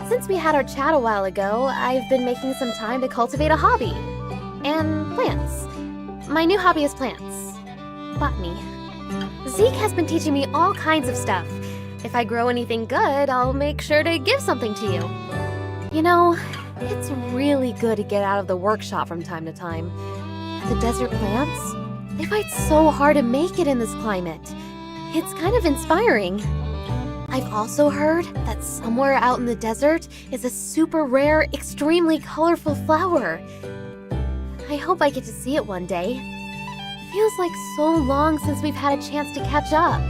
Since we had our chat a while ago, I've been making some time to cultivate a hobby. And plants. My new hobby is plants. Botany. Zeke has been teaching me all kinds of stuff. If I grow anything good, I'll make sure to give something to you. You know, it's really good to get out of the workshop from time to time. The desert plants, they fight so hard to make it in this climate. It's kind of inspiring. I've also heard that somewhere out in the desert is a super rare, extremely colorful flower. I hope I get to see it one day. Feels like so long since we've had a chance to catch up.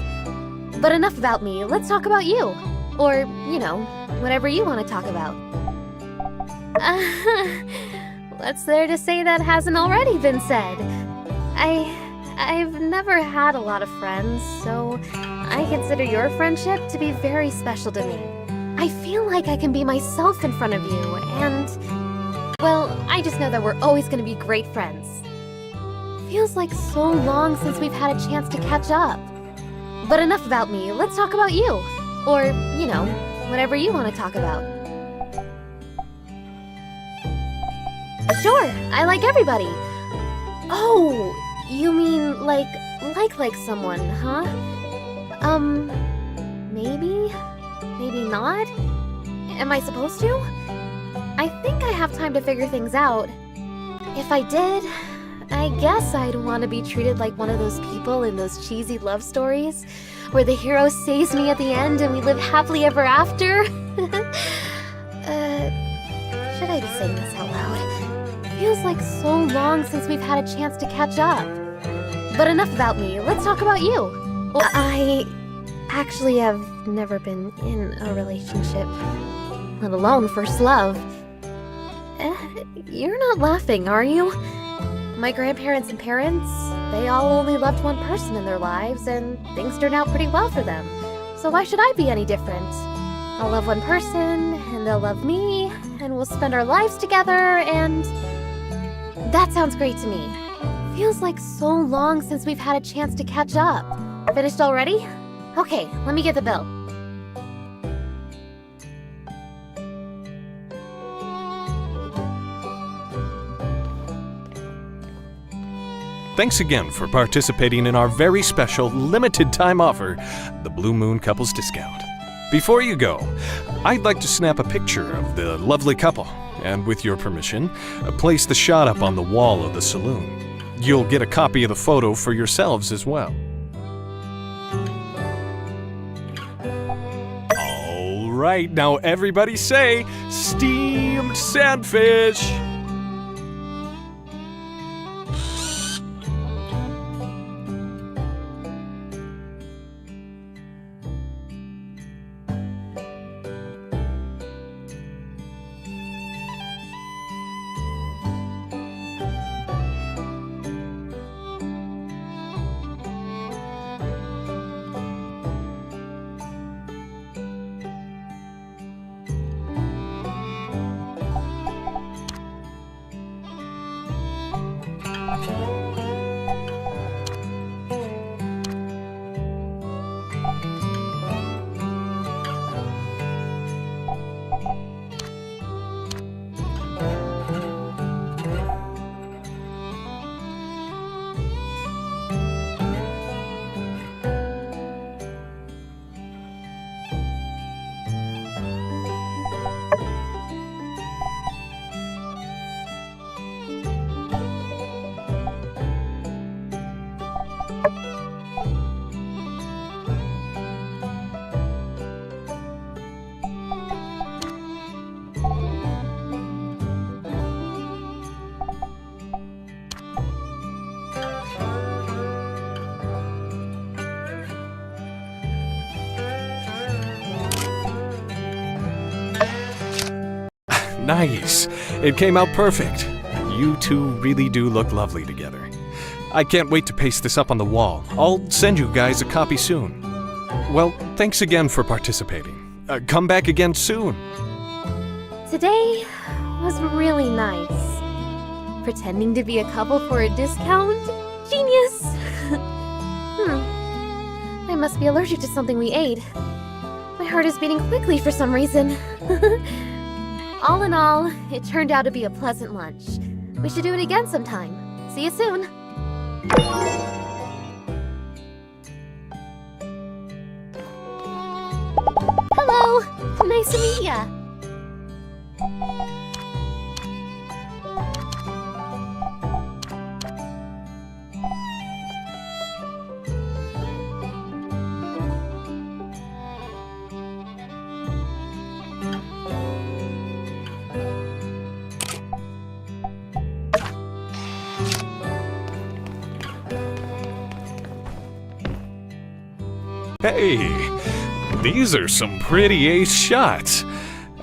But enough about me, let's talk about you. Or, you know, whatever you want to talk about. what's there to say that hasn't already been said? I've never had a lot of friends, so I consider your friendship to be very special to me. I feel like I can be myself in front of you, and, well, I just know that we're always gonna be great friends. Feels like so long since we've had a chance to catch up. But enough about me, let's talk about you. Or, you know, whatever you want to talk about. Sure, I like everybody. Oh, you mean like someone, huh? Maybe? Maybe not? Am I supposed to? I think I have time to figure things out. If I did, I guess I'd want to be treated like one of those people in those cheesy love stories, where the hero saves me at the end and we live happily ever after. Should I be saying this out loud? Feels like so long since we've had a chance to catch up. But enough about me, let's talk about you. I actually have never been in a relationship, let alone first love. You're not laughing, are you? My grandparents and parents, they all only loved one person in their lives, and things turned out pretty well for them. So why should I be any different? I'll love one person, and they'll love me, and we'll spend our lives together, and... That sounds great to me. Feels like so long since we've had a chance to catch up. Finished already? Okay, let me get the bill. Thanks again for participating in our very special limited time offer, the Blue Moon Couples Discount. Before you go, I'd like to snap a picture of the lovely couple, and with your permission, place the shot up on the wall of the saloon. You'll get a copy of the photo for yourselves as well. All right, now everybody say, steamed sandfish! Nice. It came out perfect. You two really do look lovely together. I can't wait to paste this up on the wall. I'll send you guys a copy soon. Well, thanks again for participating. Come back again soon. Today was really nice. Pretending to be a couple for a discount? Genius! I must be allergic to something we ate. My heart is beating quickly for some reason. All in all, it turned out to be a pleasant lunch. We should do it again sometime. See you soon. Hello! Nice to meet ya! Hey, these are some pretty ace shots.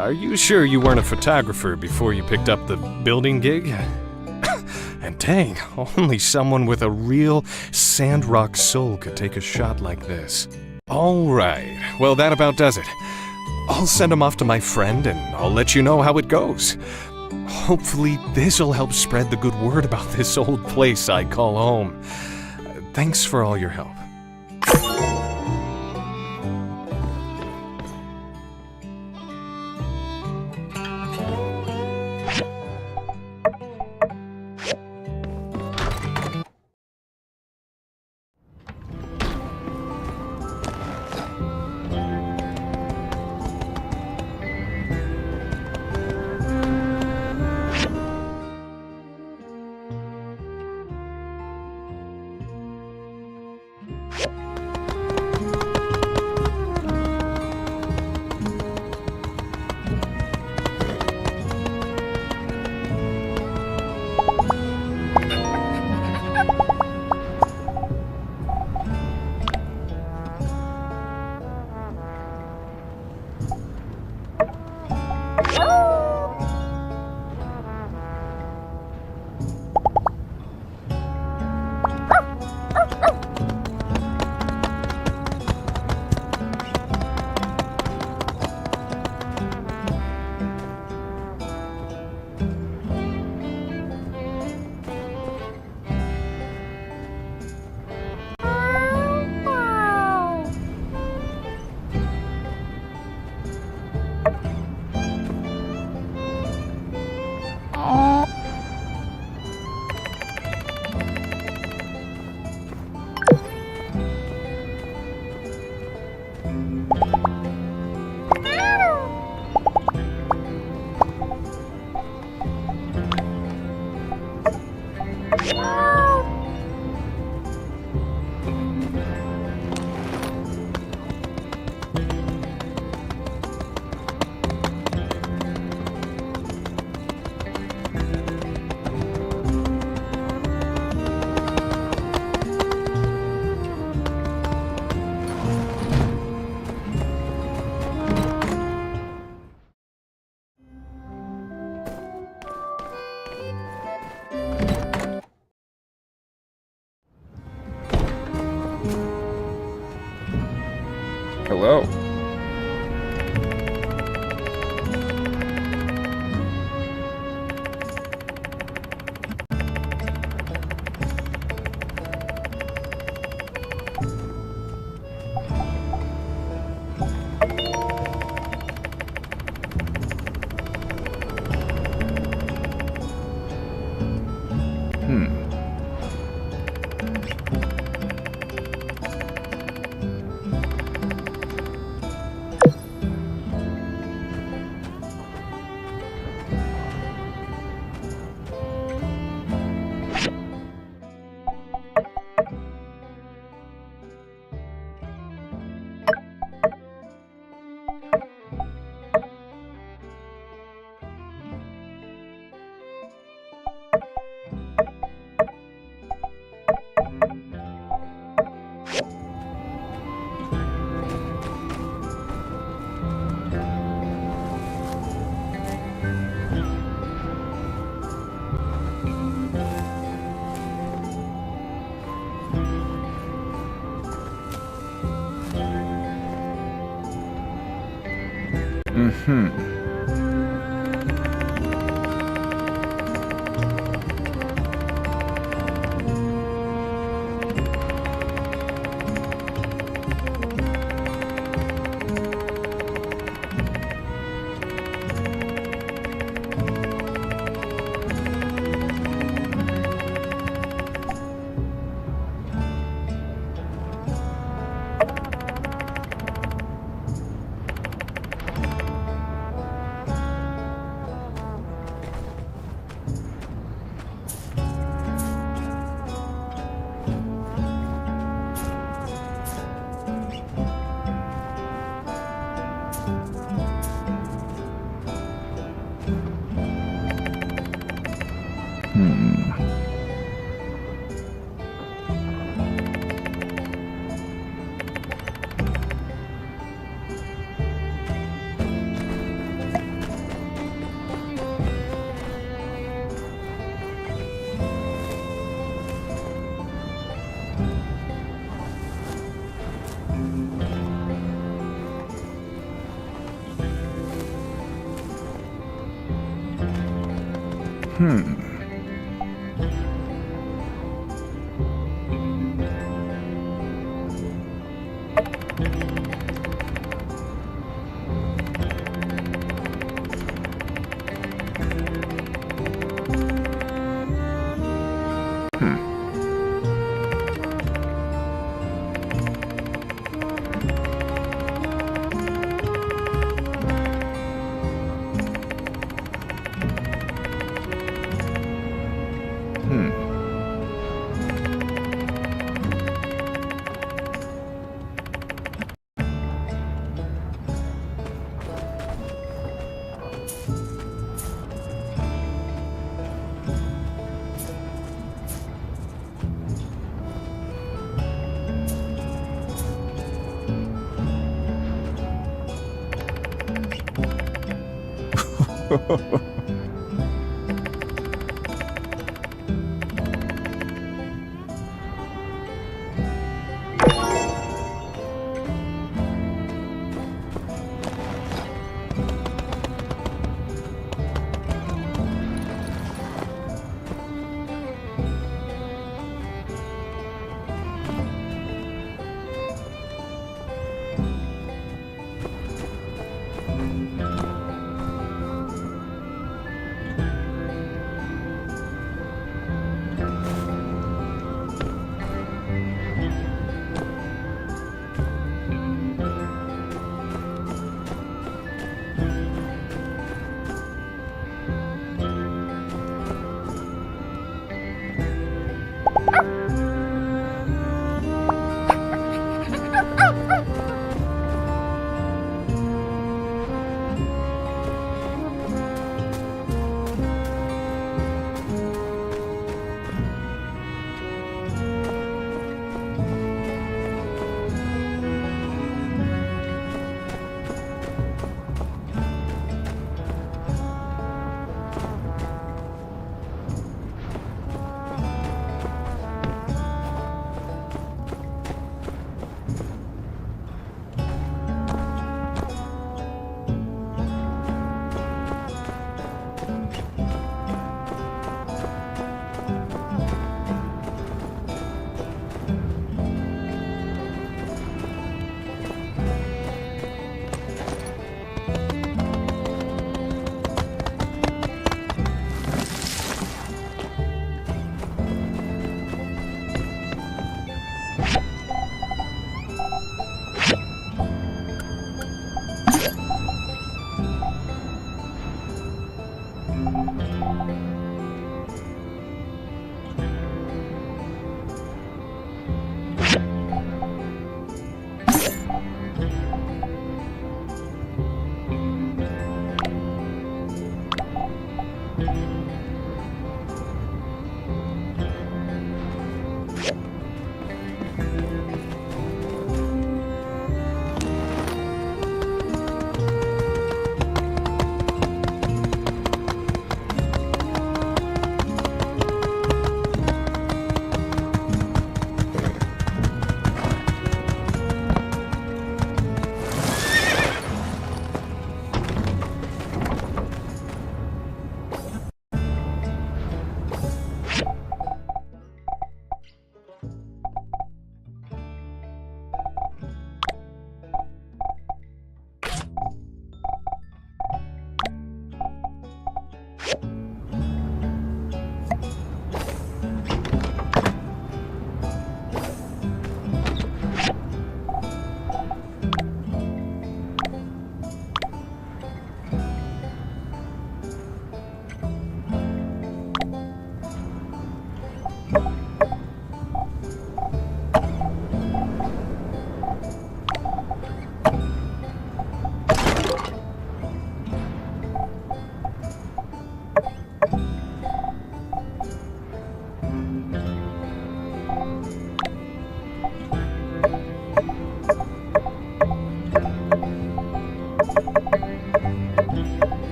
Are you sure you weren't a photographer before you picked up the building gig? And dang, only someone with a real Sandrock soul could take a shot like this. All right, well that about does it. I'll send him off to my friend and I'll let you know how it goes. Hopefully this'll help spread the good word about this old place I call home. Thanks for all your help. Hello.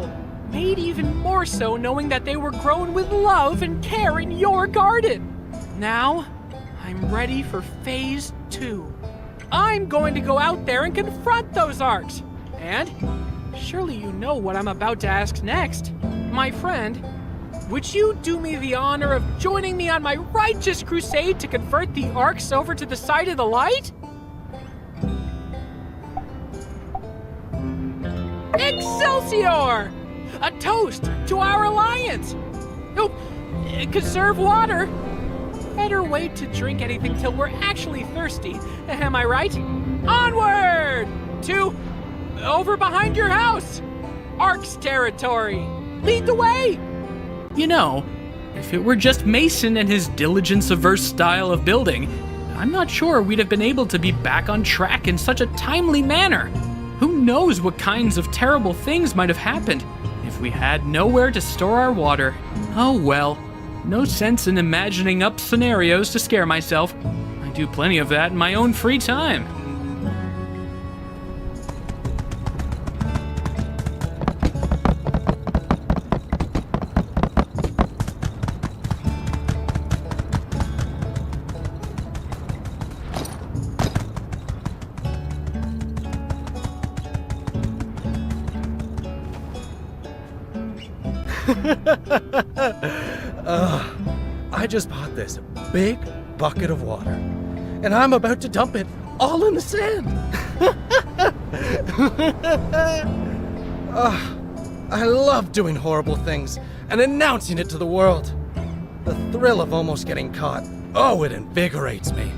beautiful. Made even more so knowing that they were grown with love and care in your garden. Now, I'm ready for phase 2. I'm going to go out there and confront those arcs. And surely you know what I'm about to ask next. My friend, would you do me the honor of joining me on my righteous crusade to convert the arcs over to the side of the light? Excelsior! A toast to our alliance! Oh, conserve water! Better wait to drink anything till we're actually thirsty, am I right? Onward! To over behind your house! Ark's territory! Lead the way! You know, if it were just Mason and his diligence-averse style of building, I'm not sure we'd have been able to be back on track in such a timely manner. Who knows what kinds of terrible things might have happened if we had nowhere to store our water. Oh well, no sense in imagining up scenarios to scare myself. I do plenty of that in my own free time. I just bought this big bucket of water, and I'm about to dump it all in the sand. I love doing horrible things and announcing it to the world. The thrill of almost getting caught, oh, it invigorates me.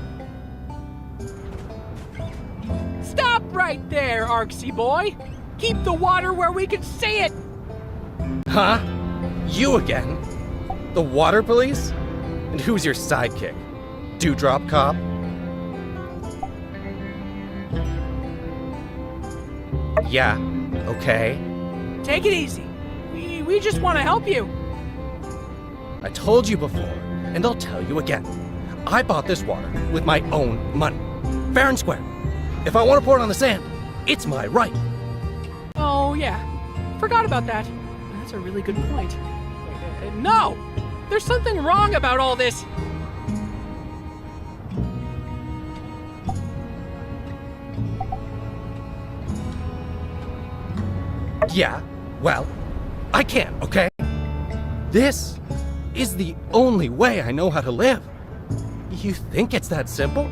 Stop right there, Arksy boy! Keep the water where we can see it! Huh? You again? The water police? And who's your sidekick? Dewdrop Cop? Yeah, okay. Take it easy. We just want to help you. I told you before, and I'll tell you again. I bought this water with my own money. Fair and square. If I want to pour it on the sand, it's my right. Oh, yeah. Forgot about that. That's a really good point. No! There's something wrong about all this! Yeah, well, I can't, okay? This is the only way I know how to live. You think it's that simple?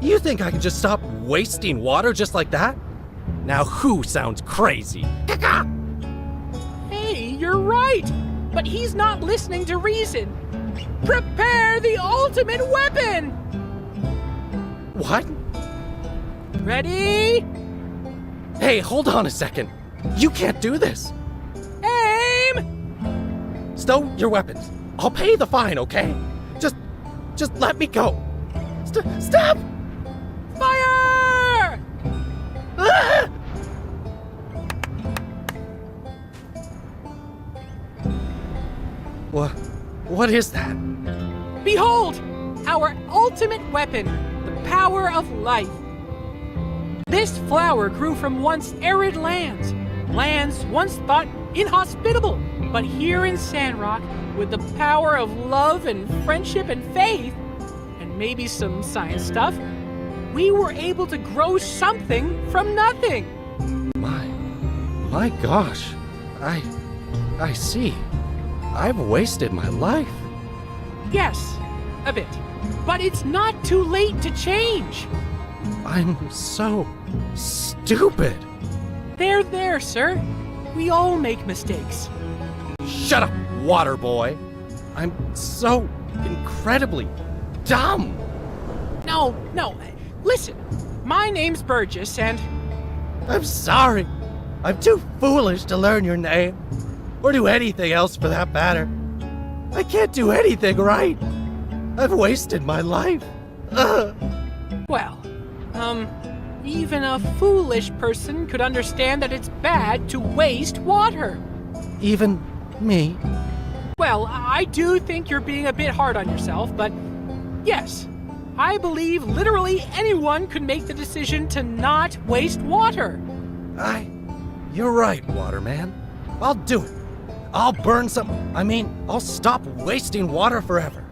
You think I can just stop wasting water just like that? Now who sounds crazy? Hey, you're right! But he's not listening to reason. Prepare the ultimate weapon! What? Ready? Hey, hold on a second. You can't do this. Aim! Stow your weapons. I'll pay the fine, okay? Just let me go. Stop! Fire! Ah! What is that? Behold! Our ultimate weapon, the power of life. This flower grew from once arid lands, lands once thought inhospitable. But here in Sandrock, with the power of love and friendship and faith, and maybe some science stuff, we were able to grow something from nothing. My gosh. I see. I've wasted my life. Yes, a bit. But it's not too late to change. I'm so stupid. There, sir. We all make mistakes. Shut up, water boy. I'm so incredibly dumb. No. Listen, my name's Burgess, and... I'm sorry. I'm too foolish to learn your name. Or do anything else for that matter. I can't do anything right. I've wasted my life. Ugh. Well, even a foolish person could understand that it's bad to waste water. Even me? Well, I do think you're being a bit hard on yourself, but yes, I believe literally anyone could make the decision to not waste water. You're right, Waterman. I'll do it. I'll burn I'll stop wasting water forever.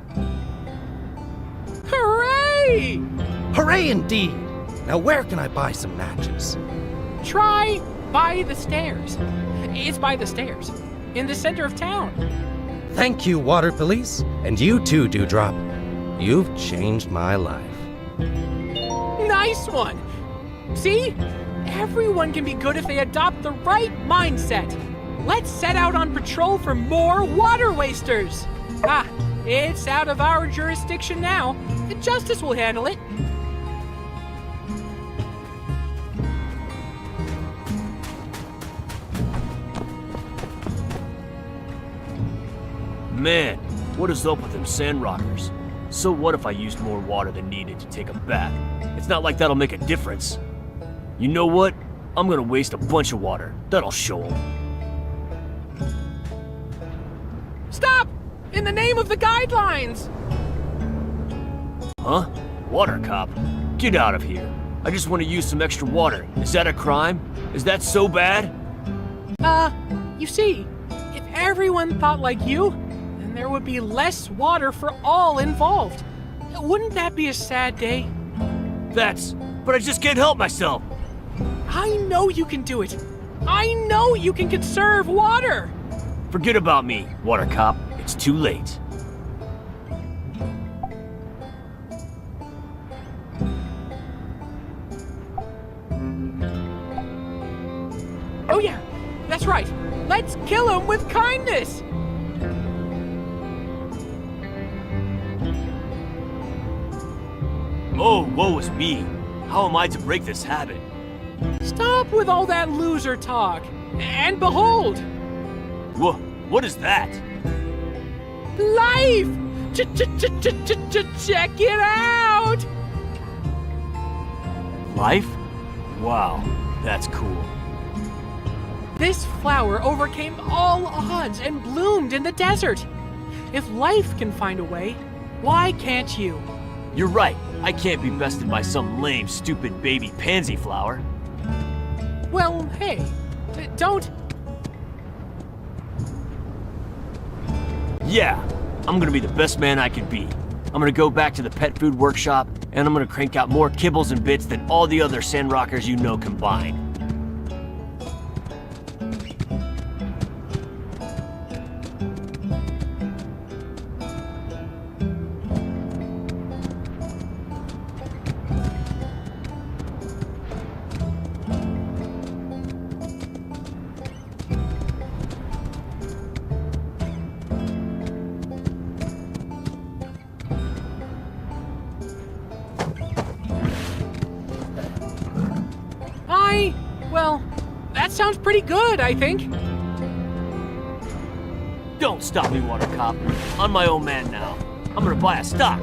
Hooray! Hooray indeed! Now where can I buy some matches? Try by the stairs. It's by the stairs, in the center of town. Thank you, Water Police. And you too, Dewdrop. You've changed my life. Nice one! See? Everyone can be good if they adopt the right mindset. Let's set out on patrol for more water wasters. It's out of our jurisdiction now. Justice will handle it. Man, what is up with them Sandrockers? So what if I used more water than needed to take a bath? It's not like that'll make a difference. You know what? I'm gonna waste a bunch of water. That'll show them. Stop! In the name of the guidelines! Huh? Water cop? Get out of here. I just want to use some extra water. Is that a crime? Is that so bad? You see, if everyone thought like you, then there would be less water for all involved. Wouldn't that be a sad day? But I just can't help myself. I know you can do it. I know you can conserve water. Forget about me, water cop. It's too late. Oh yeah, that's right. Let's kill him with kindness. Oh, woe is me. How am I to break this habit? Stop with all that loser talk. And behold! What is that? Life! Check it out! Life? Wow, that's cool. This flower overcame all odds and bloomed in the desert. If life can find a way, why can't you? You're right. I can't be bested by some lame, stupid baby pansy flower. Well, hey, don't... Yeah, I'm gonna be the best man I can be. I'm gonna go back to the pet food workshop, and I'm gonna crank out more kibbles and bits than all the other Sandrockers you know combined. Well, that sounds pretty good, I think. Don't stop me, Water Cop. I'm my own man now. I'm gonna buy a stock.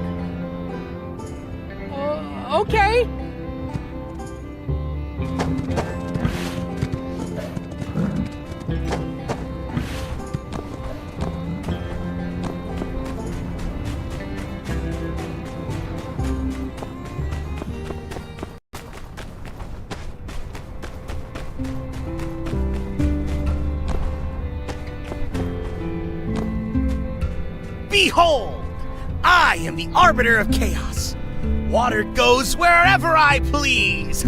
Okay. Behold! I am the Arbiter of Chaos. Water goes wherever I please.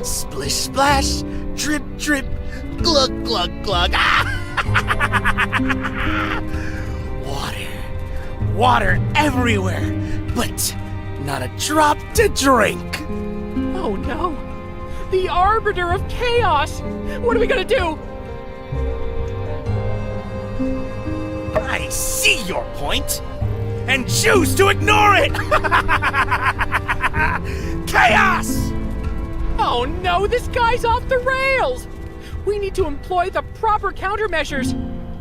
Splish splash, drip drip, glug glug glug. Water everywhere, but not a drop to drink. Oh no! The Arbiter of Chaos! What are we gonna do? I see your point, and choose to ignore it! Chaos! Oh no, this guy's off the rails! We need to employ the proper countermeasures.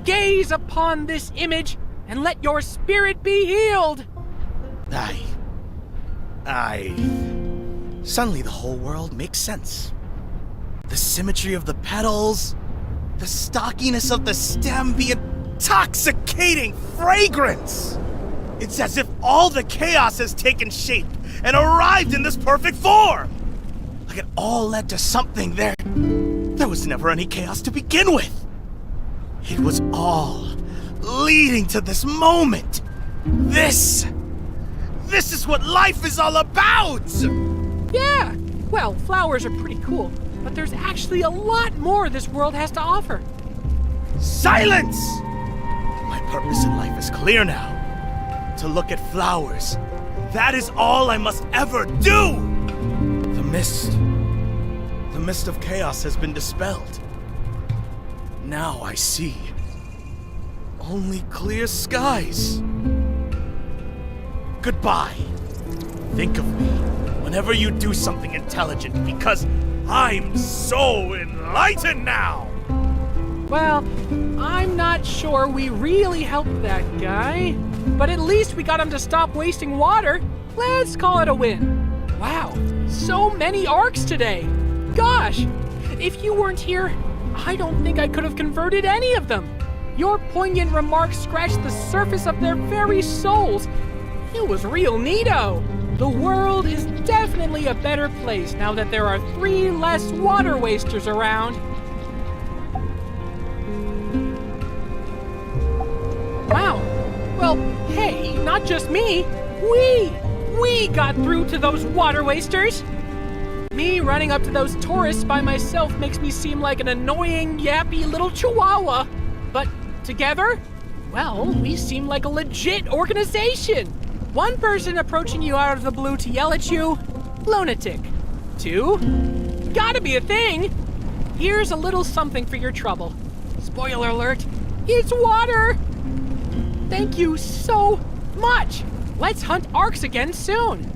Gaze upon this image, and let your spirit be healed! Suddenly the whole world makes sense. The symmetry of the petals, the stockiness of the stem, the intoxicating fragrance! It's as if all the chaos has taken shape and arrived in this perfect form! Like it all led to something there. There was never any chaos to begin with! It was all leading to this moment. This is what life is all about! Yeah! Well, flowers are pretty cool, but there's actually a lot more this world has to offer. Silence! My purpose in life is clear now. To look at flowers. That is all I must ever do! The mist of chaos has been dispelled. Now I see only clear skies. Goodbye. Think of me whenever you do something intelligent, because I'm so enlightened now! Well, I'm not sure we really helped that guy, but at least we got him to stop wasting water. Let's call it a win. Wow, so many arcs today. Gosh, if you weren't here, I don't think I could have converted any of them. Your poignant remarks scratched the surface of their very souls. It was real neato. The world is definitely a better place now that there are 3 less water wasters around. Wow. Well, hey, not just me. We got through to those water wasters. Me running up to those tourists by myself makes me seem like an annoying, yappy little chihuahua. But together, well, we seem like a legit organization. 1 person approaching you out of the blue to yell at you, lunatic. 2, gotta be a thing. Here's a little something for your trouble. Spoiler alert, it's water. Thank you so much. Let's hunt arcs again soon.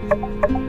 Bye.